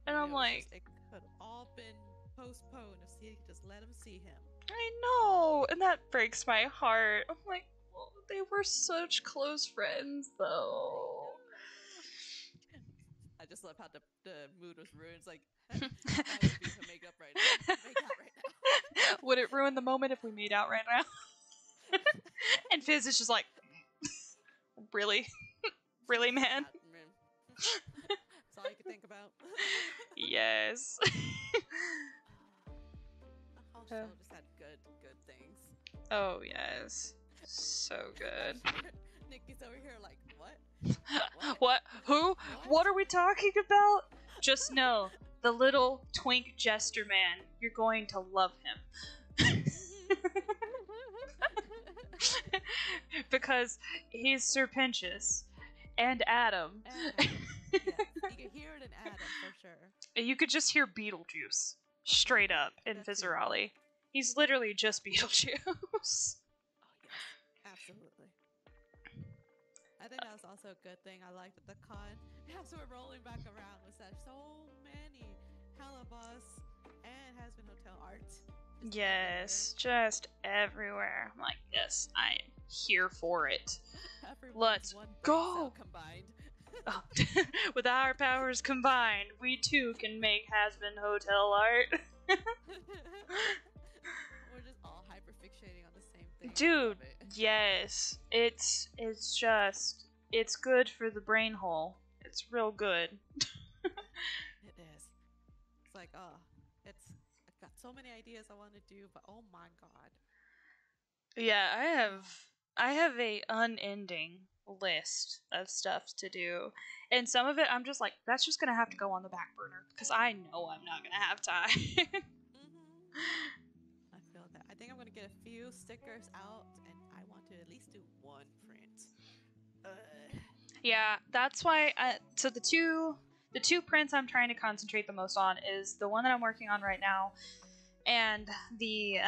S1: And I'm like,
S2: it could have all been postponed if he could just let him see him.
S1: I know. And that breaks my heart. I'm like, well, they were such close friends, though.
S2: I just love how the mood was ruined. It's like, I would be to make up right now. Make out right now.
S1: Would it ruin the moment if we made out right now? And Fizz is just like, really? Really, man?
S2: That's all you could think about.
S1: Yes.
S2: The whole show just had good things.
S1: Oh, yes. So good.
S2: Nikki's over here like, what?
S1: What? Who? What are we talking about? Just know, the little twink jester man, you're going to love him. Because he's Sir Pinchus and Adam.
S2: Yes, you can hear it in Adam for sure.
S1: You could just hear Beetlejuice straight up in Fizzerelli. He's literally just Beetlejuice.
S2: Oh yes, absolutely. I think that was also a good thing I liked at the con. As we're rolling back around was that so many Calabas, and Has Been Hotel art.
S1: Yes, just everywhere. I'm like, yes, I am here for it. Let's go!
S2: Combined.
S1: Oh. With our powers combined, we too can make Has Been Hotel art.
S2: We're just all hyperfixating on the same thing.
S1: Dude, yes. It's good for the brain hole. It's real good.
S2: It is. It's like, I've got so many ideas I want to do, but oh my god.
S1: Yeah, I have a unending list of stuff to do. And some of it I'm just like, that's just gonna have to go on the back burner because I know I'm not gonna have time.
S2: I feel that. I think I'm gonna get a few stickers out, and I want to at least do one print.
S1: Yeah, that's why. So the two prints I'm trying to concentrate the most on is the one that I'm working on right now, and the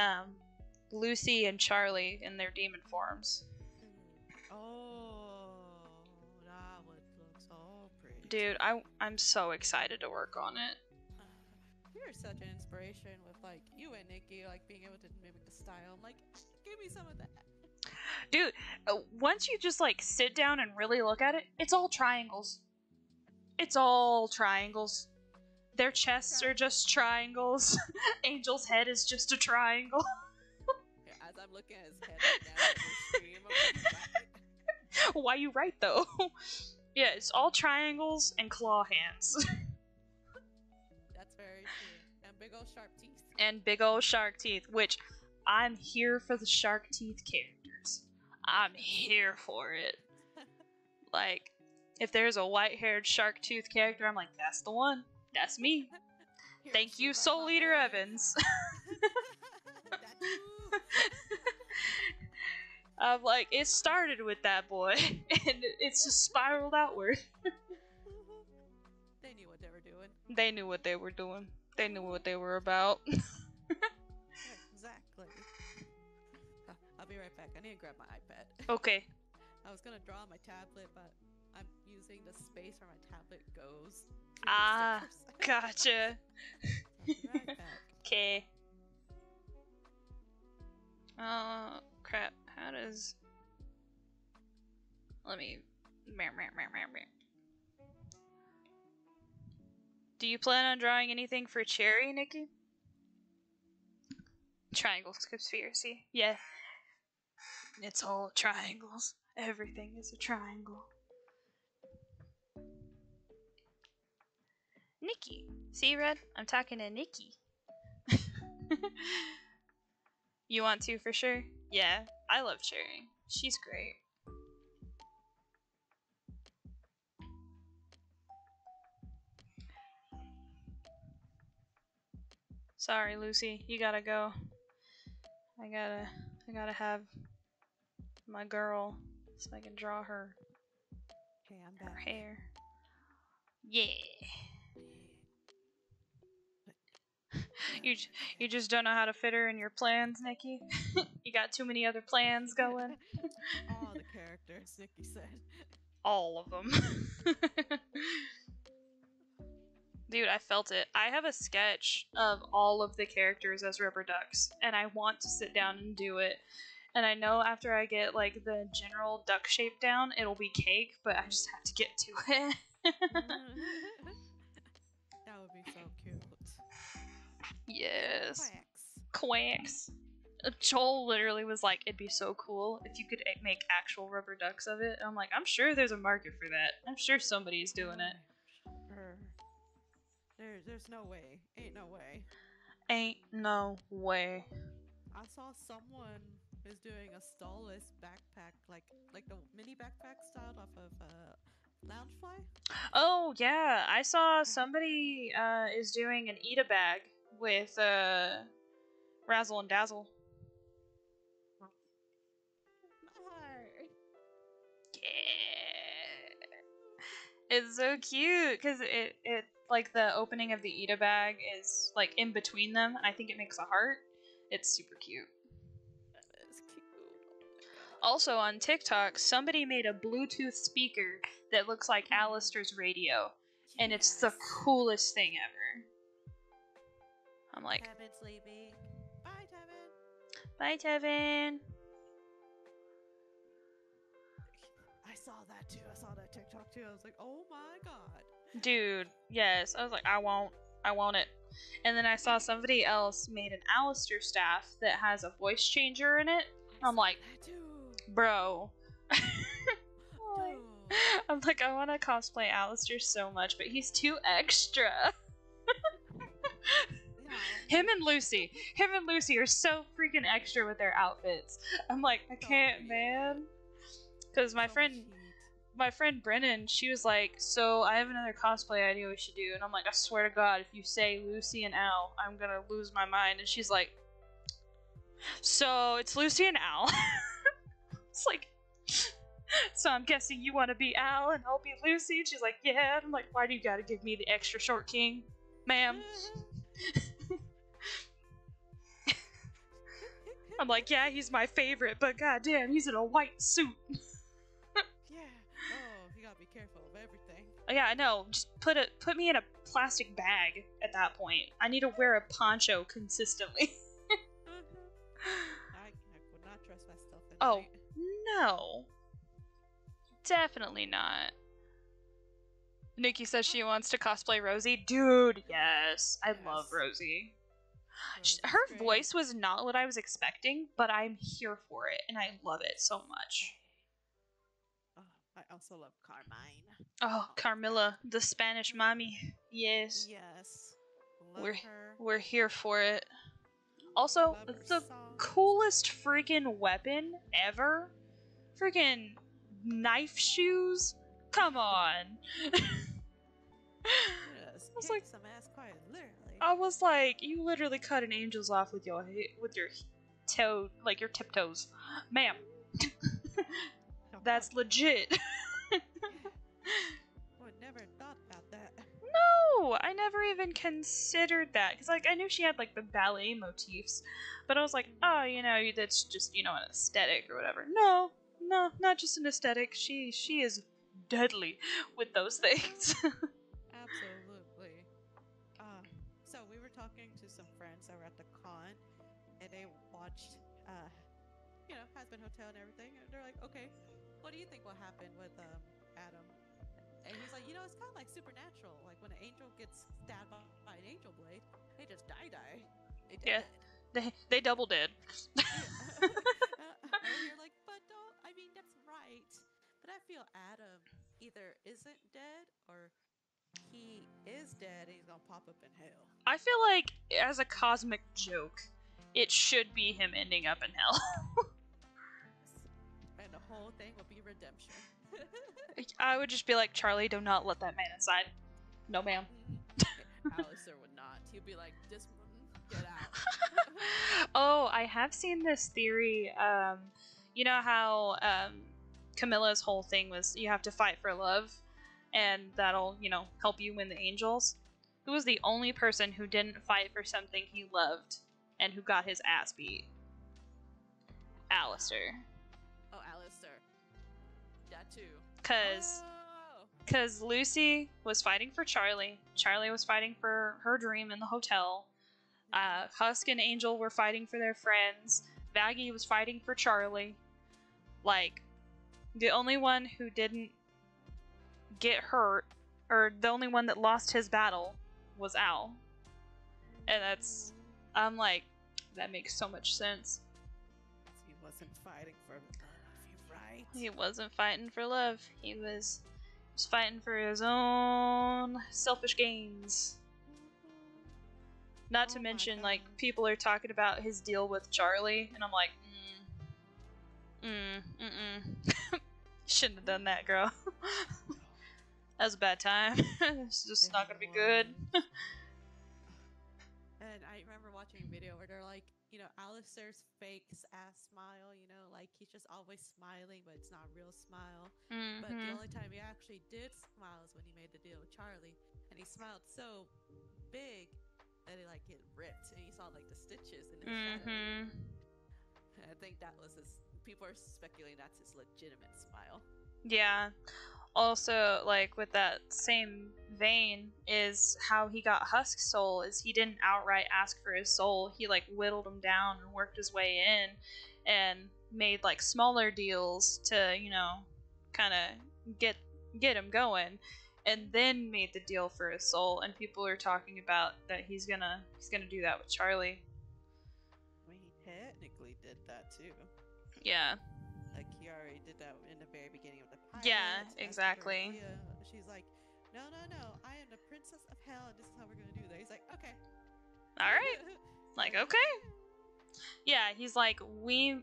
S1: Lucy and Charlie in their demon forms.
S2: Oh, that would look so pretty.
S1: Dude, I'm so excited to work on it.
S2: You're such an inspiration with like you and Nikki, like being able to mimic the style. I'm like, give me some of that.
S1: Dude, once you just like sit down and really look at it, it's all triangles. It's all triangles. Their chests are just triangles. Angel's head is just a triangle.
S2: As I'm looking at his head right now on the stream, I'm like,
S1: why you right though? Yeah, it's all triangles and claw hands.
S2: That's very true. And big old sharp teeth.
S1: And big old shark teeth, which I'm here for the shark teeth characters. I'm here for it. Like, if there's a white-haired shark tooth character, I'm like, that's the one. That's me. Thank you, Soul Eater Evans. I'm like, it started with that boy, and it's just spiraled outward.
S2: They knew what they were doing.
S1: They knew what they were doing. They knew what they were about.
S2: Exactly. I'll be right back. I need to grab my iPad.
S1: Okay.
S2: I was gonna draw on my tablet, but I'm using the space where my tablet goes.
S1: Ah, gotcha.
S2: I'll be right back.
S1: Okay. Oh, crap. How does... Let me... Do you plan on drawing anything for Cherri, Nikki? Triangles, conspiracy. Yeah. It's all triangles. Everything is a triangle. Nikki. See, Red? I'm talking to Nikki. You want to for sure? Yeah, I love Cherri. She's great. Sorry, Lucy, you gotta go. I gotta have my girl so I can draw her.
S2: Okay, I'm back.
S1: Her hair. Yeah. You just don't know how to fit her in your plans, Nikki? You got too many other plans going?
S2: All the characters, Nikki said.
S1: All of them. Dude, I felt it. I have a sketch of all of the characters as rubber ducks, and I want to sit down and do it. And I know after I get like the general duck shape down, it'll be cake, but I just have to get to it.
S2: That would be so cute.
S1: Yes. Quacks. Joel literally was like, it'd be so cool if you could make actual rubber ducks of it. And I'm like, I'm sure there's a market for that. I'm sure somebody's doing it.
S2: There's no way. Ain't no way.
S1: Ain't no way.
S2: I saw someone is doing a stallless backpack, like the mini backpack style off of Loungefly.
S1: Oh yeah, I saw somebody is doing an eat a bag with Razzle and Dazzle. Yeah, it's so cute because it like the opening of the eat a bag is like in between them, and I think it makes a heart. It's super cute.
S2: That is cute.
S1: Also on TikTok, somebody made a Bluetooth speaker that looks like Alistair's radio, and it's the coolest thing ever. I'm like,
S2: Tevin's leaving. Bye, Tevin.
S1: bye, Tevin.
S2: I saw that too. I saw that TikTok too. I was like, oh my god.
S1: Dude, yes. I was like, I want it. And then I saw somebody else made an Alistair staff that has a voice changer in it. I'm like, bro. I'm like, I want to cosplay Alistair so much, but he's too extra. Him and Lucy are so freaking extra with their outfits. I'm like, I can't, man. Because my friend Brennan, she was like, so I have another cosplay idea we should do. And I'm like, I swear to God, if you say Lucy and Al, I'm gonna lose my mind. And she's like, so it's Lucy and Al. It's like, so I'm guessing you want to be Al and I'll be Lucy. And she's like, yeah. And I'm like, why do you gotta give me the extra short king, ma'am? I'm like, yeah, he's my favorite, but goddamn, he's in a white suit.
S2: Yeah. Oh, you gotta be careful of everything.
S1: Yeah, I know. Just put me in a plastic bag at that point. I need to wear a poncho consistently.
S2: I would not trust myself in
S1: Oh,
S2: night.
S1: no. Definitely not. Nikki says she wants to cosplay Rosie. Dude, yes. I love Rosie. Her voice was not what I was expecting, but I'm here for it, and I love it so much.
S2: Oh, I also love Carmine.
S1: Oh, Carmilla, the Spanish mommy. Yes.
S2: Yes. Love her.
S1: We're here for it. Also, the coolest freaking weapon ever. Freaking knife shoes. Come on.
S2: Yes,
S1: I was like,
S2: some ass quiet, literally.
S1: I was like, you literally cut an angel's off with your toe, like your tiptoes, ma'am. That's legit.
S2: Would never thought about that.
S1: No, I never even considered that because, like, I knew she had like the ballet motifs, but I was like, oh, you know, that's just an aesthetic or whatever. No, not just an aesthetic. She is deadly with those things.
S2: Absolutely. So we were talking to some friends that were at the con, and they watched, Husband Hotel and everything, and they're like, okay, what do you think will happen with Adam? And he's like, it's kind of like Supernatural. Like when an angel gets stabbed by an angel blade, they just die. They dead.
S1: They double did.
S2: And you're like, but I mean, that's right. But I feel Adam either isn't dead or he is dead and he's gonna pop up in hell.
S1: I feel like, as a cosmic joke, it should be him ending up in hell.
S2: And the whole thing will be redemption.
S1: I would just be like, Charlie, do not let that man inside. No, ma'am.
S2: Alistair would not. He'd be like, this get out.
S1: Oh, I have seen this theory. You know how Camilla's whole thing was you have to fight for love, and that'll, help you win the angels? Who was the only person who didn't fight for something he loved and who got his ass beat? Alistair.
S2: Oh, Alistair. That too.
S1: Because Lucy was fighting for Charlie. Charlie was fighting for her dream in the hotel. Husk and Angel were fighting for their friends. Vaggie was fighting for Charlie. Like, the only one who didn't get hurt, or the only one that lost his battle, was Al. And I'm like, that makes so much sense.
S2: He wasn't fighting for love, right?
S1: He wasn't fighting for love. He was fighting for his own selfish gains. Not to mention, like, people are talking about his deal with Charlie, and I'm like, shouldn't have done that, girl. That was a bad time. It's just not gonna be good.
S2: And I remember watching a video where they're like, Alistair's fake ass smile, like he's just always smiling, but it's not a real smile.
S1: Mm-hmm.
S2: But the only time he actually did smile is when he made the deal with Charlie, and he smiled so big that it ripped, and you saw the stitches in his shadow. And I think that was his. People are speculating that's his legitimate smile.
S1: Yeah. also, like, with that same vein, is how he got Husk Soul. Is he didn't outright ask for his soul. He like whittled him down and worked his way in, and made like smaller deals to, you know, kind of get him going, and then made the deal for his soul. And people are talking about that he's gonna do that with Charlie.
S2: I mean, he technically did that too.
S1: Yeah.
S2: Like he already did that in the very beginning of the pilot.
S1: Yeah, exactly.
S2: She's like, no, I am the princess of hell, and this is how we're gonna do that. He's like, okay.
S1: All right. Like, okay. Yeah, he's like weaving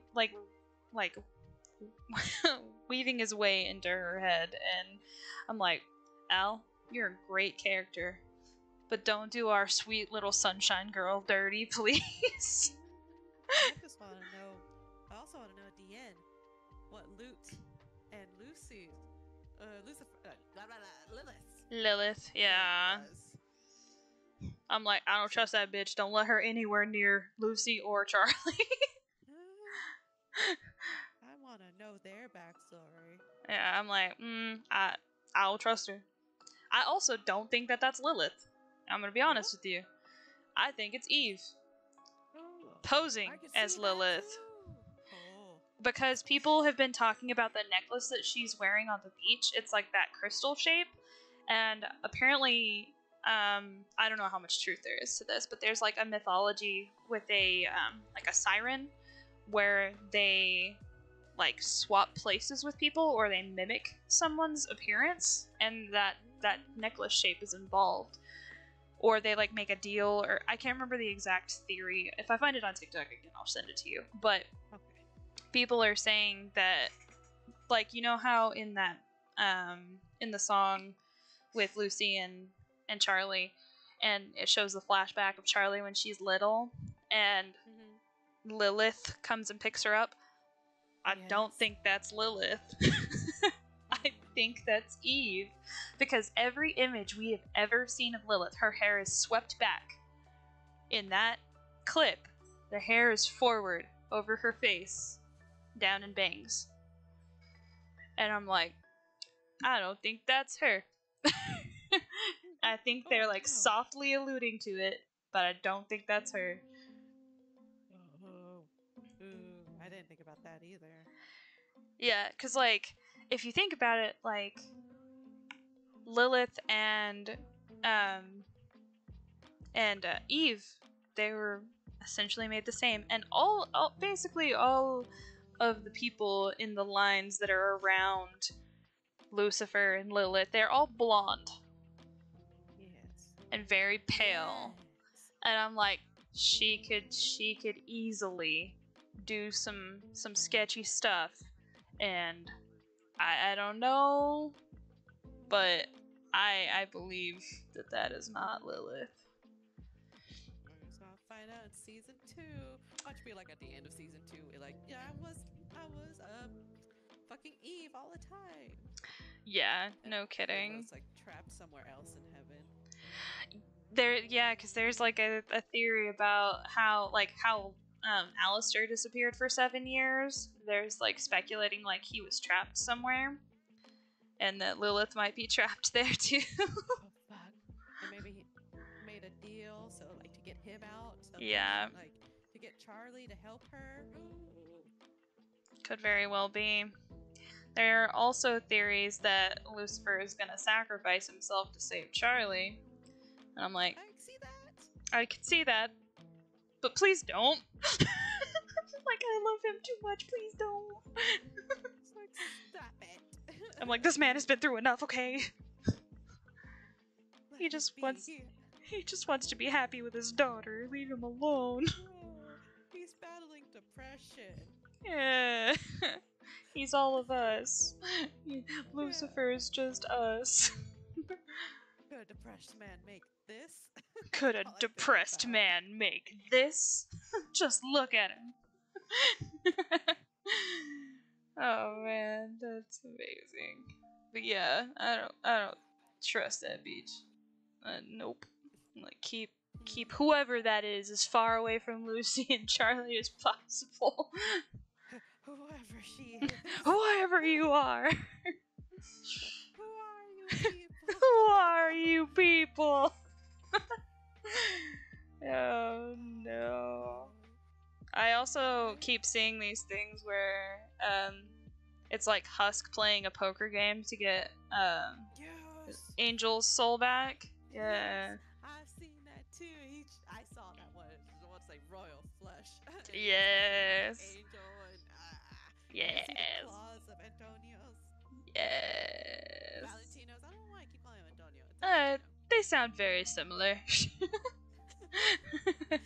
S1: his way into her head, and I'm like, Al, you're a great character, but don't do our sweet little sunshine girl dirty, please.
S2: I just want to know. I also want to know at the end what Lute and Lucy,
S1: Lilith, yeah. I'm like, I don't trust that bitch. Don't let her anywhere near Lucy or Charlie.
S2: I want to know their backstory.
S1: Yeah, I'm like, I'll trust her. I also don't think that that's Lilith. I'm gonna be honest with you. I think it's Eve. Posing as Lilith. Because people have been talking about the necklace that she's wearing on the beach. It's like that crystal shape. And apparently, I don't know how much truth there is to this, but there's like a mythology with a like a siren where they like swap places with people, or they mimic someone's appearance, and that necklace shape is involved. Or they like make a deal, or I can't remember the exact theory. If I find it on TikTok again, I'll send it to you. But people are saying that, like, you know how in that in the song with Lucy and Charlie, and it shows the flashback of Charlie when she's little, and Lilith comes and picks her up. I don't think that's Lilith. I think that's Eve, because every image we have ever seen of Lilith, her hair is swept back. In that clip, the hair is forward over her face, down in bangs. And I'm like, I don't think that's her. I think they're like softly alluding to it, but I don't think that's her.
S2: I didn't think about that either.
S1: Yeah, because like, if you think about it, like, Lilith and Eve, they were essentially made the same, and basically all of the people in the lines that are around Lucifer and Lilith, they're all blonde.
S2: Yes.
S1: And very pale. Yes. And I'm like, she could easily do some sketchy stuff, and I don't know, but I believe that is not Lilith.
S2: So I'll find out in season 2. Watch me like at the end of season 2, like, yeah, I was fucking Eve all the time.
S1: Yeah, no kidding.
S2: I was like trapped somewhere else in heaven.
S1: Because there's like a theory about how Alistair disappeared for 7 years. There's like speculating like he was trapped somewhere, and that Lilith might be trapped there too.
S2: Oh fuck! And maybe he made a deal so like to get him out. So
S1: yeah.
S2: Like to get Charlie to help her.
S1: Could very well be. There are also theories that Lucifer is gonna sacrifice himself to save Charlie. And I'm like, I can see that, but please don't. Like, I love him too much, please don't.
S2: Like, stop it.
S1: I'm like, this man has been through enough, okay? He just wants to be happy with his daughter. Leave him alone.
S2: He's battling depression.
S1: Yeah. He's all of us. Lucifer is just us.
S2: Could a depressed man make this?
S1: Could a depressed man make this? Just look at him. Oh man, that's amazing. But yeah, I don't trust that beach. Nope. Like, keep whoever that is as far away from Lucy and Charlie as possible.
S2: Whoever she is.
S1: Whoever you are. Who are you people? Oh no. I also keep seeing these things where it's like Husk playing a poker game to get
S2: Yes.
S1: Angel's soul back. Yeah.
S2: Yes, I've seen that too. I saw that one. What's like Royal Flush. And he was
S1: Yes.
S2: like Angel and you
S1: Yes.
S2: see the claws of Antonio's.
S1: Yes.
S2: Valentino's. I don't know why I keep calling him Antonio. It's Valentino.
S1: They sound very similar. But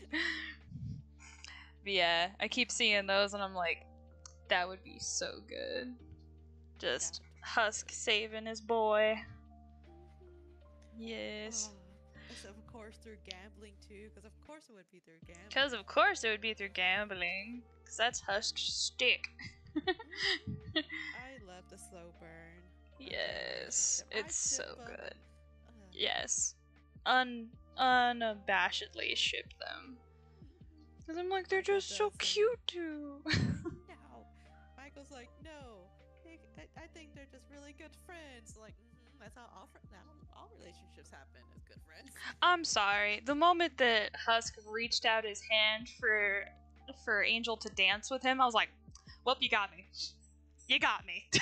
S1: yeah, I keep seeing those and I'm like, that would be so good. Just Husk saving his boy. Yes.
S2: So of course through gambling too, because of course it would be through gambling.
S1: Because of course it would be through gambling. Because that's Husk's stick.
S2: I love the slow burn.
S1: Yes, it's so good. Yes. Unabashedly ship them. Because I'm like, they're just so cute too.
S2: No. Michael's like, no. I think they're just really good friends. Like, that's how all relationships happen as good friends.
S1: I'm sorry. The moment that Husk reached out his hand for Angel to dance with him, I was like, well, you got me. You got me.
S2: I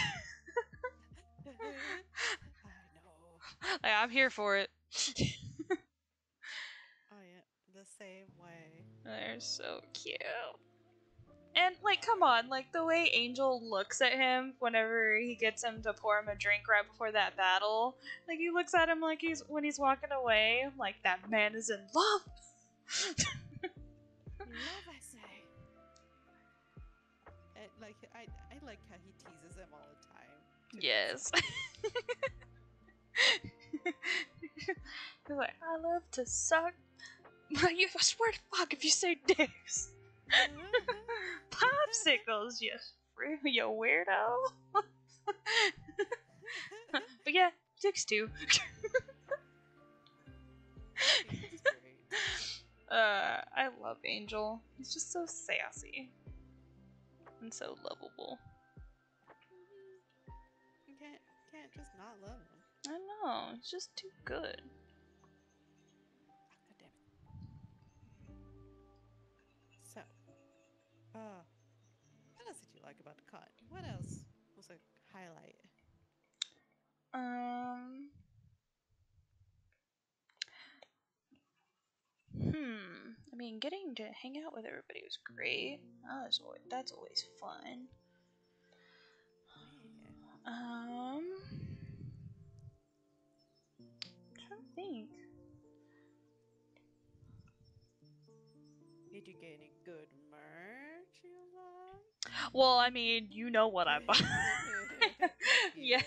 S2: know.
S1: Like, I'm here for it.
S2: Oh yeah, the same way.
S1: They're so cute. And, like, come on, like, the way Angel looks at him whenever he gets him to pour him a drink right before that battle, like, he looks at him like when he's walking away, I'm like, that man is in love!
S2: Love, I say. And, like, I like how he teases him all the time.
S1: Yes. He's like, I love to suck. I swear to fuck if you say dicks. Popsicles, you weirdo. But yeah, dicks too. I love Angel. He's just so sassy. And so lovable.
S2: You can't just not love him.
S1: I know, he's just too good.
S2: God damn it. So, what else did you like about the con? What else was a highlight?
S1: I mean, getting to hang out with everybody was great. That's always fun.
S2: Yeah.
S1: I'm trying to think.
S2: Did you get any good merch you like?
S1: Well, I mean, you know what I bought. Yeah,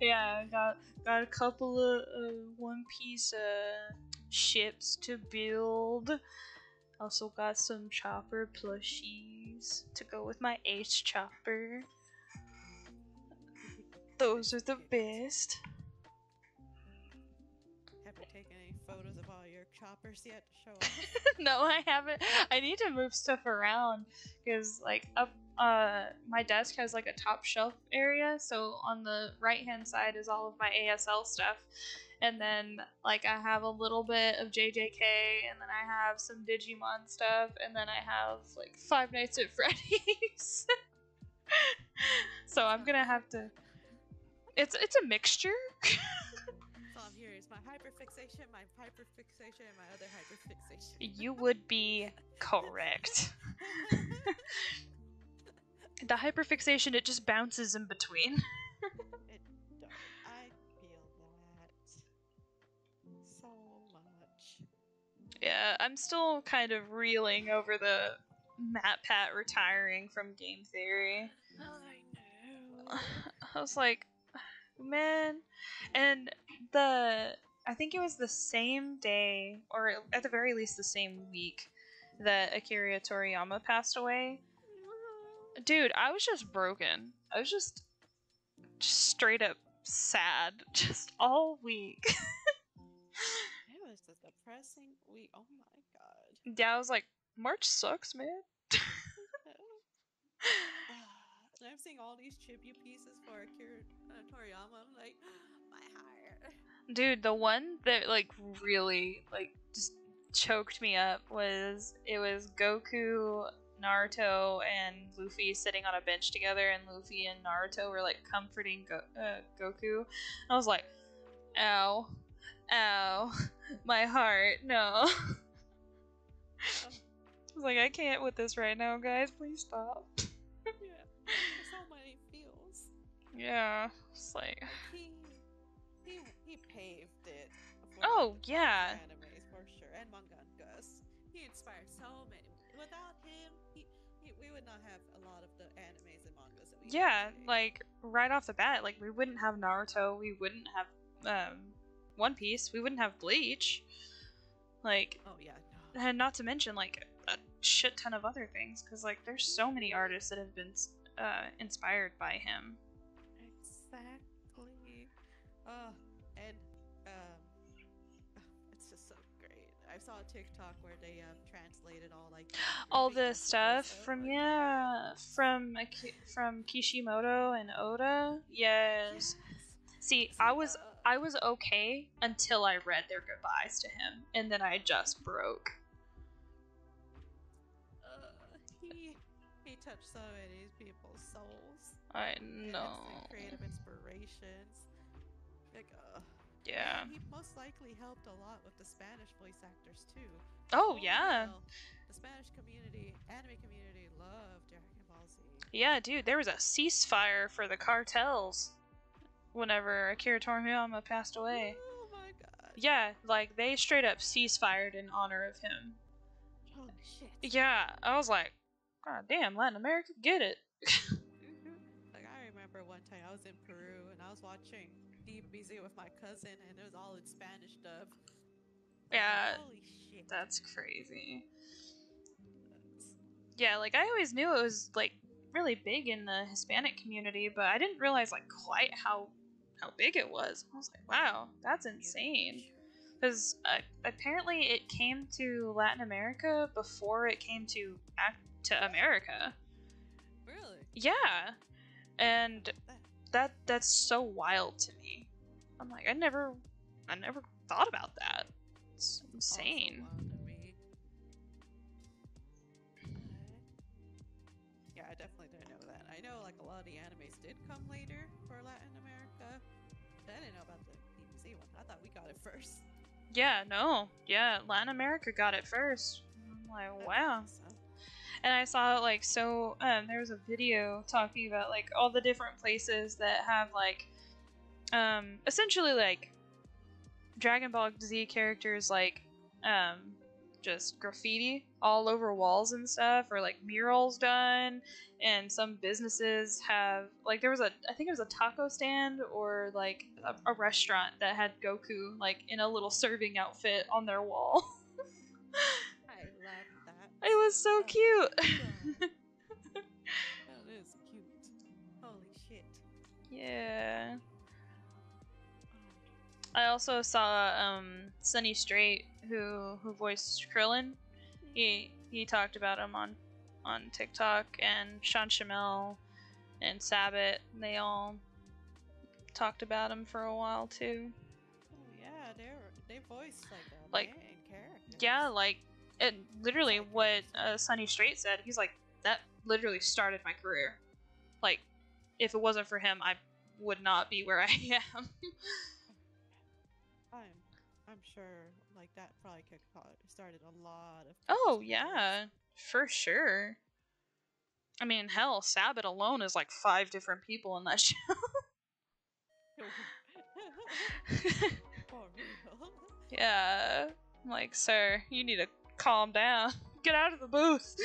S1: I got a couple of one-piece ships to build. Also got some chopper plushies to go with my ace chopper. Those are the best.
S2: Have you taken any photos of all your choppers yet to show off?
S1: No, I haven't. I need to move stuff around because, like, up my desk has like a top shelf area, so on the right hand side is all of my ASL stuff, and then like I have a little bit of JJK, and then I have some Digimon stuff, and then I have like Five Nights at Freddy's. So I'm gonna have to. It's a mixture.
S2: So I'm here. It's my hyperfixation, and my other hyperfixation.
S1: You would be correct. The hyperfixation, it just bounces in between.
S2: It don't. I feel that so much.
S1: Yeah, I'm still kind of reeling over the MatPat retiring from Game Theory.
S2: I know.
S1: I was like, man. And I think it was the same day, or at the very least the same week, that Akira Toriyama passed away. Dude, I was just broken. I was just straight up sad, just all week.
S2: It was a depressing week. Oh my god.
S1: Yeah, I was like, March sucks, man.
S2: I I'm seeing all these tribute pieces for Akira Toriyama. I'm like, my heart.
S1: Dude, the one that like really like just choked me up was Goku, Naruto, and Luffy sitting on a bench together, and Luffy and Naruto were like comforting Goku. I was like, ow, ow, my heart, no. I was like, I can't with this right now, guys. Please stop.
S2: Yeah, there's so many feels.
S1: Yeah, it's like
S2: he paved it.
S1: Oh yeah,
S2: animes for sure, and manga and Gus. He inspired so many. Without him, we would not have a lot of the animes and mangas that we
S1: yeah,
S2: have today.
S1: like right off the bat, like we wouldn't have Naruto, we wouldn't have One Piece, we wouldn't have Bleach. Like,
S2: oh yeah, no.
S1: And not to mention like a shit ton of other things, because like there's so many artists that have been inspired by him.
S2: Exactly. And it's just so great. I saw a TikTok where they translated
S1: all the stuff from from Kishimoto and Oda. Yes. See, I was okay until I read their goodbyes to him, and then I just broke.
S2: He touched so many people's souls.
S1: I know.
S2: And creative inspirations. Like,
S1: yeah.
S2: And he most likely helped a lot with the Spanish voice actors too.
S1: Oh yeah.
S2: Well, the Spanish community, anime community, loved Dragon Ball Z.
S1: Yeah, dude, there was a ceasefire for the cartels whenever Akira Toriyama passed away.
S2: Oh my god.
S1: Yeah, like they straight up ceasefired in honor of him.
S2: Holy shit.
S1: Yeah, I was like, God damn, Latin America, get it.
S2: Like, I remember one time I was in Peru and I was watching DBZ with my cousin, and it was all in Spanish dub.
S1: Yeah,
S2: like, holy shit.
S1: That's crazy. Yeah, like I always knew it was like really big in the Hispanic community, but I didn't realize like quite how big it was. I was like, wow, that's insane. Because apparently it came to Latin America before it came to America.
S2: Really?
S1: Yeah, and that's so wild to me. I'm like, I never thought about that. It's insane.
S2: Also wild to me. Yeah, I definitely didn't know that. I know like a lot of the animes did come later for Latin America, but I didn't know about the DBZ one. I thought we got it first.
S1: Yeah, no. Yeah, Latin America got it first. I'm like, wow. And I saw like there was a video talking about like all the different places that have like essentially like Dragon Ball Z characters like just graffiti all over walls and stuff, or like murals done. And some businesses have like I think it was a taco stand or like a restaurant that had Goku like in a little serving outfit on their wall.
S2: I love that.
S1: It was so cute.
S2: That is cute. Holy shit.
S1: Yeah. I also saw Sunny Straight, who voiced Krillin. He talked about him on TikTok, and Sean Shamel and Sabbath. They all talked about him for a while too.
S2: Oh yeah, they voiced like main characters.
S1: Yeah, like it literally what Sunny Straight said. He's like, that literally started my career. Like, if it wasn't for him, I would not be where I am.
S2: I'm sure like that probably started a lot of.
S1: Oh yeah, for sure. I mean, hell, Sabbath alone is like 5 different people in that show.
S2: For real.
S1: Yeah, I'm like, sir, you need to calm down. Get out of the booth.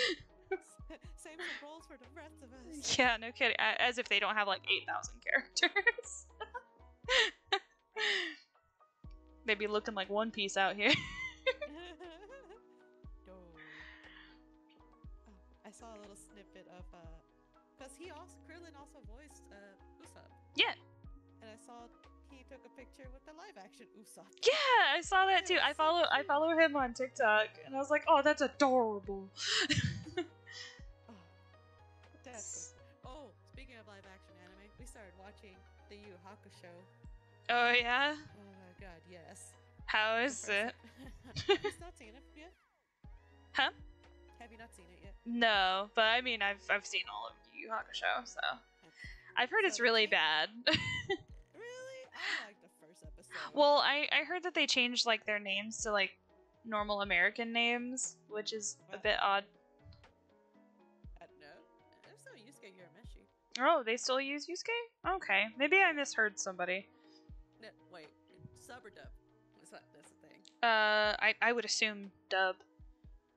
S2: Save some roles for the rest of us.
S1: Yeah, no kidding. As if they don't have like 8,000 characters. They'd be looking like One Piece out here.
S2: I saw a little snippet of because Krillin also voiced Usopp.
S1: Yeah.
S2: And I saw he took a picture with the live action Usopp.
S1: Yeah, I saw that too. I follow him on TikTok, and I was like, oh, that's adorable.
S2: That's good. Oh, speaking of started watching the Yu Hakusho.
S1: Oh yeah?
S2: Oh my god, yes.
S1: How is it?
S2: Have you not seen it yet?
S1: Huh?
S2: Have you not seen it yet?
S1: No, but I mean I've seen all of Yu Yu Hakusho, so
S2: Okay.
S1: I've heard
S2: So
S1: it's
S2: they
S1: really
S2: changed-
S1: bad.
S2: Really? I liked the first episode.
S1: Well, I heard that they changed like their names to like normal American names, which is a bit odd.
S2: No. If so, Yusuke Urameshi.
S1: Oh, they still use Yusuke? Okay, maybe I misheard somebody.
S2: No, wait. Sub or dub? That's the thing.
S1: I would assume dub.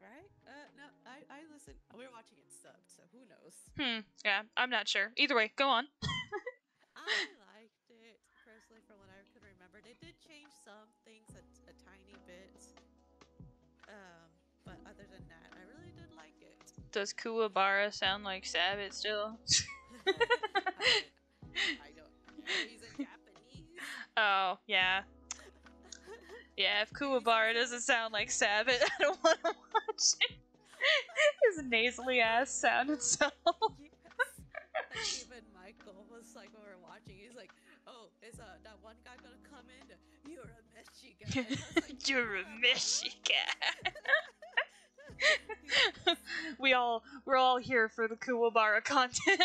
S2: Right? No, I listen. We're watching it subbed, so who knows?
S1: Yeah, I'm not sure. Either way, go on.
S2: I liked it, personally, from what I could remember. They did change some things a tiny bit. But other than that, I really did like it.
S1: Does Kuwabara sound like Sabbath still?
S2: I don't know. He's in Japanese.
S1: Oh, yeah. Yeah, if Kuwabara doesn't sound like Sabbath, I don't want to watch it. His nasally ass sound itself.
S2: Yes. Like even Michael was like, when we were watching, he's like, "Oh, is that one guy gonna come in? You're a Michigan." Like,
S1: You're a Michigan. We're all here for the Kuwabara content.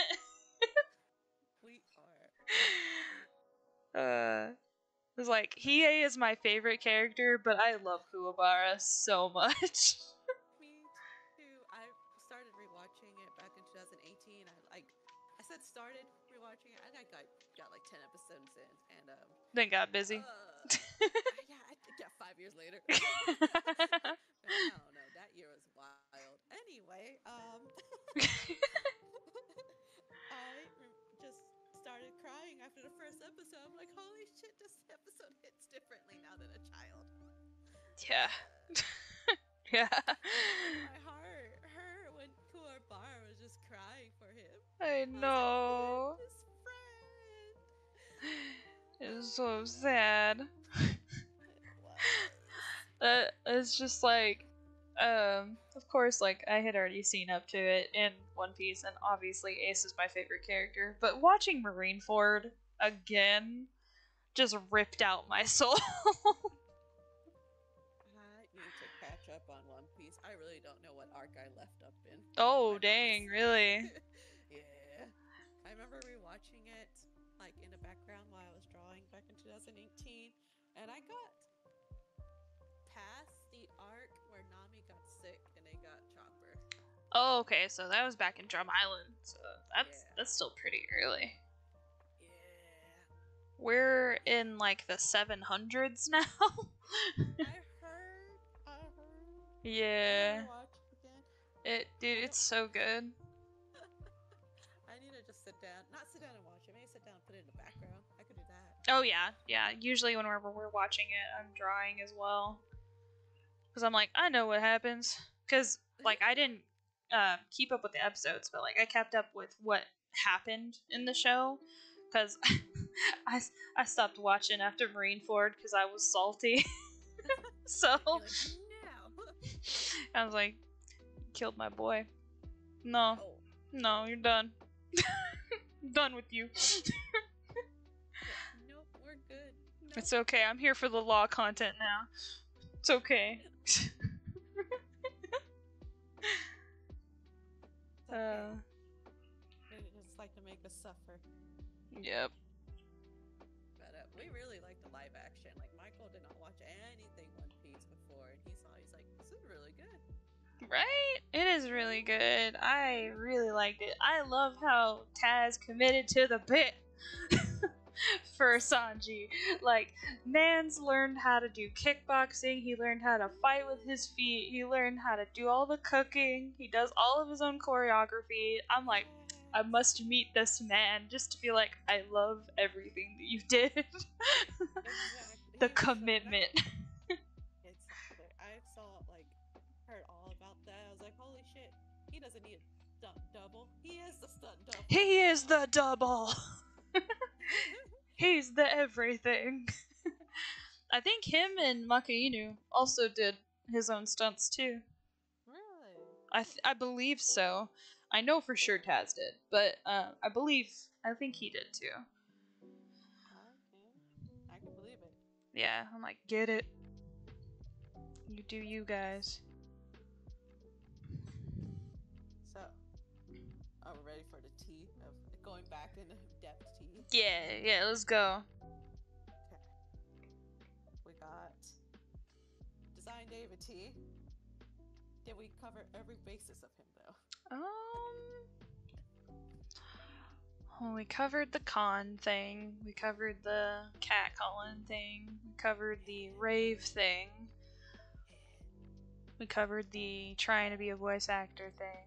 S2: We are.
S1: It's like Hiei is my favorite character, but I love Kuwabara so much.
S2: Me too. I started rewatching it back in 2018. I said started rewatching it. I think I got like 10 episodes in, and
S1: Then got busy.
S2: yeah, I think 5 years later. I don't know. That year was wild. Anyway, just started crying after the first episode. I'm like, holy shit, this episode hits differently now than a child.
S1: Yeah. Yeah.
S2: My heart hurt when Kuwabara was just crying for him.
S1: I know.
S2: His friend.
S1: It was so sad.
S2: It was.
S1: It's just like, of course, like, I had already seen up to it in One Piece, and obviously Ace is my favorite character, but watching Marineford again just ripped out my soul.
S2: I need to catch up on One Piece. I really don't know what arc I left up in.
S1: Oh, dang, really?
S2: Yeah. I remember rewatching it, like, in the background while I was drawing back in 2018, and I got past the arc where Nami got sick and they got Chopper.
S1: Oh, okay, so that was back in Drum Island, so that's still pretty early.
S2: Yeah.
S1: We're in, like, the 700s now?
S2: I heard.
S1: Yeah.
S2: I watch it again.
S1: Dude, it's so good.
S2: I need to just sit down and watch it. Maybe sit down and put it in the background. I could do that.
S1: Oh, yeah. Usually whenever we're watching it, I'm drawing as well. Because I'm like, I know what happens. Because, like, I didn't keep up with the episodes, but, like, I kept up with what happened in the show. Because I stopped watching after Marineford because I was salty. So
S2: You're like, no.
S1: I was like, killed my boy. No.
S2: Oh.
S1: No, you're done. I'm done with you.
S2: Nope, we're good. Nope.
S1: It's okay. I'm here for the law content now. It's okay.
S2: They just like to make us suffer.
S1: Yep.
S2: But we really like the live action. Like, Michael did not watch anything One Piece before, and he's like, this is really good.
S1: Right? It is really good. I really liked it. I love how Taz committed to the bit for Sanji. Like, man's learned how to do kickboxing, he learned how to fight with his feet, he learned how to do all the cooking, he does all of his own choreography. I'm like, I must meet this man just to be like, I love everything that you did.
S2: Exactly.
S1: The commitment.
S2: Exactly. I heard all about that. I was like, holy shit, he doesn't need a stunt double. He is the stunt double.
S1: He is the double. He's the everything. I think him and Makainu also did his own stunts too.
S2: Really?
S1: I believe so. I know for sure Taz did, but I think he did too.
S2: I can believe it.
S1: Yeah, I'm like, get it. You do you guys.
S2: So, are we ready for the tea of going back into depth tea?
S1: Yeah, let's go.
S2: Okay. We got Design David T. Did we cover every basis of him though?
S1: Well, we covered the con thing. We covered the catcalling thing. We covered the rave thing. We covered the trying to be a voice actor thing.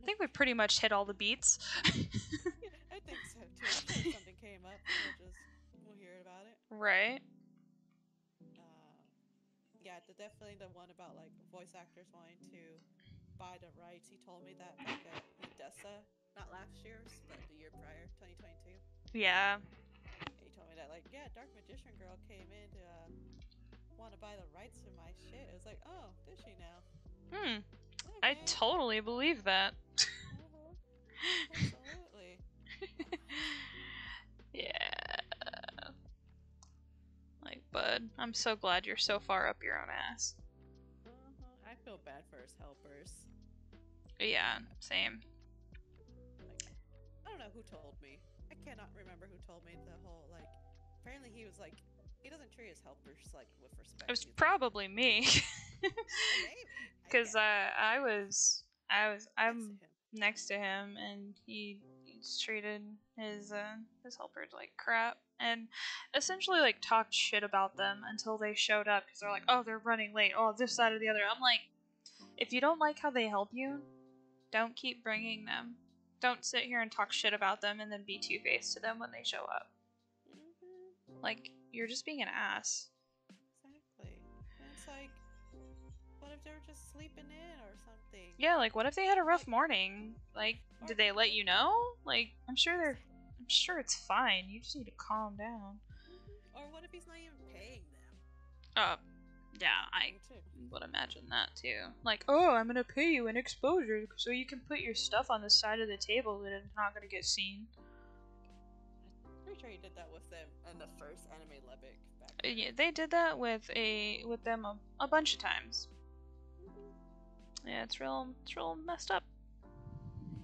S1: I think we pretty much hit all the beats.
S2: Yeah, I think so too. I'm sure if something came up, we'll hear about it.
S1: Right.
S2: Yeah, definitely the one about like voice actors wanting to buy the rights. He told me that back at Odessa, not last year's, but the year prior, 2022.
S1: Yeah.
S2: He told me that like, yeah, Dark Magician Girl came in to want to buy the rights to my shit. It was like, oh, did she now?
S1: Okay. I
S2: Okay.
S1: totally believe that.
S2: Absolutely.
S1: Yeah. Like, bud, I'm so glad you're so far up your own ass.
S2: I feel bad for his helpers.
S1: Yeah, same.
S2: Like, I don't know who told me. I cannot remember who told me the whole, like, apparently he was like, he doesn't treat his helpers, like, with respect.
S1: It was probably me.
S2: Maybe.
S1: Because I'm next to him, and he's treated his helpers like crap, and essentially like talked shit about them until they showed up, because they're like, oh, they're running late, oh, this side or the other. I'm like, if you don't like how they help you, don't keep bringing them. Don't sit here and talk shit about them and then be two-faced to them when they show up. Like, you're just being an ass.
S2: Exactly. And it's like, what if they were just sleeping in or something?
S1: Yeah, like, what if they had a rough morning? Like, did they let you know? Like, I'm sure it's fine. You just need to calm down.
S2: Or what if he's not even paying them?
S1: Yeah, I would imagine that too. Like, oh, I'm gonna pay you an exposure so you can put your stuff on the side of the table that it's not gonna get seen.
S2: I'm pretty sure he did that with them in the first anime Levick back
S1: then. Yeah, they did that with them a bunch of times. Yeah, it's real messed up.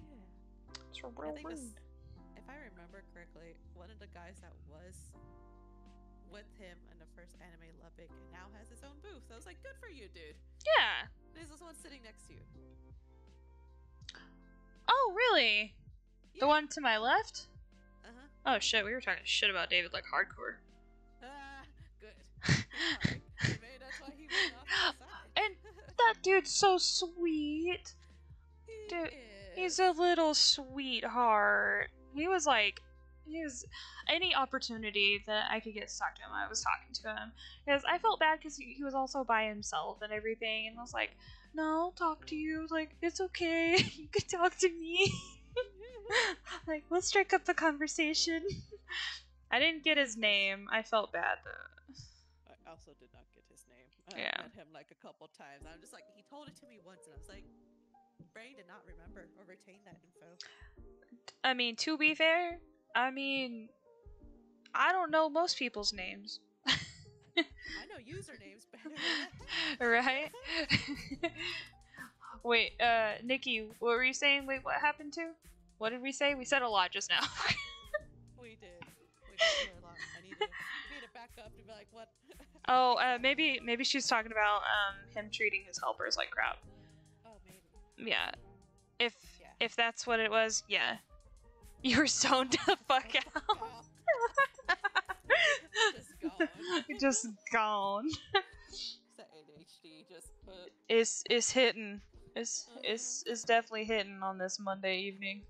S1: Yeah. It's real rude.
S2: If I remember correctly, one of the guys that was with him in the first anime Levick and now has his own booth. So I was like, good for you, dude.
S1: Yeah.
S2: There's this one sitting next to you.
S1: Oh, really? Yeah. The one to my left?
S2: Uh-huh.
S1: Oh, shit. We were talking shit about David like hardcore.
S2: Good. Maybe that's why he went off the side.
S1: And that dude's so sweet. Dude, he's a little sweetheart. He was any opportunity that I could get to talk to him, I was talking to him. Because I felt bad because he was also by himself and everything, and I was like, no, I'll talk to you. Like, it's okay. You can talk to me. Like, we'll strike up a conversation. I didn't get his name. I felt bad, though.
S2: I also did not get his name.
S1: I
S2: met him like a couple times. I'm just like, he told it to me once, and I was like, brain did not remember or retain that info.
S1: I mean, to be fair, I don't know most people's names.
S2: I know usernames better than that.
S1: Right? Wait, Nikki, what were you saying? Wait, what happened to? What did we say? We said a lot just now.
S2: We did hear a lot. I need to back up to be like, what?
S1: Oh, maybe she's talking about him treating his helpers like crap.
S2: Oh, maybe.
S1: Yeah. If that's what it was, yeah. You were zoned the fuck out. Just gone.
S2: That ADHD just
S1: is hitting. Is definitely hitting on this Monday evening.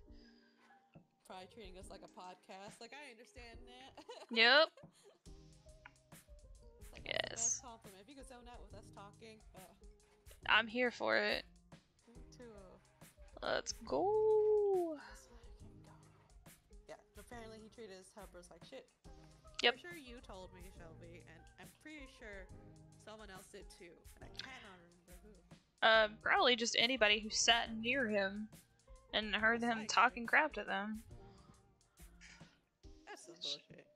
S2: Probably treating us like a podcast. Like, I understand that.
S1: Yep.
S2: Like,
S1: yes.
S2: That's the best compliment. If you could zone out with us talking.
S1: I'm here for it.
S2: Me too.
S1: Let's go.
S2: Yeah, apparently he treated his helpers like shit.
S1: Yep.
S2: I'm sure you told me, Shelby, and I'm pretty sure someone else did too, and I cannot remember who.
S1: Probably just anybody who sat near him and heard him talking crap to them.
S2: That's some bullshit.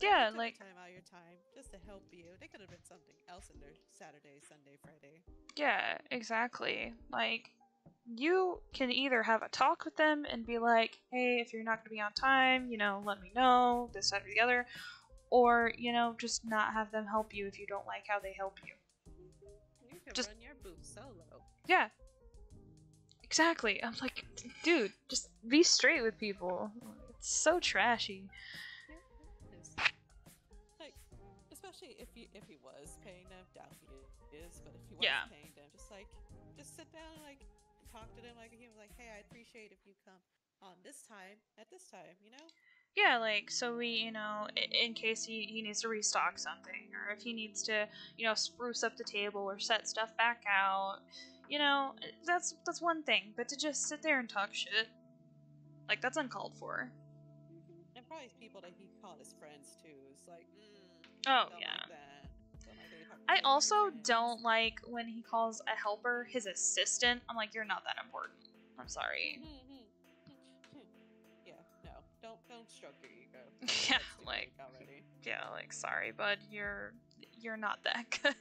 S1: Yeah,
S2: They
S1: like,
S2: took the time out of your time just to help you. They could have been something else in their Saturday, Sunday, Friday.
S1: yeah, exactly. Like, you can either have a talk with them and be like, hey, if you're not going to be on time, you know, let me know, this, that, or the other. Or, you know, just not have them help you if you don't like how they help you.
S2: You can
S1: Just
S2: run your booth solo.
S1: Yeah. Exactly. I'm like, dude, just be straight with people. It's so trashy.
S2: Yeah, like, especially if he was paying them, doubt he is, but if he was paying them, just sit down and like talk to them like he was like, hey, I'd appreciate if you come on this time at this time, you know?
S1: Yeah, like, so we, you know, in case he needs to restock something, or if he needs to, you know, spruce up the table or set stuff back out, you know, that's one thing. But to just sit there and talk shit, like, that's uncalled for.
S2: And probably people that he called his friends too. It's like,
S1: oh
S2: don't
S1: yeah.
S2: like that. Don't like that you talk
S1: I
S2: shit about
S1: also
S2: your friends.
S1: don't like when he calls a helper his assistant. I'm like, you're not that important. I'm sorry.
S2: Yeah, no, don't stroke your ego.
S1: Yeah,
S2: That's too
S1: like,
S2: big already.
S1: Yeah, like, sorry, bud, you're not that good.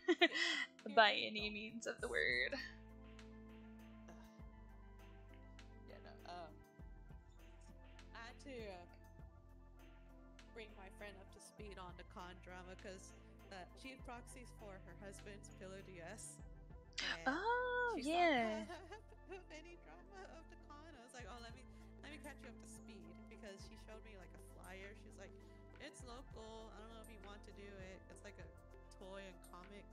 S2: Yeah,
S1: by any means of the word.
S2: Yeah, no. I had to bring my friend up to speed on the con drama because she had proxies for her husband's Pillow DS.
S1: Oh,
S2: she
S1: yeah.
S2: saw any drama of the con. I was like, oh, let me catch you up to speed because she showed me like a flyer. She's like, it's local. I don't know if you want to do it. It's like a toy and comic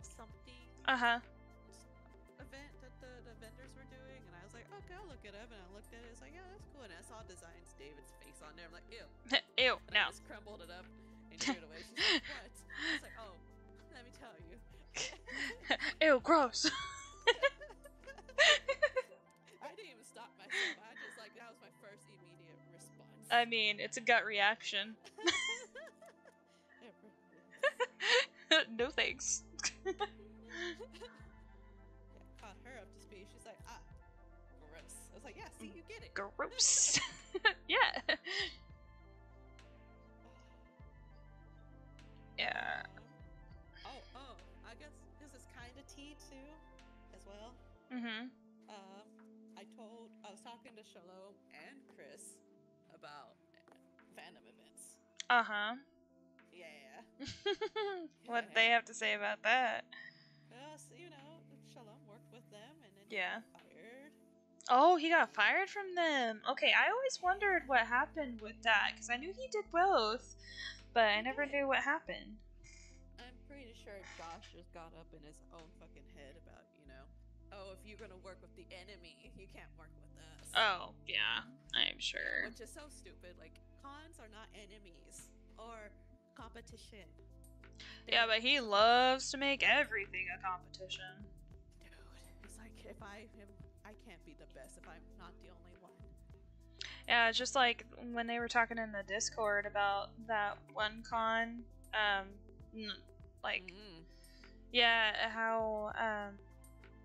S2: something event that the vendors were doing, and I was like, okay, I'll look it up. And I looked at it. It's like, yeah, that's cool. And I saw Designs David's face on there. I'm like, ew.
S1: Ew.
S2: And
S1: No.
S2: I just crumbled it up and threw it away. She's like, what? I was like, oh, let me tell you.
S1: Ew, gross.
S2: I didn't even stop myself. I just like that was my first immediate response.
S1: I mean, it's a gut reaction. No thanks.
S2: Caught her up to speed. She's like, gross. I was like, yeah, see, you get it.
S1: Gross. Yeah. Yeah.
S2: Oh, I guess this is kind of tea too, as well. I was talking to Shalom and Chris about fandom events. Yeah.
S1: What did they have to say about that?
S2: So, you know, Shalom worked with them and then he got fired.
S1: Oh, he got fired from them. Okay, I always wondered what happened with that, because I knew he did both, but I never knew what happened.
S2: I'm pretty sure Josh just got up in his own fucking head about, you know, oh, if you're gonna work with the enemy, you can't work with us.
S1: Oh, yeah, I'm sure.
S2: Which is so stupid. Like, cons are not enemies or competition.
S1: Yeah, but he loves to make everything a competition.
S2: Dude, it's like if I can't be the best if I'm not the only one.
S1: Yeah, it's just like when they were talking in the Discord about that one con, yeah, how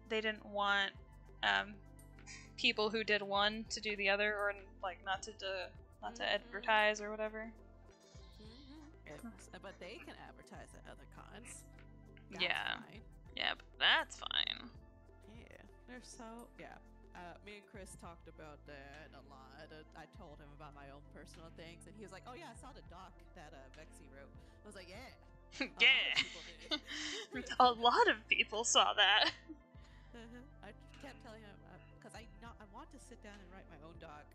S1: they didn't want people who did one to do the other, or like not to advertise or whatever.
S2: But they can advertise at other cons. That's fine.
S1: Yeah, but that's fine.
S2: Yeah, they're so me and Chris talked about that a lot. I told him about my own personal things, and he was like, "Oh yeah, I saw the doc that Vexy wrote." I was like, "Yeah,
S1: yeah." A lot of people saw that.
S2: I kept telling him because I want to sit down and write my own doc,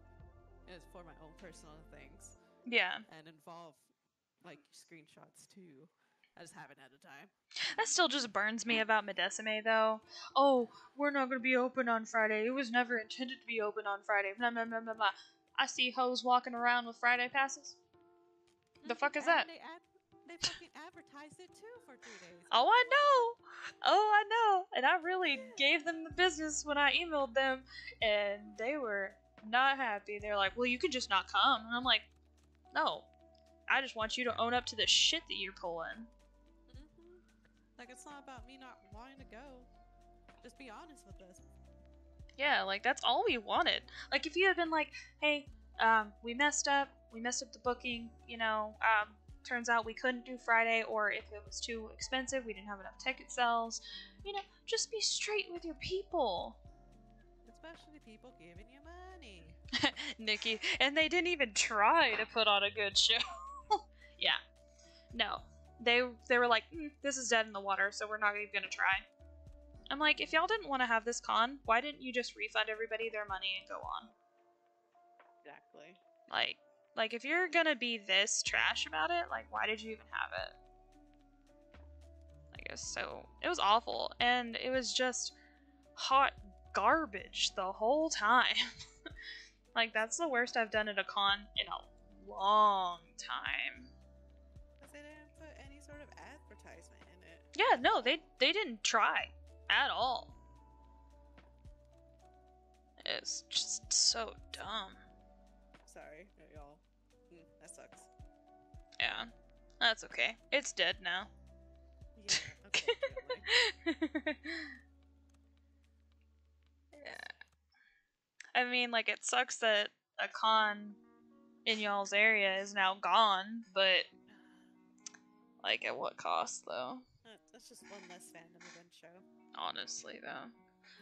S2: for my own personal things.
S1: Yeah,
S2: and involve like screenshots too. I just haven't had the time.
S1: That still just burns me about Medesime, though. Oh, we're not going to be open on Friday. It was never intended to be open on Friday. Blah, blah, blah, blah, blah. I see hoes walking around with Friday passes. The fuck is that?
S2: They fucking advertised it too for 3 days.
S1: Oh, I know. And I really gave them the business when I emailed them, and they were not happy. They're like, well, you can just not come. And I'm like, no. I just want you to own up to the shit that you're pulling.
S2: Like, it's not about me not wanting to go. Just be honest with us.
S1: Yeah, like, that's all we wanted. Like, if you had been like, hey, we messed up the booking, you know, turns out we couldn't do Friday, or if it was too expensive, we didn't have enough ticket sales, you know, just be straight with your people.
S2: Especially people giving you money.
S1: Nikki, and they didn't even try to put on a good show. Yeah. No. They were like, this is dead in the water, so we're not even gonna try. I'm like, if y'all didn't want to have this con, why didn't you just refund everybody their money and go on?
S2: Exactly.
S1: Like if you're gonna be this trash about it, like, why did you even have it? Like, it was awful, and it was just hot garbage the whole time. Like, that's the worst I've done at a con in a long time.
S2: Because they didn't put any sort of advertisement in it.
S1: Yeah, no, they didn't try at all. It's just so dumb.
S2: Sorry, y'all. That sucks.
S1: Yeah, that's okay. It's dead now.
S2: Yeah, unfortunately.
S1: Yeah. I mean, like, it sucks that a con in y'all's area is now gone, but, like, at what cost, though?
S2: That's just one less fandom event show.
S1: Honestly, though.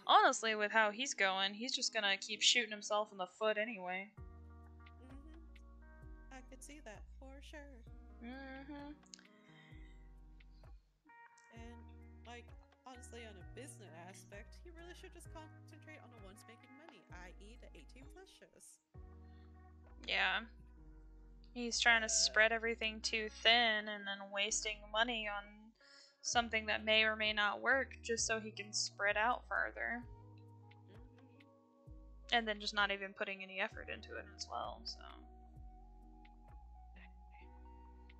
S1: Honestly, with how he's going, he's just gonna keep shooting himself in the foot anyway.
S2: I could see that for sure. And, like, honestly, on a business aspect, he really should just concentrate on the ones making money, i.e. the 18+ shows.
S1: Yeah. He's trying to spread everything too thin and then wasting money on something that may or may not work just so he can spread out further. And then just not even putting any effort into it as well, so.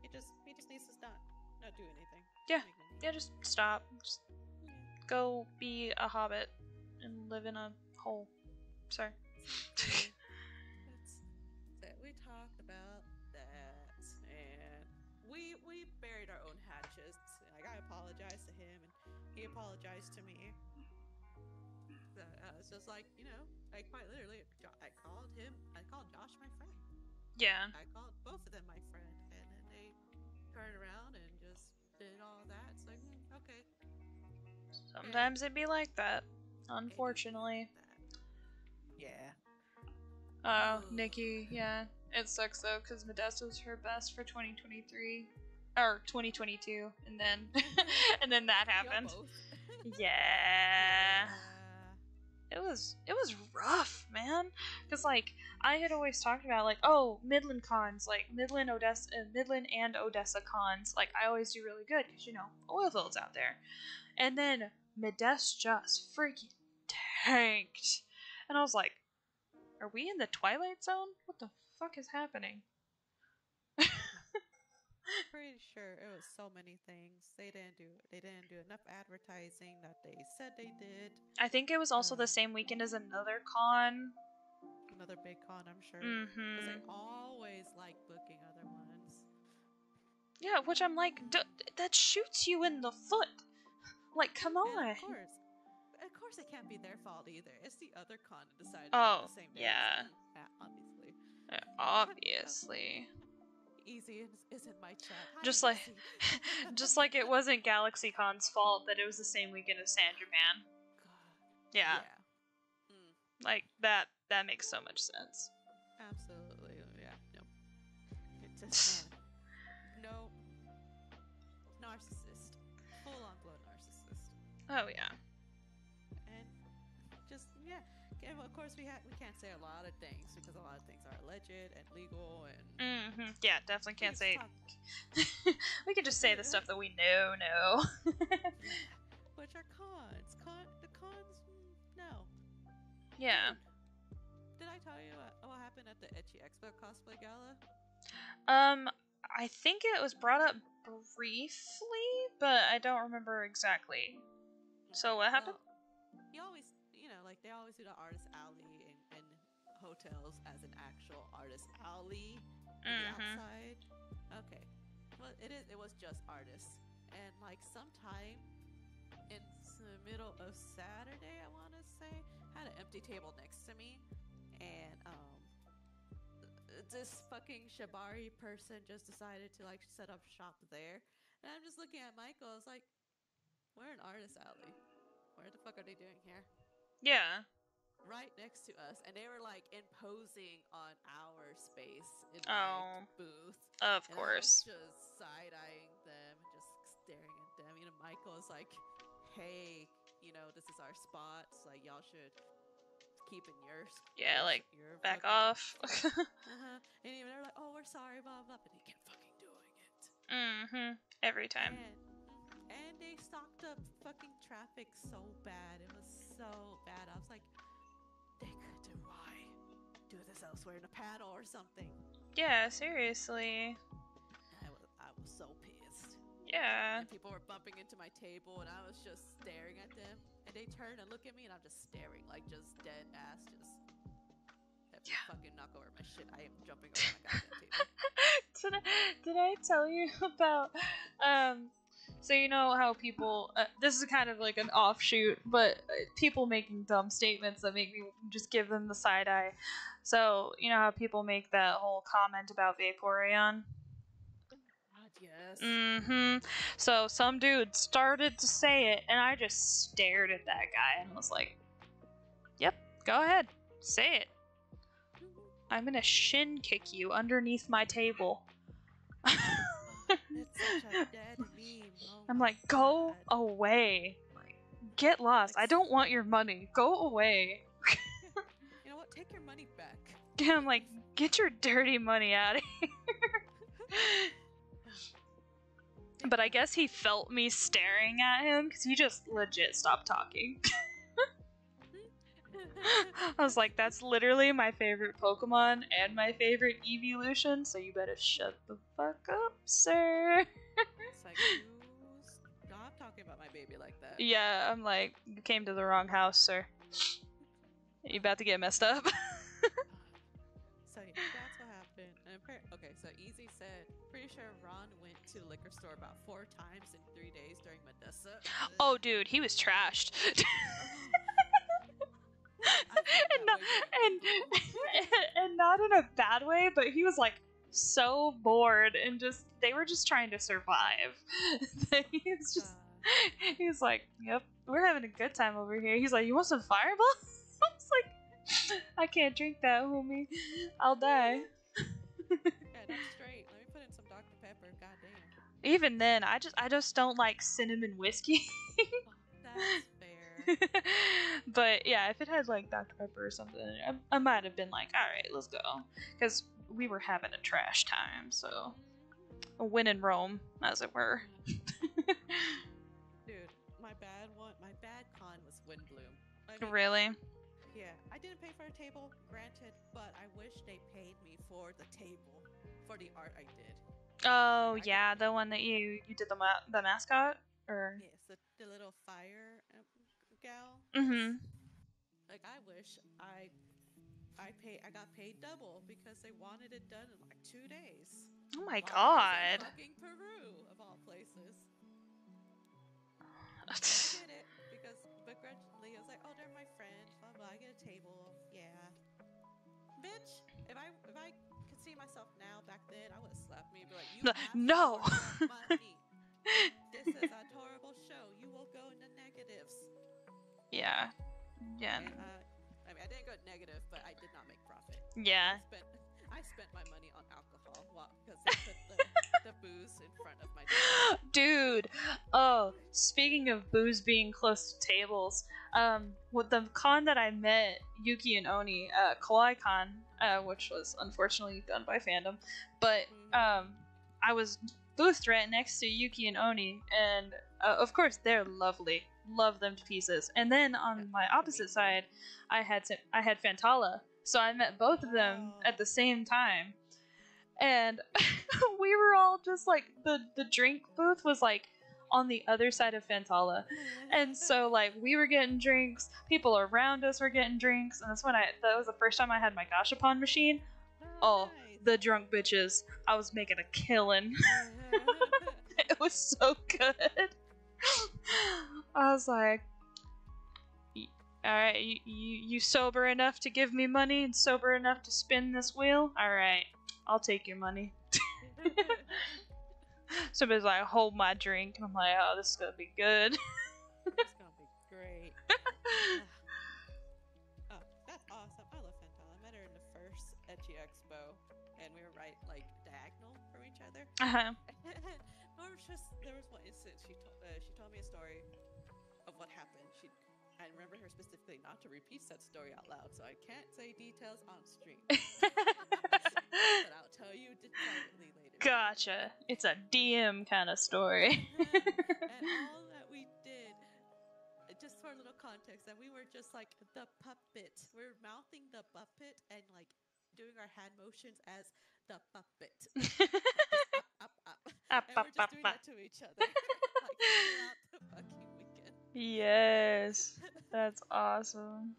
S2: He just needs to not do anything.
S1: Yeah, just stop. Just go be a hobbit and live in a hole. Sorry.
S2: We talked about that, and we buried our own hatches. Like, I apologized to him, and he apologized to me. It's just like, you know, like, quite literally, I called Josh my friend.
S1: Yeah.
S2: I called both of them my friend, and then they turned around and just did all that. It's like, okay.
S1: Sometimes it'd be like that, unfortunately.
S2: Yeah.
S1: Oh, Nikki, yeah. It sucks though, because Modesto's her best for 2023. Or 2022, and then and then that happened. Yeah. It was rough, man. Because, like, I had always talked about, like, oh, Midland cons, like, Midland and Odessa cons, like, I always do really good, because, you know, oil fields out there. And then Modest just freaking tanked. And I was like, are we in the Twilight Zone? What the fuck is happening?
S2: Pretty sure it was so many things. They didn't do enough advertising that they said they did.
S1: I think it was also the same weekend as another con.
S2: Another big con, I'm sure. Because they always like booking other ones.
S1: Yeah, which I'm like, that shoots you in the foot. Like, come on.
S2: And of course it can't be their fault either. It's the other con that decided
S1: on
S2: the same day.
S1: Yeah.
S2: Obviously.
S1: Obviously.
S2: Easy isn't my chat.
S1: Just like it wasn't GalaxyCon's fault that it was the same weekend as San Japan. Yeah. Like, that makes so much sense.
S2: Absolutely. Yeah. No. It's just, man. No. Narcissist. Full on blood narcissist.
S1: Oh, yeah.
S2: And just, yeah. And of course, we can't say a lot of things because a lot of things are alleged and legal and.
S1: Yeah, definitely can't say. We can just say the stuff that we know.
S2: Which are cons. The cons, no.
S1: Yeah.
S2: Did I tell you what happened at the Etchy Expo cosplay gala?
S1: I think it was brought up briefly, but I don't remember exactly. So what happened?
S2: You always, like, they always do the artist alley and hotels as an actual artist alley on the outside. Okay. Well, it was just artists. and like sometime in the middle of Saturday, I want to say, had an empty table next to me, and this fucking Shibari person just decided to like set up shop there, and I'm just looking at Michael. I was like, we're an artist alley. Where the fuck are they doing here?
S1: Yeah.
S2: Right next to us, and they were like imposing on our space in my
S1: Oh,
S2: booth,
S1: of
S2: and I was
S1: course.
S2: just side eyeing them and just staring at them. Michael is like, "Hey, this is our spot. So, like, y'all should keep in
S1: Yeah, like,
S2: your
S1: back
S2: fucking
S1: off.
S2: And even they're like, "Oh, we're sorry, blah blah," but they kept fucking doing it.
S1: Every time.
S2: And they stocked up fucking traffic so bad. It was so bad. I was like, they could do this elsewhere in a panel or something.
S1: Yeah, seriously.
S2: I was so pissed.
S1: Yeah.
S2: And people were bumping into my table, and I was just staring at them. And they turn and look at me, and I'm just staring, like just dead ass, just. If you fucking knock over my shit, I am jumping over my goddamn table.
S1: Did I tell you about so you know how people this is kind of like an offshoot, but people making dumb statements that make me just give them the side eye. So you know how people make that whole comment about Vaporeon?
S2: God, yes.
S1: So some dude started to say it, and I just stared at that guy and was like, "Yep, go ahead, say it. I'm gonna shin kick you underneath my table."
S2: It's such a dead meme. Oh,
S1: I'm like, go away. Like, get lost.
S2: Like,
S1: I don't want your money. Go away.
S2: You know what? Take your money back.
S1: Yeah, I'm like, get your dirty money out of here. But I guess he felt me staring at him because he just legit stopped talking. I was like, that's literally my favorite Pokemon and my favorite evolution, so you better shut the fuck up, sir.
S2: It's like, stop talking about my baby like that.
S1: Yeah, I'm like, you came to the wrong house, sir. You about to get messed up.
S2: So yeah, that's what happened. And okay, so Easy said, pretty sure Ron went to the liquor store about 4 times in 3 days during Medessa.
S1: Oh, dude, he was trashed. And not in a bad way, but he was like so bored and they were just trying to survive. He was like, "Yep, we're having a good time over here." He's like, "You want some Fireball?" I was like, "I can't drink that, homie. I'll die."
S2: Yeah, that's straight. Let me put in some Dr. Pepper. Goddamn.
S1: Even then, I just don't like cinnamon whiskey.
S2: That's fair.
S1: But yeah, if it had like Dr. Pepper or something, I might have been like, all right, let's go, because we were having a trash time, so a win in Rome, as it were.
S2: Dude, my bad con was Windbloom.
S1: Really?
S2: Yeah, I didn't pay for a table, granted, but I wish they paid me for the table, for the art I did.
S1: Oh yeah, the one that you did the mascot, or
S2: yes, the little fire gal.
S1: Mm-hmm.
S2: Like, I wish I got paid double because they wanted it done in like 2 days.
S1: Oh my
S2: God.
S1: god.
S2: Fucking Peru of all places. I did it because begrudgingly I was like, oh, they're my friends, blah blah. I get a table, yeah. Bitch, if I could see myself now back then, I would have slapped me and be like, you have
S1: no.
S2: money. This is a horrible show. You will go into negatives.
S1: Yeah. Yeah.
S2: And, I mean, I didn't go negative, but I did not make profit.
S1: Yeah.
S2: I spent my money on alcohol because they put the booze in front of my table.
S1: Dude, oh, speaking of booze being close to tables, with the con that I met Yuki and Oni, Kawaii Con, which was unfortunately done by fandom, but I was booth right next to Yuki and Oni, and of course they're lovely, love them to pieces. And then on my opposite side, I had Fantala, so I met both of them at the same time. And we were all just like, the drink booth was like on the other side of Fantala. And so like we were getting drinks, people around us were getting drinks, and that was the first time I had my Gashapon machine. Oh, nice. The drunk bitches. I was making a killing. It was so good. I was like, alright, you sober enough to give me money and sober enough to spin this wheel? Alright, I'll take your money. Somebody's like, hold my drink. And I'm like, oh, this is gonna be good.
S2: It's gonna be great. Oh, that's awesome. I love Fental. I met her in the first Etchy Expo, and we were right, like, diagonal from each other.
S1: Uh-huh.
S2: There was one instance, she told me a story of what happened. I remember her specifically not to repeat that story out loud, so I can't say details on stream. But I'll tell you privately later.
S1: Gotcha. It's a DM kind of story.
S2: And all that we did, just for a little context, and we were just like the puppet. We were mouthing the puppet and like doing our hand motions as the puppet. Up, up, up. And we're just doing that to each other. Like throughout the fucking weekend.
S1: Yes. That's awesome.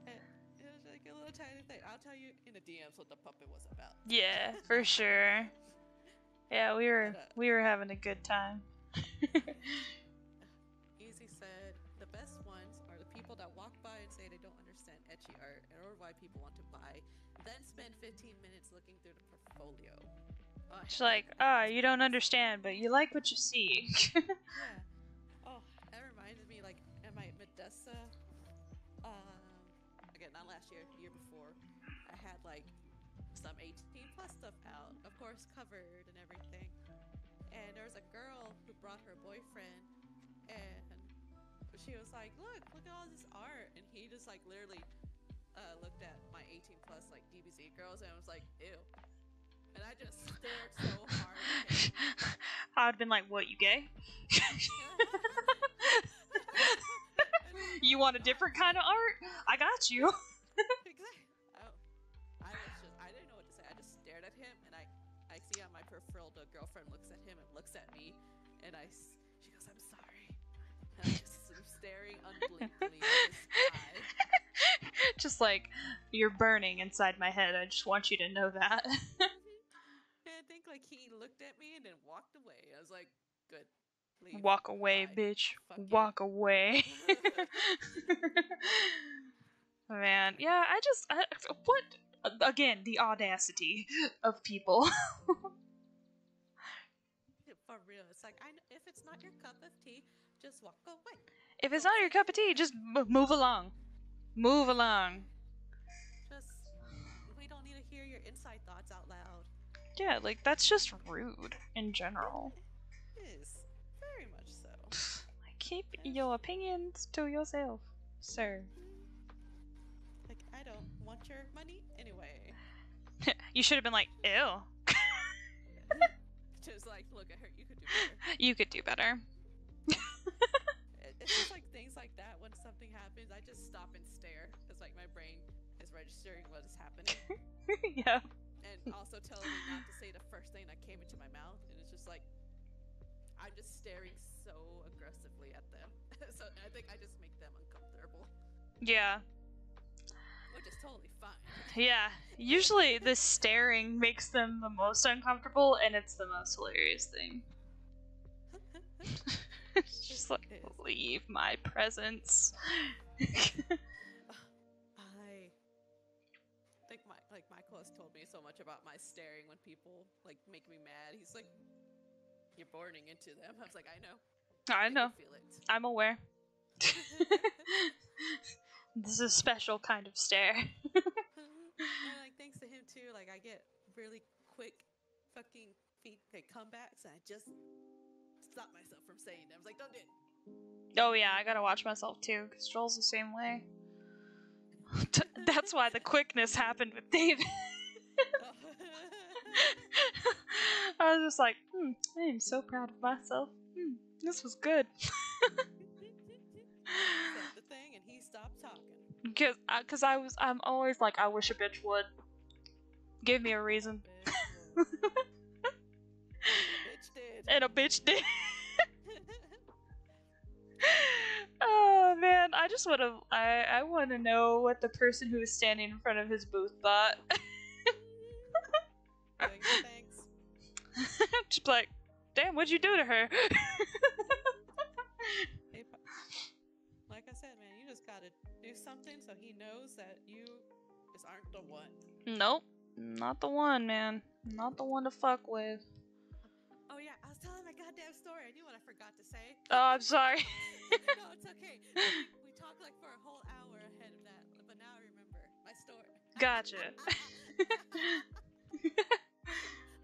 S2: And it was like a little tiny thing. I'll tell you in the DMs what the puppet was about.
S1: Yeah, for sure. Yeah, we were having a good time.
S2: Easy said, the best ones are the people that walk by and say they don't understand ecchi art or why people want to buy, then spend 15 minutes looking through the portfolio.
S1: She's like, you don't understand, but you like what you see.
S2: Yeah. Oh, that reminds me, like, at my Medessa, again, not last year, the year before, I had, like, some 18 plus stuff out, of course, covered and everything. And there was a girl who brought her boyfriend, and she was like, look at all this art. And he just, like, literally looked at my 18 plus, like, DBZ girls and was like, ew. And I just stared so hard at him.
S1: I'd been like, what, you gay? You want a different kind of art? I got you.
S2: Exactly. I didn't know what to say. I just stared at him, and I see on my peripheral the girlfriend looks at him and looks at me, and she goes, I'm sorry. And I just am staring unblinkingly at this guy.
S1: Just like, you're burning inside my head. I just want you to know that.
S2: And I think like he looked at me and then walked away. I was like, good. Leave.
S1: Walk away,
S2: Bye.
S1: bitch.
S2: Fuck you.
S1: Walk away. Man, yeah, what? Again, the audacity of people.
S2: For real, it's like, if it's not your cup of tea, just walk away.
S1: If it's not your cup of tea, just move along. Move along.
S2: We don't need to hear your inside thoughts out loud.
S1: Yeah, like, that's just rude in general.
S2: It is. Very much so.
S1: Keep your opinions to yourself, sir.
S2: Like, I don't want your money anyway.
S1: You should have been like, ew.
S2: Just like, look at her, you could do better.
S1: You could do better.
S2: It's just like things like that. When something happens, I just stop and stare because like my brain is registering what is happening.
S1: Yeah.
S2: And also telling me not to say the first thing that came into my mouth, and it's just like I'm just staring so aggressively at them. So I think I just make them uncomfortable.
S1: Yeah.
S2: Which is totally fine.
S1: Yeah. Usually the staring makes them the most uncomfortable, and it's the most hilarious thing. It's just like, leave my presence.
S2: I think Michael has told me so much about my staring when people like make me mad. He's like, you're burning into them. I was like, I know.
S1: I know.
S2: Feel it.
S1: I'm aware. This is a special kind of stare.
S2: And like thanks to him too, like I get really quick fucking comebacks, and I just stop myself from saying them. I was like, don't do it.
S1: Oh yeah, I gotta watch myself too, because Joel's the same way. That's why the quickness happened with David. I was just like, I am so proud of myself. This was good.
S2: Said the thing, and he stopped talking.
S1: Because I'm always like, I wish a bitch would. Give me a reason. And a bitch did. Oh man, I just want to. I want to know what the person who was standing in front of his booth thought.
S2: Thanks.
S1: Just like, damn, what'd you do to her?
S2: Hey, like I said, man, you just gotta do something so he knows that you just aren't the one.
S1: Nope, not the one, man. Not the one to fuck with.
S2: Oh yeah, I was telling my goddamn story. I knew what I forgot to say.
S1: Oh, I'm sorry.
S2: No, it's okay. We talked like for a whole hour ahead of that, but now I remember my story.
S1: Gotcha.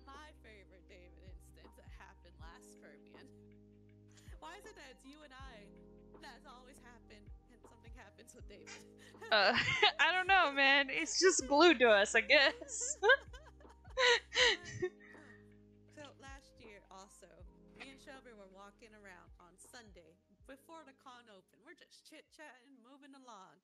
S2: My favorite David instance that happened last Fermion. Why is it that it's you and I that's always happened and something happens with David?
S1: I don't know, man. It's just glued to us, I guess.
S2: So last year also, me and Shelby were walking around on Sunday before the con opened. We're just chit-chatting, moving along.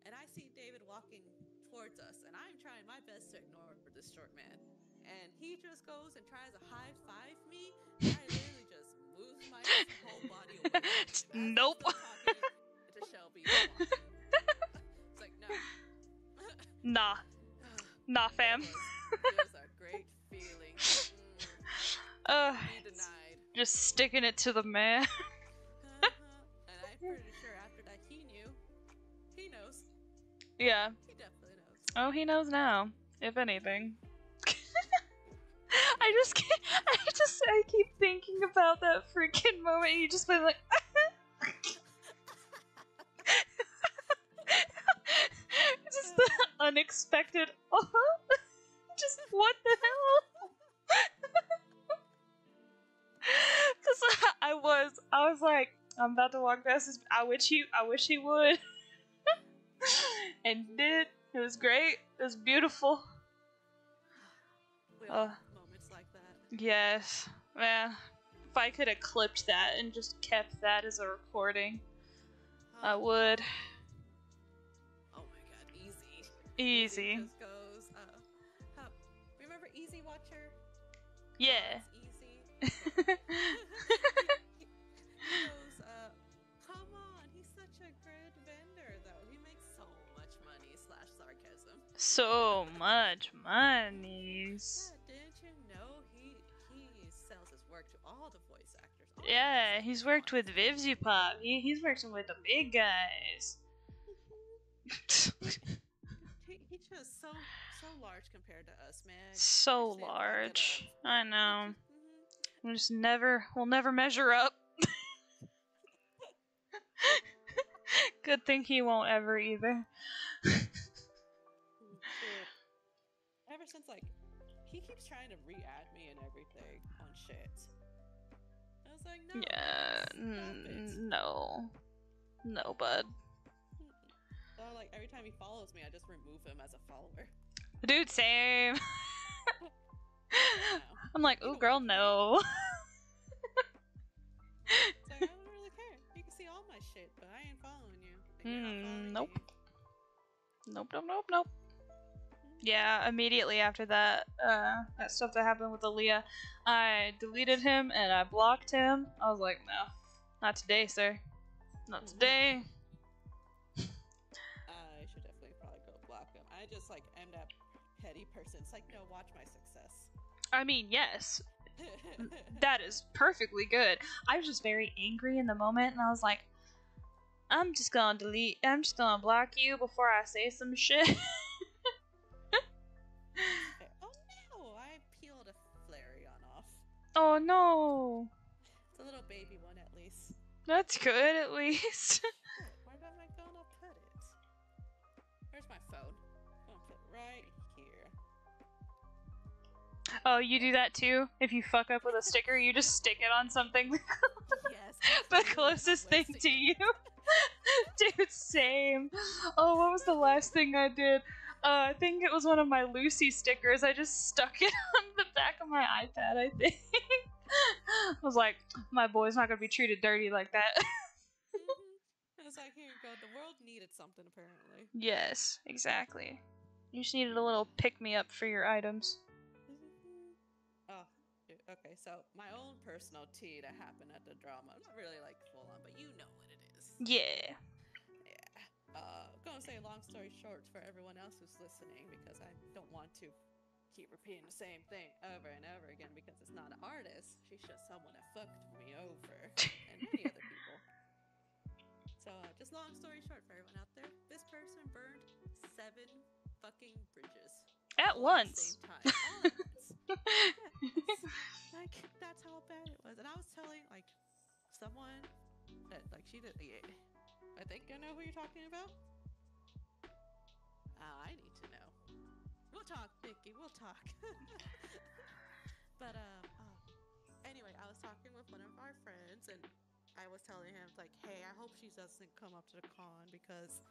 S2: And I see David walking towards us, and I'm trying my best to ignore this short man. And he just goes and tries to high-five me, and I literally just moves my whole body away from him.
S1: Nope.
S2: I'm still talking to Shelby. It's like, no.
S1: Nah. Nah, fam.
S2: It was a great feeling. Be denied.
S1: Just sticking it to the man.
S2: And I'm pretty sure after that he knew. He knows.
S1: Yeah.
S2: He definitely knows.
S1: Oh, he knows now, if anything. I keep thinking about that freaking moment. You just been like, just the unexpected. Just what the hell? Cause I was like, I'm about to walk past this. I wish he would. And he did. It was great. It was beautiful.
S2: We all have moments like that.
S1: Yes. Man, if I could have clipped that and just kept that as a recording, I would.
S2: Oh my god, easy.
S1: Easy.
S2: Just goes, remember Easy Watcher?
S1: Yeah.
S2: It's easy. He goes, come on, he's such a good vendor though. He makes so much money / sarcasm.
S1: So much money.
S2: Yeah, didn't you know he sells his work to all the voice actors?
S1: Yeah, he's worked with Vivzipop. He's working with the big guys.
S2: He's just so large compared to us, man.
S1: So large. I know. We'll never measure up. Good thing he won't ever either.
S2: Ever since, like, he keeps trying to re-add me and everything on shit. I was like, no.
S1: Yeah, no. No, bud.
S2: So, like, every time he follows me, I just remove him as a follower.
S1: Dude, same. I'm like, ooh, girl, no.
S2: It's like, I don't really care. You can see all my shit, but I ain't following you.
S1: Nope. Nope. Yeah, immediately after that, that stuff that happened with Aaliyah, I deleted him and I blocked him. I was like, no, not today, sir. Not today.
S2: I should definitely probably go block him. I just, like, am that petty person. It's like, no, watch my success.
S1: I mean, yes. That is perfectly good. I was just very angry in the moment, and I was like, I'm just gonna block you before I say some shit.
S2: Oh no, I peeled a Flareon off.
S1: Oh no.
S2: It's a little baby one at least.
S1: That's good, at least.
S2: Where am I gonna put it? Where's my phone? I'm gonna put it right here.
S1: Oh, you do that too? If you fuck up with a sticker, you just stick it on something.
S2: Yes.
S1: The closest thing to you. Dude, same. Oh, what was the last thing I did? I think it was one of my Lucy stickers. I just stuck it on the back of my iPad, I think. I was like, my boy's not gonna be treated dirty like that.
S2: I was like, here you go. The world needed something, apparently.
S1: Yes, exactly. You just needed a little pick-me-up for your items.
S2: Oh, okay. So my own personal tea that happened at the drama. Not really like full on, but you know what it is.
S1: Yeah.
S2: I'm gonna say long story short for everyone else who's listening because I don't want to keep repeating the same thing over and over again because it's not an artist. She's just someone that fucked me over and many other people. So, just long story short for everyone out there, this person burned 7 fucking bridges.
S1: At
S2: all
S1: once.
S2: At the same time. All at once. Yes. Like, that's how bad it was. And I was telling, like, someone that, like, she did, I think I know who you're talking about. I need to know. We'll talk, Vicky. We'll talk. But anyway, I was talking with one of our friends, and I was telling him like, "Hey, I hope she doesn't come up to the con because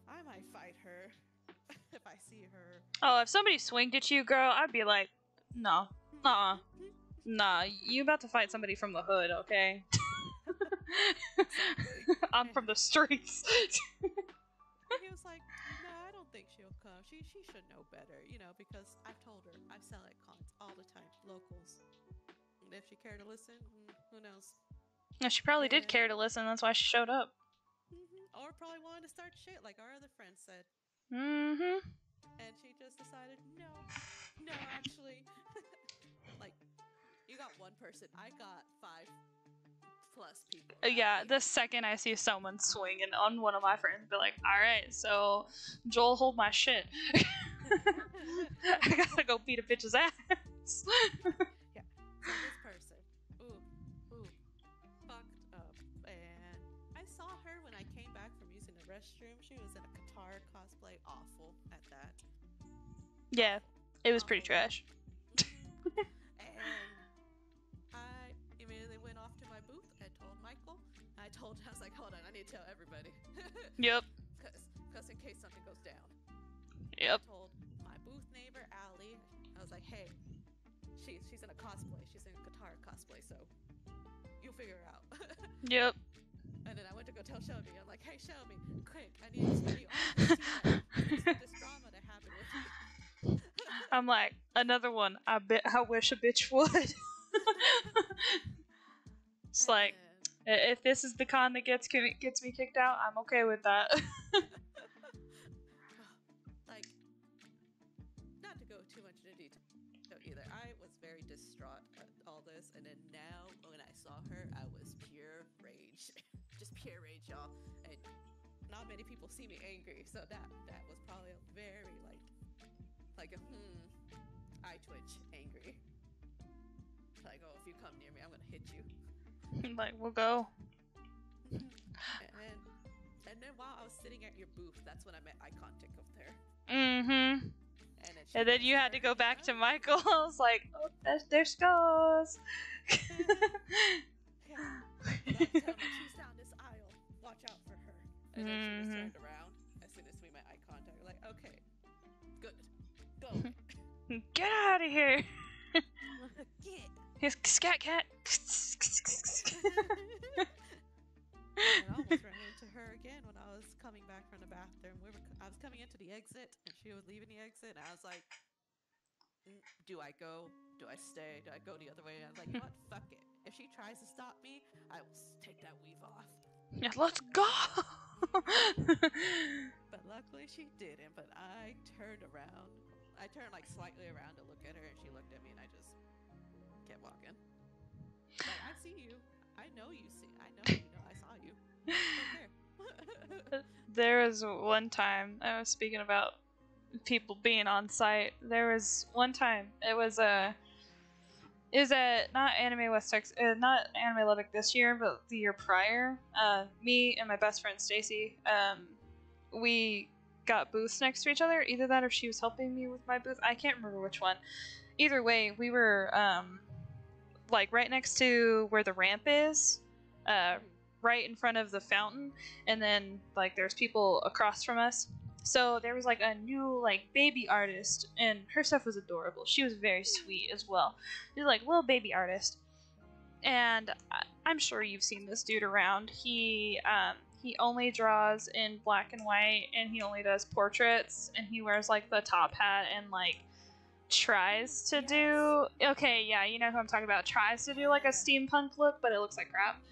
S2: I might fight her if I see her."
S1: Oh, if somebody swinged at you, girl, I'd be like, no, nah, you about to fight somebody from the hood, okay?
S2: Exactly.
S1: I'm from the streets.
S2: And he was like, "No, I don't think she'll come. She should know better, you know, because I've told her I sell at cons all the time, locals. And if she cared to listen, who knows?"
S1: Yeah, she probably did care to listen. That's why she showed up.
S2: Or probably wanted to start shit, like our other friend said.
S1: Mm-hmm.
S2: And she just decided, no, actually, like, you got one person. I got 5+ people.
S1: Yeah, the second I see someone swinging on one of my friends, be like, all right, so Joel, hold my shit. I gotta go beat a bitch's ass.
S2: Yeah. So this person, ooh, fucked up, and I saw her when I came back from using the restroom. She was in a Qatar cosplay, awful at that.
S1: Yeah, it was pretty trash.
S2: And I immediately went off to my booth and told Michael. I was like, hold on, I need to tell everybody.
S1: Yep.
S2: Because in case something goes down.
S1: Yep.
S2: I told my booth neighbor, Allie, I was like, hey, she's in a cosplay. She's in a Qatar cosplay, so you'll figure her out.
S1: Yep.
S2: And then I went to go tell Shelby. I'm like, hey, Shelby, quick, I need to tell you all this drama that happened with me.
S1: I'm like, another one. I wish a bitch would. It's like, if this is the con that gets me kicked out, I'm okay with that.
S2: Like, not to go too much into detail either, I was very distraught at all this, and then now when I saw her, I was pure rage. Just pure rage, y'all. And not many people see me angry, so that was probably a very like a eye twitch angry. Like, oh, if you come near me, I'm gonna hit you.
S1: Like, we'll go.
S2: And then while I was sitting at your booth, that's when I met eye contact with her.
S1: Mm-hmm. And then you had to go back to Michael. I was like, oh, there she goes.
S2: Yeah. She's down this aisle. Watch out for her. And then she just turned around as soon as we met eye contact. We're like, okay, good. Go away.
S1: Get out of here.
S2: Get.
S1: Here's Scat Cat.
S2: And I almost ran into her again when I was coming back from the bathroom. I was coming into the exit, and she was leaving the exit, and I was like, do I go? Do I stay? Do I go the other way? And I was like, you know what? Fuck it. If she tries to stop me, I will take that weave off.
S1: Yeah, let's go!
S2: But luckily she didn't, but I turned around. I turned like slightly around to look at her, and she looked at me, and I just kept walking. Like, I see you. I know you see. I know you know. I saw you. Don't care.
S1: There was one time, I was speaking about people being on site. There was one time, it was at not Anime West Texas, not Anime Lubbock this year, but the year prior. Me and my best friend Stacy, we got booths next to each other. Either that or she was helping me with my booth. I can't remember which one. Either way, we were like right next to where the ramp is, right in front of the fountain, and then like there's people across from us. So there was like a new like baby artist, and her stuff was adorable. She was very sweet as well. She was like little baby artist, and I'm sure you've seen this dude around. He only draws in black and white, and he only does portraits, and he wears like the top hat and like tries to do okay, yeah, you know who I'm talking about. Tries to do like a steampunk look, but it looks like crap.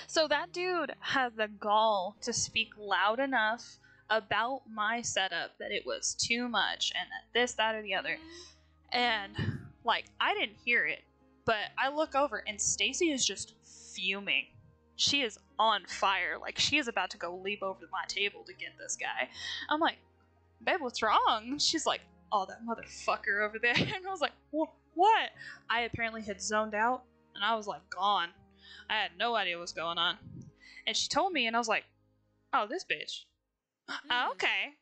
S1: So that dude had the gall to speak loud enough about my setup that it was too much and that this, that, or the other. And like, I didn't hear it, but I look over and Stacy is just fuming. She is on fire. Like, she is about to go leap over my table to get this guy. I'm like, babe, what's wrong? She's like, oh, that motherfucker over there. And I was like, what? I apparently had zoned out and I was like gone. I had no idea what was going on. And she told me and I was like, oh, this bitch. Okay.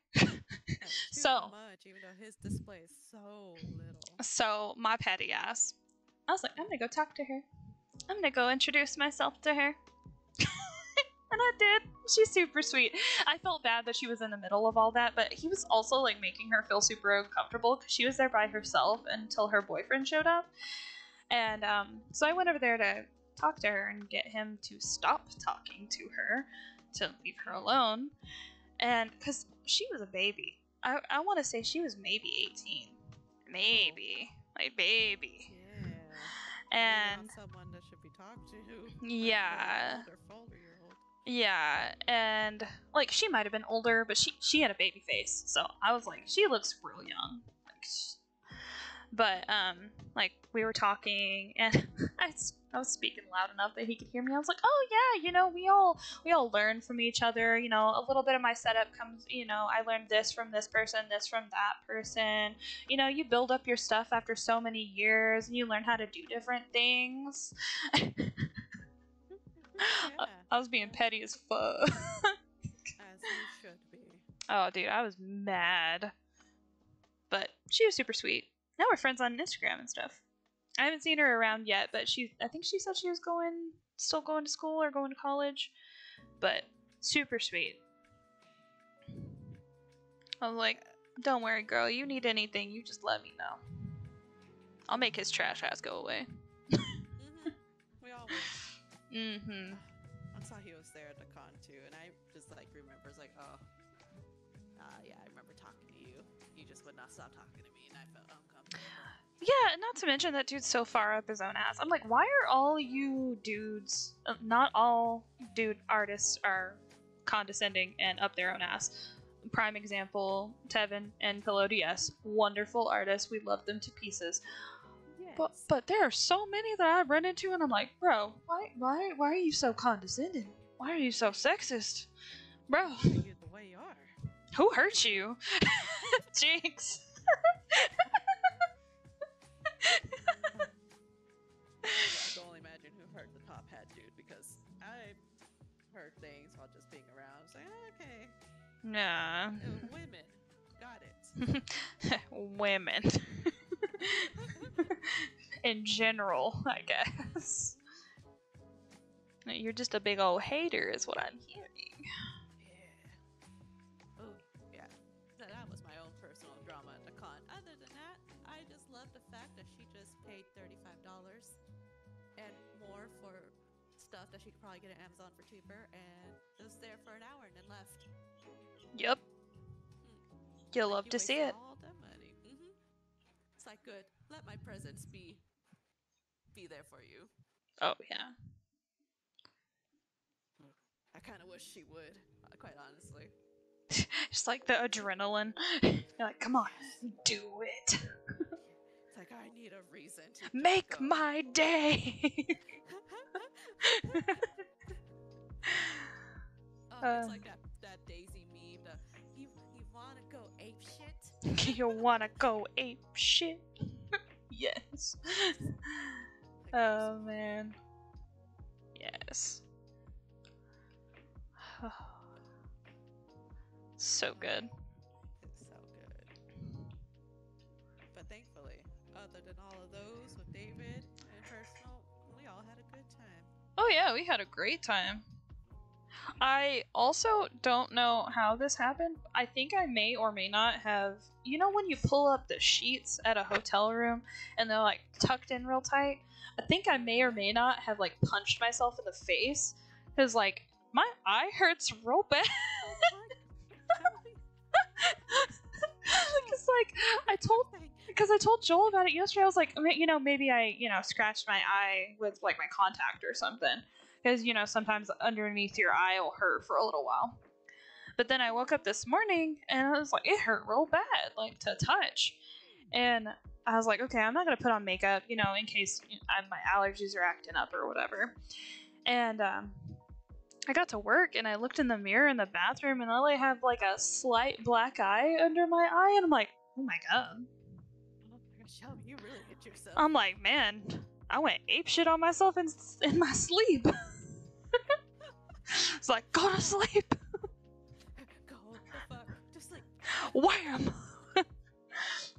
S1: So
S2: much, even though his display is so little.
S1: So my petty ass, I was like, I'm gonna go talk to her. I'm gonna go introduce myself to her. And I did. She's super sweet. I felt bad that she was in the middle of all that, but he was also like making her feel super uncomfortable because she was there by herself until her boyfriend showed up. And so I went over there to talk to her and get him to stop talking to her, to leave her alone. And because she was a baby. I want to say she was maybe 18. Maybe. Like, baby.
S2: Yeah.
S1: And
S2: not someone that should be talked to.
S1: Yeah.
S2: Like, older, year-old.
S1: Yeah, and like she might have been older, but she had a baby face, so I was like, she looks real young. But like we were talking, and I was speaking loud enough that he could hear me. I was like, oh yeah, you know, we all learn from each other. You know, a little bit of my setup comes. You know, I learned this from this person, this from that person. You know, you build up your stuff after so many years, and you learn how to do different things.
S2: Yeah.
S1: I was being petty as fuck.
S2: As you should be.
S1: Oh, dude, I was mad. But she was super sweet. Now we're friends on Instagram and stuff. I haven't seen her around yet, but I think she said she was still going to school or going to college. But super sweet. I was like, don't worry, girl. You need anything, you just let me know. I'll make his trash ass go away.
S2: We all will.
S1: I
S2: saw he was there at the con too, and I just like remembers like, oh, yeah, I remember talking to you. You just would not stop talking to me, and I felt uncomfortable.
S1: Yeah, not to mention that dude's so far up his own ass. I'm like, why are all you dudes, not all dude artists are condescending and up their own ass. Prime example, Tevin and Pillow DS, wonderful artists. We love them to pieces. But there are so many that I've run into, and I'm like, bro, why are you so condescending? Why are you so sexist, bro?
S2: You're the way you are.
S1: Who hurt you? Jinx.
S2: I can only imagine who hurt the top hat dude, because I heard things while just being around. I was like, oh, okay.
S1: Nah.
S2: Women. Got it.
S1: Women. In general, I guess. You're just a big old hater is what I'm hearing.
S2: Yeah. Oh, yeah. That was my own personal drama at the con. Other than that, I just love the fact that she just paid $35 and more for stuff that she could probably get at Amazon for cheaper, and was there for an hour and then left.
S1: Yep. You'll love to see it.
S2: All that money. It's like, good. Let my presence be there for you.
S1: Oh yeah.
S2: I kind of wish she would, quite honestly.
S1: Just like the adrenaline. You're like, come on, do it.
S2: It's like, I need a reason to
S1: make
S2: go.
S1: my day.
S2: It's like that Daisy meme. You wanna go ape shit?
S1: You wanna go ape shit? Yes. Oh man. Yes. So good.
S2: It's so good. But thankfully, other than all of those with David and personal, we all had a good time.
S1: Oh yeah, we had a great time. I also don't know how this happened. I think I may or may not have, you know when you pull up the sheets at a hotel room and they're like tucked in real tight? I think I may or may not have like punched myself in the face because like my eye hurts real bad. Because I told Joel about it yesterday. I was like, you know, maybe I, you know, scratched my eye with like my contact or something. Because, you know, sometimes underneath your eye will hurt for a little while. But then I woke up this morning and I was like, it hurt real bad, like to touch. And I was like, okay, I'm not gonna put on makeup, in case my allergies are acting up or whatever. And I got to work and I looked in the mirror in the bathroom and all I have like a slight black eye under my eye, and I'm like, oh my god.
S2: Oh my gosh, Shelby, you really hit yourself.
S1: I'm like, man, I went apeshit on myself in my sleep. It's like, go to sleep.
S2: Go the fuck to sleep.
S1: Wham!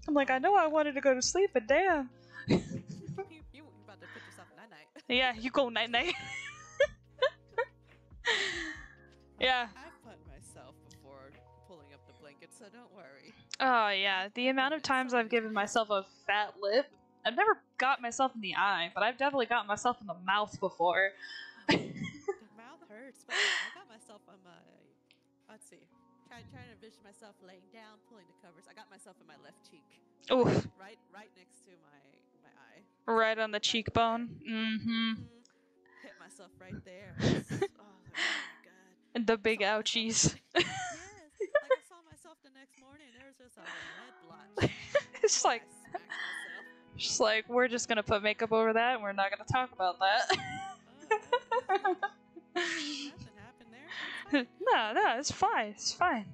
S1: I'm like, I know I wanted to go to sleep, but damn.
S2: You about to put yourself night night.
S1: Yeah, you go night night. Yeah.
S2: I've put myself before pulling up the blanket, so don't worry.
S1: Oh yeah, the amount of times I've given myself a fat lip. I've never got myself in the eye, but I've definitely got myself in the mouth before.
S2: The mouth hurts, but I got myself on my. Let's see. Trying to envision myself laying down, pulling the covers. I got myself in my left cheek.
S1: Oof.
S2: Right next to my eye.
S1: Right on the cheekbone. Mm-hmm.
S2: Hit myself right there. Oh my god.
S1: And the big ouchies.
S2: Yes. Like I saw myself the next morning. There was just a red blotch.
S1: It's like,
S2: I smacked myself.
S1: just like, we're just gonna put makeup over that and we're not gonna talk about that.
S2: Nothing happened there.
S1: No, it's fine. It's fine.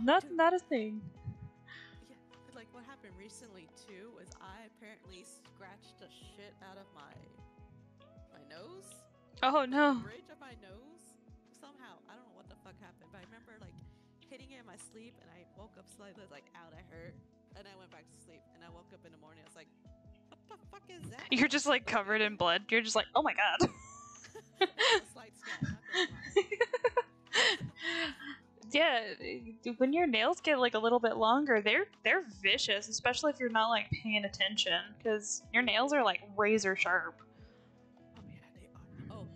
S1: Not a thing.
S2: Yeah, like what happened recently too was I apparently scratched the shit out of my nose.
S1: Oh no.
S2: The bridge of my nose. Somehow, I don't know what the fuck happened, but I remember like hitting it in my sleep, and I woke up slightly like, ow, that hurt, and I went back to sleep, and I woke up in the morning. I was like, what the fuck is that?
S1: You're just like covered in blood. You're just like, oh my god.
S2: A slight scratch, not gonna lie.
S1: Yeah, when your nails get like a little bit longer, they're vicious, especially if you're not like paying attention, because your nails are like razor sharp.
S2: Oh yeah, they are. Oh,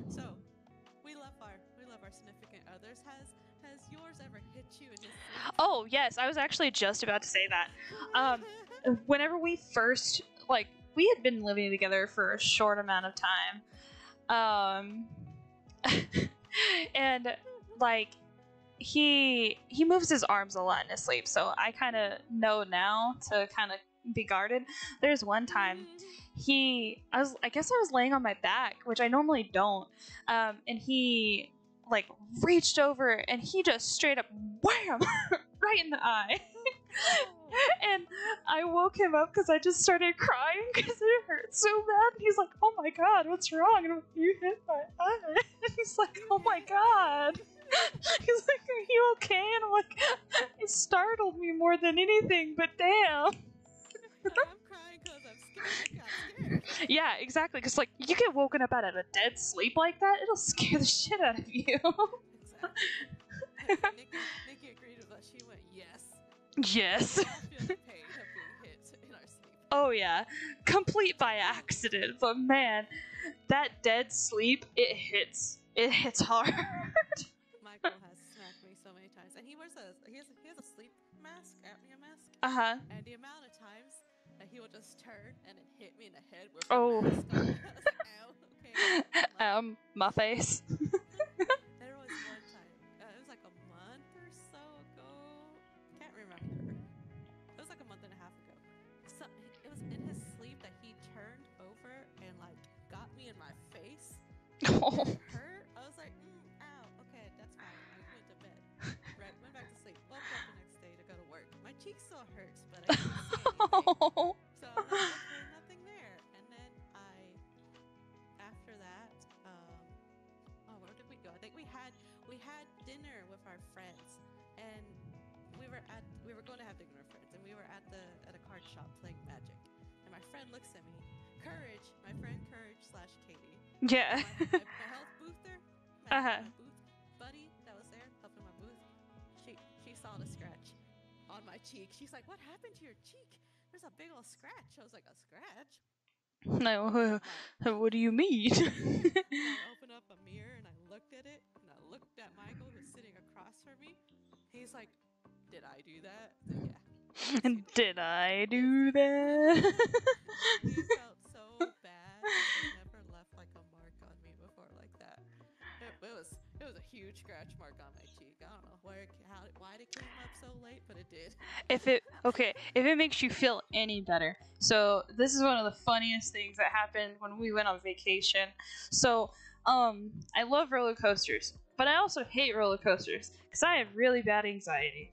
S2: so we love our significant others. Has yours ever hit you in this?
S1: Oh yes, I was actually just about to say that. Whenever we first we had been living together for a short amount of time, and like he moves his arms a lot in his sleep, so I kind of know now to kind of be guarded. There's one time I guess I was laying on my back, which I normally don't, and he like reached over and he just straight up wham right in the eye. And I woke him up because I just started crying because it hurt so bad. He's like, oh my god, what's wrong? And I'm like, you hit my eye. And he's like, oh my god. He's like, are you okay? And I'm like, it startled me more than anything, but damn.
S2: I'm crying because I'm scared. I got scared.
S1: Yeah, exactly. Because like, you get woken up out of a dead sleep like that, it'll scare the shit out of you.
S2: Exactly. Nikki agreed with us. She went, yes.
S1: Yes.
S2: We all feel the pain of being hit in our sleep.
S1: Oh yeah, complete by accident. But man, that dead sleep, it hits hard.
S2: Michael has smacked me so many times, and he has a sleep mask, apnea mask. And the amount of times that he will just turn and it hit me in the head with
S1: Oh.
S2: the mask on. I was like, ow, okay.
S1: My face.
S2: There was one time, it was like a month or so ago. Can't remember. It was like a month and a half ago. So it was in his sleep that he turned over and like got me in my face.
S1: Oh.
S2: It hurt. I was like, ow, okay, that's fine. I went to bed. Right, went back to sleep. Woke up the next day to go to work. My cheek still hurts, but I couldn't see anything. So I'm like, okay, nothing there. And then after that, where did we go? I think we had dinner with our friends, and we were going to have dinner with friends, and we were at a card shop playing Magic. And my friend looks at me, my friend Courage / Katie.
S1: Yeah.
S2: My health boother, my booth buddy that was there helping my booth. She saw the scratch on my cheek. She's like, "What happened to your cheek? There's a big old scratch." I was like, "A scratch?"
S1: No, what do you mean?
S2: I opened up a mirror and I looked at it, and I looked at Michael, who's sitting across from me. He's like, "Did I do that?" I said, yeah.
S1: Did I do that?
S2: He felt so bad. He's never left like a mark on me before like that. It was it was a huge scratch mark on my cheek. I don't know why it came up so late, but it did.
S1: If it makes you feel any better. So this is one of the funniest things that happened when we went on vacation. So I love roller coasters, but I also hate roller coasters because I have really bad anxiety.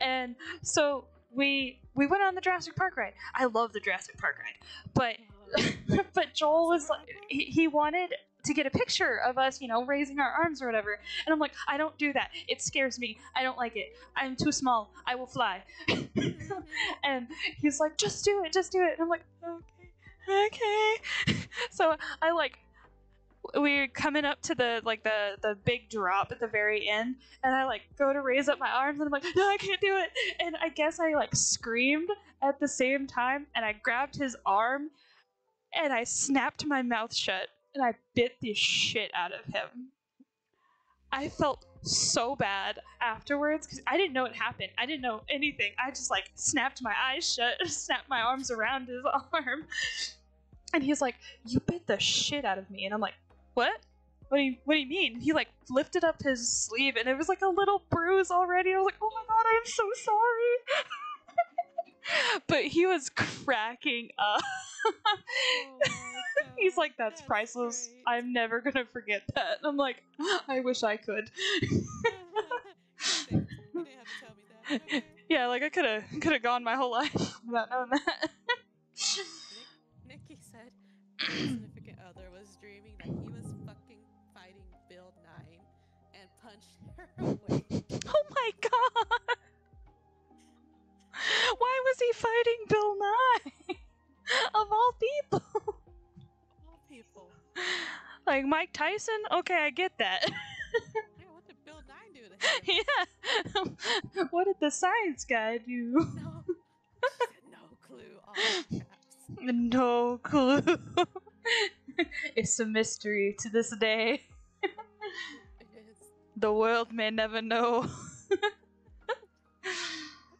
S1: And so we went on the Jurassic Park ride. I love the Jurassic Park ride, but but Joel was like, he wanted to get a picture of us, you know, raising our arms or whatever. And I'm like, I don't do that. It scares me. I don't like it. I'm too small. I will fly. And he's like, just do it. Just do it. And I'm like, okay. So we're coming up to the big drop at the very end, and I go to raise up my arms, and I'm like, no, I can't do it. And I guess I screamed at the same time, and I grabbed his arm, and I snapped my mouth shut, and I bit the shit out of him. I felt so bad afterwards because I didn't know what happened. I didn't know anything. I just snapped my eyes shut, snapped my arms around his arm, and he's like, "You bit the shit out of me," and I'm like, "What? What do you mean?" He lifted up his sleeve, and it was a little bruise already. I was like, "Oh my god, I'm so sorry." But he was cracking up. He's like, that's priceless. Great. I'm never gonna forget that. And I'm like, I wish I could.
S2: You didn't have to tell me that. Okay.
S1: Yeah, I could have gone my whole life without knowing that.
S2: Nikki said her significant other was dreaming that he was fucking fighting Bill 9 and punched her away.
S1: Oh my god! Why was he fighting Bill 9? Of all people.
S2: Of all people.
S1: Mike Tyson? Okay, I get that.
S2: Yeah, what did Bill 9 do to him?
S1: Yeah. What did the science guy do?
S2: No. She said no clue. All caps.
S1: No clue. It's a mystery to this day.
S2: It is.
S1: The world may never know.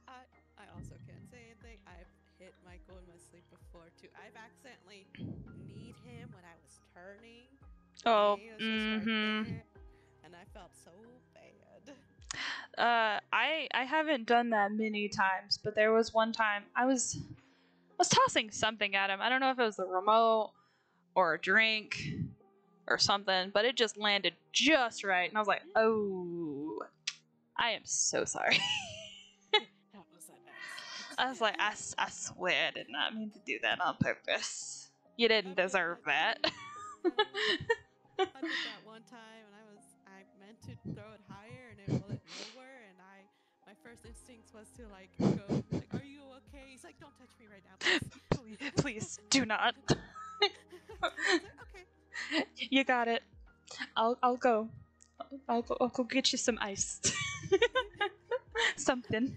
S2: I also can't say anything. I've hit Michael in my sleep before too. I've accidentally kneed him when I was turning.
S1: Oh,
S2: right, and I felt so bad.
S1: I haven't done that many times, but there was one time I was tossing something at him. I don't know if it was the remote or a drink or something, but it just landed just right, and I was like, oh, I am so sorry.
S2: That was an accident.
S1: I was like, I swear I did not mean to do that on purpose. You didn't deserve that.
S2: I did that one time, and I meant to throw it higher, and it went nowhere, and my first instinct was to go, are you okay? He's like, don't touch me right now, please.
S1: Please, do not.
S2: Okay.
S1: You got it. I'll go. I'll go get you some ice. Something.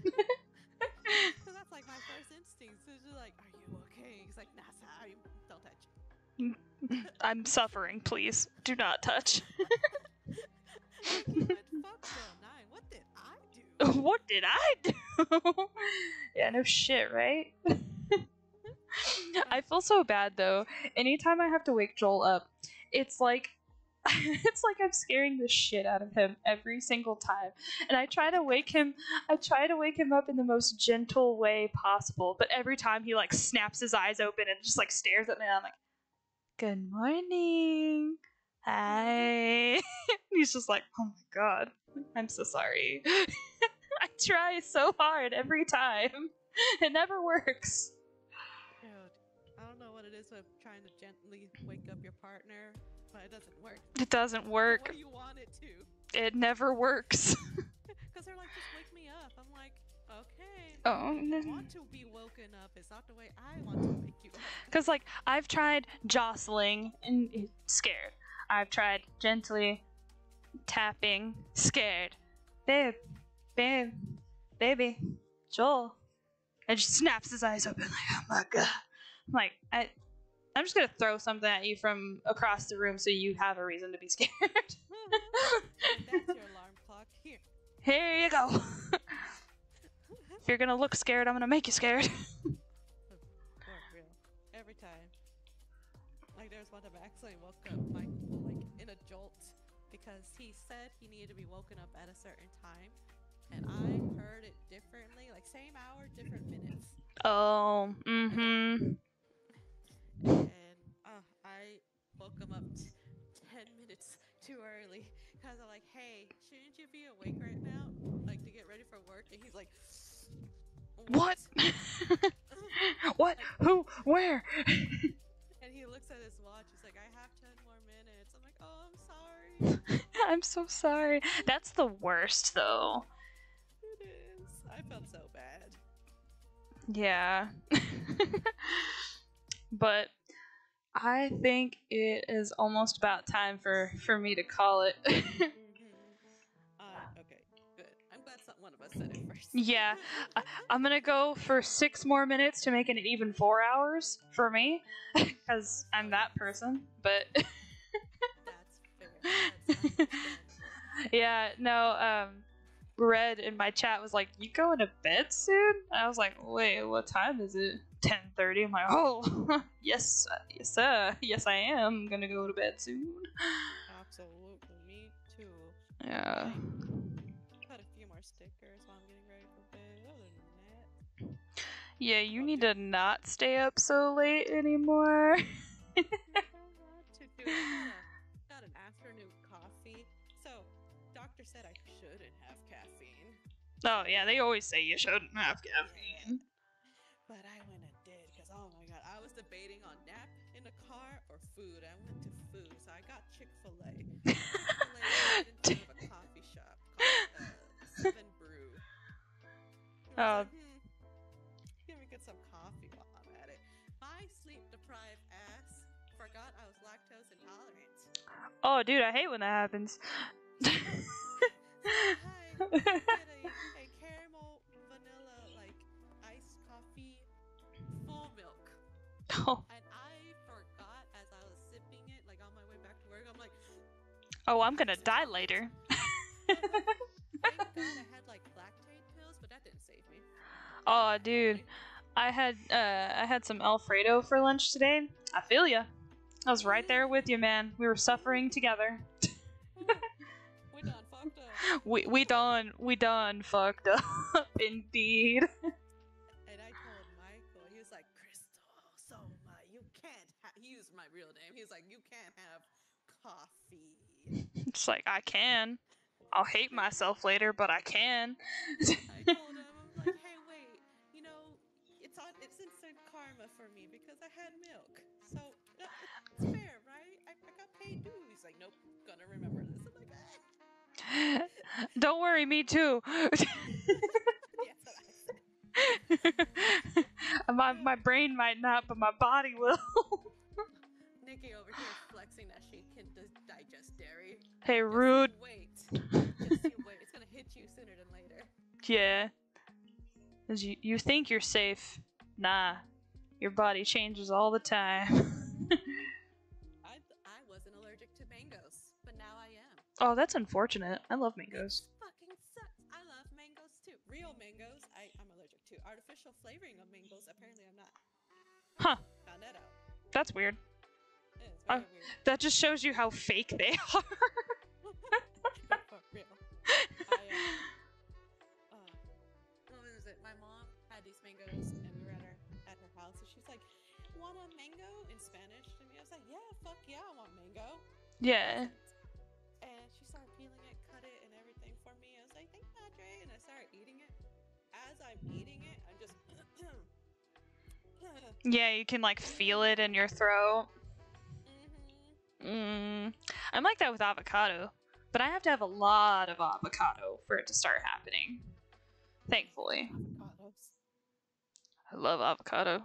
S2: So that's my first instinct. So just are you okay? He's like, nah, sorry, don't touch.
S1: I'm suffering, please. Do not touch.
S2: He went, fuck Bill 9. What did I do?
S1: What did I do? Yeah, no shit, right? I feel so bad though. Anytime I have to wake Joel up, it's like I'm scaring the shit out of him every single time. And I try to wake him up in the most gentle way possible, but every time he snaps his eyes open and just stares at me, and I'm like, good morning. Hi. He's just like, oh my god, I'm so sorry. I try so hard every time. It never works.
S2: Dude, I don't know what it is with trying to gently wake up your partner, but it doesn't work.
S1: It doesn't work.
S2: The way you want it to.
S1: It never works.
S2: Because they're like, just wake me up. I'm like, okay.
S1: Oh.
S2: I want to be woken up. It's not the way I want to wake you up.
S1: Because, I've tried jostling and scared. I've tried gently tapping, scared. Baby, Joel. And just snaps his eyes open oh my god. I'm just gonna throw something at you from across the room so you have a reason to be scared.
S2: That's your alarm clock.
S1: Here you go. If you're gonna look scared, I'm gonna make you scared.
S2: For real. Every time. like there's one time I accidentally woke up Michael like in a jolt because he said he needed to be woken up at a certain time, and I heard it differently, like same hour, different minutes.
S1: Oh, mm-hmm.
S2: And I woke him up 10 minutes too early because I'm like, hey, shouldn't you be awake right now, like to get ready for work? And he's like,
S1: What? What?
S2: Like,
S1: Who? Where?
S2: and he looks at his watch. He's like, I have 10 more minutes. I'm like, oh, I'm sorry.
S1: I'm so sorry. That's the worst, though.
S2: It is. I felt so bad.
S1: Yeah. But I think it is almost about time for me to call it.
S2: Okay, good. I'm glad one of us said it first.
S1: Yeah. I'm gonna go for 6 more minutes to make it even 4 hours for me, because I'm that person, but...
S2: That's fair. That's understandable.
S1: Yeah, no, Red in my chat was like, you going to bed soon? And I was like, wait, what time is it? 10:30. I'm like, oh, yes, yes I am. I'm gonna go to bed soon.
S2: Absolutely, me too.
S1: Yeah.
S2: Got a few more stickers while I'm getting ready for bed. Other than that,
S1: Yeah, you need to not stay up so late anymore.
S2: I don't want to do it. Got an afternoon coffee. So, doctor said I shouldn't have caffeine.
S1: Oh yeah, they always say you shouldn't have caffeine.
S2: But I went and did, because oh my god, I was debating on nap in the car or food. I went to food, so I got Chick-fil-A. Chick-fil-A right in front of a coffee shop called 7 Brew.
S1: Oh.
S2: Let me get some coffee while I'm at it. My sleep-deprived ass forgot I was lactose intolerant.
S1: Oh, dude, I hate when that happens.
S2: So I get a caramel vanilla like iced coffee, full milk.
S1: Oh.
S2: And I forgot as I was sipping it, like on my way back to work. I'm like,
S1: Oh, I'm gonna die later.
S2: Thank God I had like lactate pills, but that didn't save me.
S1: Oh, dude, I had some Alfredo for lunch today. I feel ya. I was right there with you, man. We were suffering together.
S2: We done fucked up.
S1: We done fucked up indeed.
S2: And I told Michael, he was like, Crystal, Soma, you can't he used my real name. He was like, you can't have coffee.
S1: It's like, I can. I'll hate myself later, but I can.
S2: I told him, I'm like, hey, wait, you know, it's instant karma for me because I had milk. So it's fair, right? I got paid due. He's like, nope, gonna remember this. I'm like,
S1: Don't worry, me too.
S2: That's what I said.
S1: my brain might not, but my body will.
S2: Nikki over here flexing that she can digest dairy.
S1: Hey, rude.
S2: Just wait. Just you wait. It's gonna hit you sooner than later.
S1: Yeah. 'Cause you think you're safe. Nah. Your body changes all the time.
S2: I wasn't allergic to mangoes, but now I am.
S1: Oh, that's unfortunate. I love mangoes.
S2: It fucking sucks. I love mangoes too. Real mangoes, I'm allergic to. Artificial flavoring of mangoes, apparently I'm not.
S1: Huh.
S2: Found that out.
S1: That's weird.
S2: It is very weird.
S1: That just shows you how fake they are.
S2: For real. What was it? My mom had these mangoes, and we were at her house, and she's like, "Want a mango?" in Spanish to me. I was like, "Yeah, fuck yeah, I want mango."
S1: Yeah.
S2: And she started peeling it, cut it, and everything for me. I was like, "Thanks, Madre," and I started eating it. As I'm eating it, I'm just.
S1: Yeah, you can like feel it in your throat. I'm like that with avocado, but I have to have a lot of avocado for it to start happening. Thankfully.
S2: Avocados.
S1: I love avocado.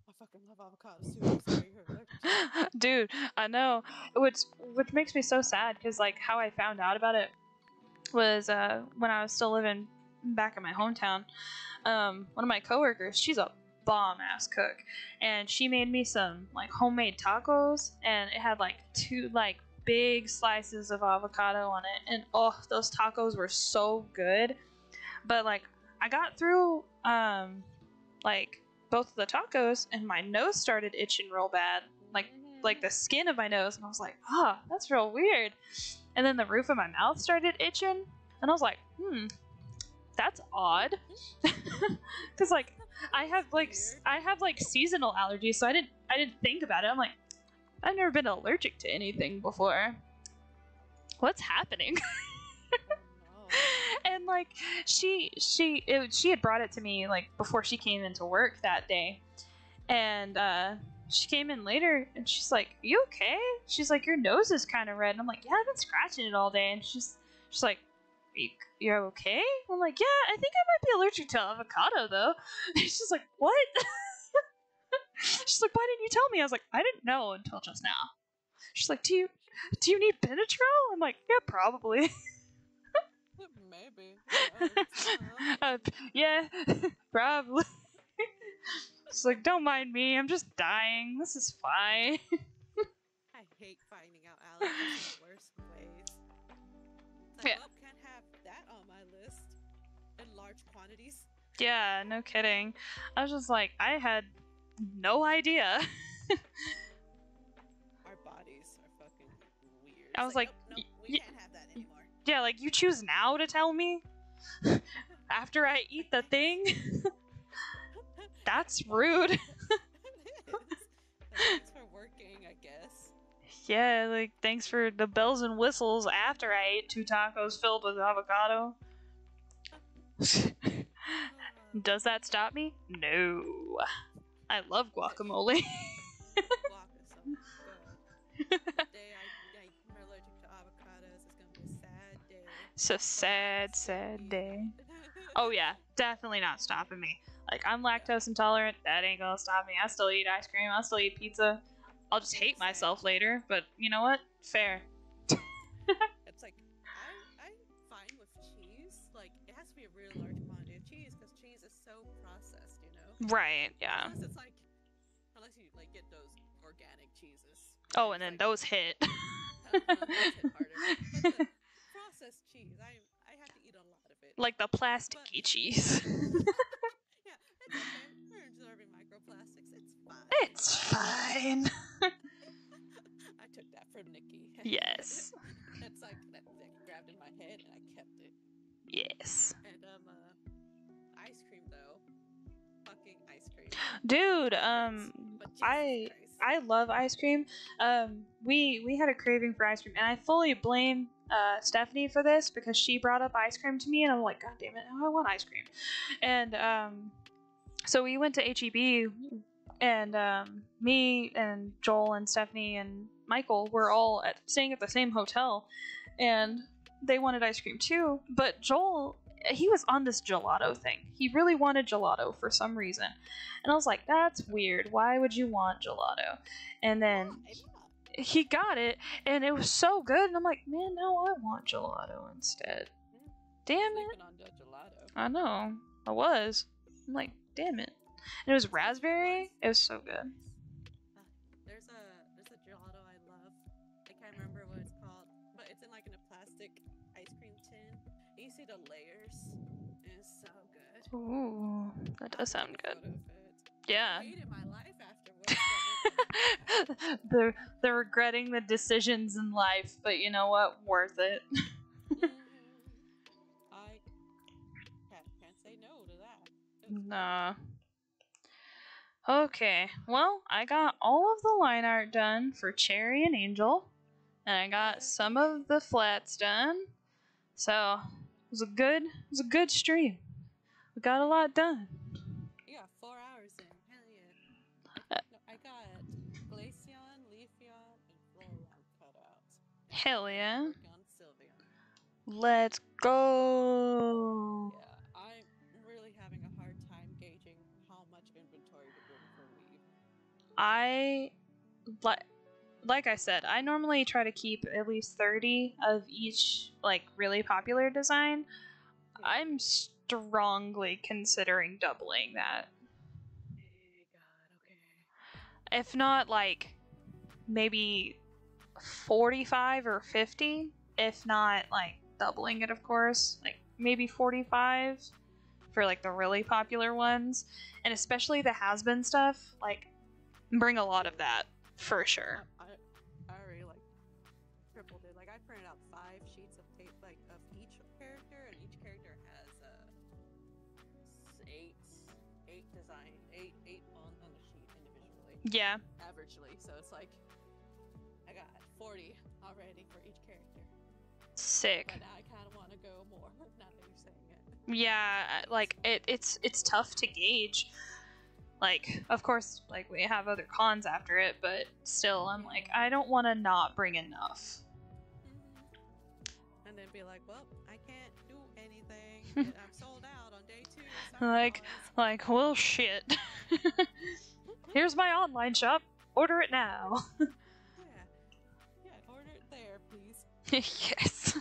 S2: I fucking love avocados too. I'm sorry you're allergic.
S1: Dude, I know. Which makes me so sad, because like how I found out about it was when I was still living back in my hometown. One of my coworkers, she's a bomb ass cook, and she made me some like homemade tacos, and it had like 2 like big slices of avocado on it, and oh, those tacos were so good. But like I got through like both of the tacos, and my nose started itching real bad. Like like the skin of my nose, and I was like, oh, that's real weird. And then the roof of my mouth started itching, and I was like, that's odd. Because like I have like seasonal allergies, so I didn't think about it. I'm like, I've never been allergic to anything before. What's happening? And like she had brought it to me like before she came into work that day, and she came in later and she's like, "You okay?" She's like, "Your nose is kind of red." And I'm like, "Yeah, I've been scratching it all day." And she's like, "You're okay?" I'm like, "Yeah, I think I might be allergic to avocado though." And she's like, "What?" She's like, "Why didn't you tell me?" I was like, "I didn't know until just now." She's like, "Do you need Benadryl?" I'm like, "Yeah, probably."
S2: Maybe.
S1: Yeah, probably. It's like, don't mind me. I'm just dying. This is fine.
S2: I hate finding out allergies in the worst ways. It's like,
S1: Yeah.
S2: oh, can't have that on my list in large quantities.
S1: Yeah, no kidding. I was just like, I had no idea.
S2: Our bodies are fucking weird.
S1: I was like,
S2: nope, we can't have that anymore.
S1: Yeah, like, you choose now to tell me? After I eat the thing? That's rude.
S2: It is. Thanks for working, I guess.
S1: Yeah, like, thanks for the bells and whistles after I ate 2 tacos filled with avocado. Does that stop me? No. I love guacamole.
S2: Guac is so good. The day I'm allergic to avocados is gonna be a sad day.
S1: It's a sad, sad day. Oh yeah, definitely not stopping me. Like, I'm lactose intolerant, that ain't gonna stop me. I still eat ice cream, I still eat pizza. I'll just hate myself later, but you know what? Fair.
S2: It's like, I'm fine with cheese. Like, it has to be a real large quantity of cheese, because cheese is so processed, you know?
S1: Right, yeah.
S2: Unless it's like, unless you like get those organic cheeses.
S1: Oh, and then like, those hit.
S2: Those hit harder. But the processed cheese, I have to eat a lot of it.
S1: Like the plasticky cheese.
S2: Yeah, it's okay. We're absorbing microplastics. It's fine.
S1: It's fine.
S2: I took that from Nikki.
S1: Yes.
S2: It's like that thing grabbed in my head and I kept it.
S1: Yes.
S2: And ice cream though. Fucking ice cream.
S1: Dude, I love ice cream. We had a craving for ice cream, and I fully blame Stephanie for this because she brought up ice cream to me, and I'm like, God damn it, I want ice cream. And so we went to HEB, and me and Joel and Stephanie and Michael were all staying at the same hotel, and they wanted ice cream too. But Joel, he was on this gelato thing. He really wanted gelato for some reason. And I was like, that's weird. Why would you want gelato? And then he got it, and it was so good. And I'm like, man, now I want gelato instead. Damn it.
S2: On the gelato.
S1: I know. I was. I'm like, damn it. And it was raspberry. It was so good.
S2: There's a gelato I love. I can't remember what it's called, but it's in like in a plastic ice cream tin. And you see the layers. It's so good.
S1: Ooh, that does sound good. Yeah.
S2: I hated my life afterwards.
S1: They're regretting the decisions in life, but you know what? Worth it.
S2: I can't say no to that.
S1: Nah. Okay, well, I got all of the line art done for Cherri and Angel, and I got some of the flats done. So it was a good stream. We got a lot done.
S2: You got 4 hours in. Hell yeah. I got Glaceon, Leafeon, and Florian cutouts.
S1: Hell yeah.
S2: On Sylveon.
S1: Let's go.
S2: Yeah, I'm really having a hard time gauging how much inventory to bring for Weave.
S1: Like I said, I normally try to keep at least 30 of each like really popular design. Yeah. I'm strongly considering doubling that. Okay. If not like maybe 45 or 50, if not like doubling it, of course, like maybe 45 for like the really popular ones, and especially the has-been stuff, like bring a lot of that For sure.
S2: I already like tripled it. Like I printed out 5 sheets of tape, like of each character, and each character has eight on the sheet individually.
S1: Yeah.
S2: Averagely, so it's like I got 40 already for each character.
S1: Sick.
S2: But I kind of want to go more. Now that you're saying it.
S1: Yeah, like it's tough to gauge. Like, of course, like we have other cons after it, but still, I'm like, I don't want to not bring enough.
S2: And then be like, well, I can't do anything. I'm sold out on day 2.
S1: Like, well, shit. Here's my online shop. Order it now.
S2: Yeah, order it there, please.
S1: Yes.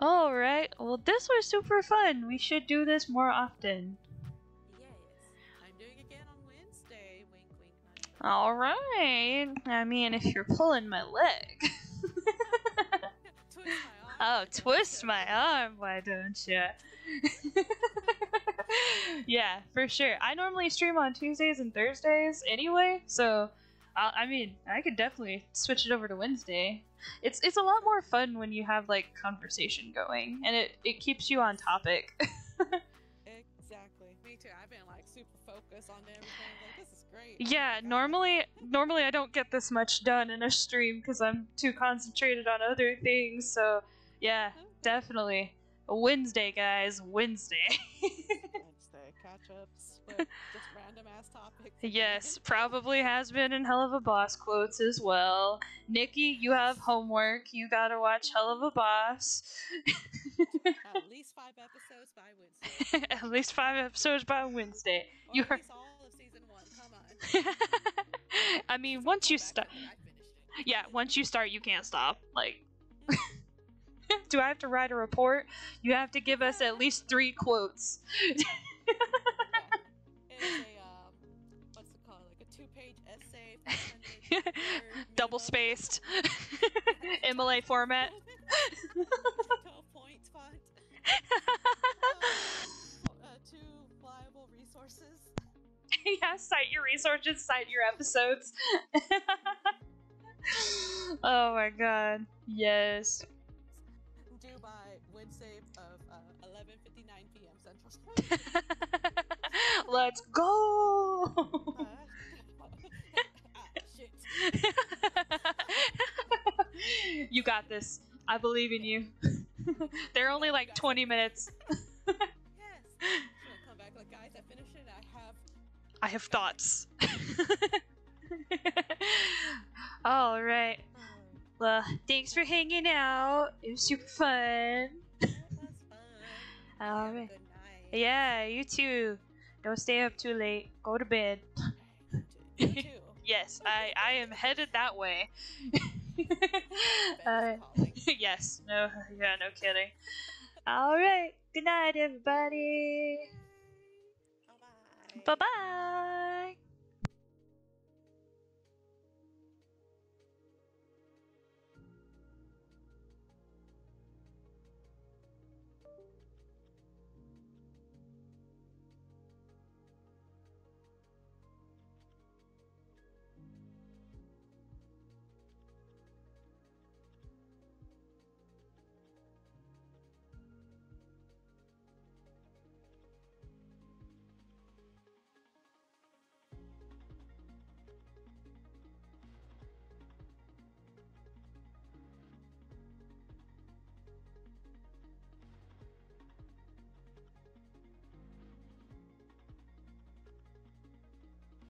S1: Alright, well, this was super fun. We should do this more often.
S2: I'm doing it again on Wednesday. Wink, wink, nudge.
S1: Alright. I mean, if you're pulling my leg.
S2: Twist my arm.
S1: Oh, twist my arm, why don't you? Yeah, for sure. I normally stream on Tuesdays and Thursdays anyway, so I mean, I could definitely switch it over to Wednesday. It's a lot more fun when you have like conversation going, and it keeps you on topic.
S2: Exactly. Me too. I've been like super focused on everything. Like this is great.
S1: Yeah, normally I don't get this much done in a stream because I'm too concentrated on other things. So yeah, definitely Wednesday, guys. Wednesday.
S2: Wednesday catch-ups with just random ass topics.
S1: Yes, probably has been in Hell of a Boss quotes as well. Nikki, you have homework. You gotta watch Hell of a Boss.
S2: At least 5 episodes by Wednesday.
S1: At least 5 episodes by Wednesday.
S2: Or
S1: You
S2: at
S1: heard.
S2: least all of season 1. Come on.
S1: I mean, once you start, yeah, once you start, you can't stop. Like, do I have to write a report? You have to give us at least 3 quotes.
S2: Yeah. It's a what's it called? Like a 2-page essay. 500
S1: Double spaced. MLA format.
S2: 12 points font. 2 pliable resources.
S1: Yeah, cite your resources, cite your episodes. Oh my god. Yes.
S2: Due by Wednesday of 11:59 p.m. Central Standard.
S1: Let's go!
S2: Shit.
S1: You got this. I believe in you. They're only like 20 minutes.
S2: Yes. I'm gonna come back like, guys, I finished it.
S1: I have thoughts. Alright. Well, thanks for hanging out. It was super fun.
S2: That was fun.
S1: Alright.
S2: Good night.
S1: Yeah, you too. Don't stay up too late. Go to bed.
S2: You too.
S1: Yes, I am headed that way.
S2: Bed is calling.
S1: Yes, no kidding. Alright, good night, everybody.
S2: Bye-bye.
S1: Bye bye.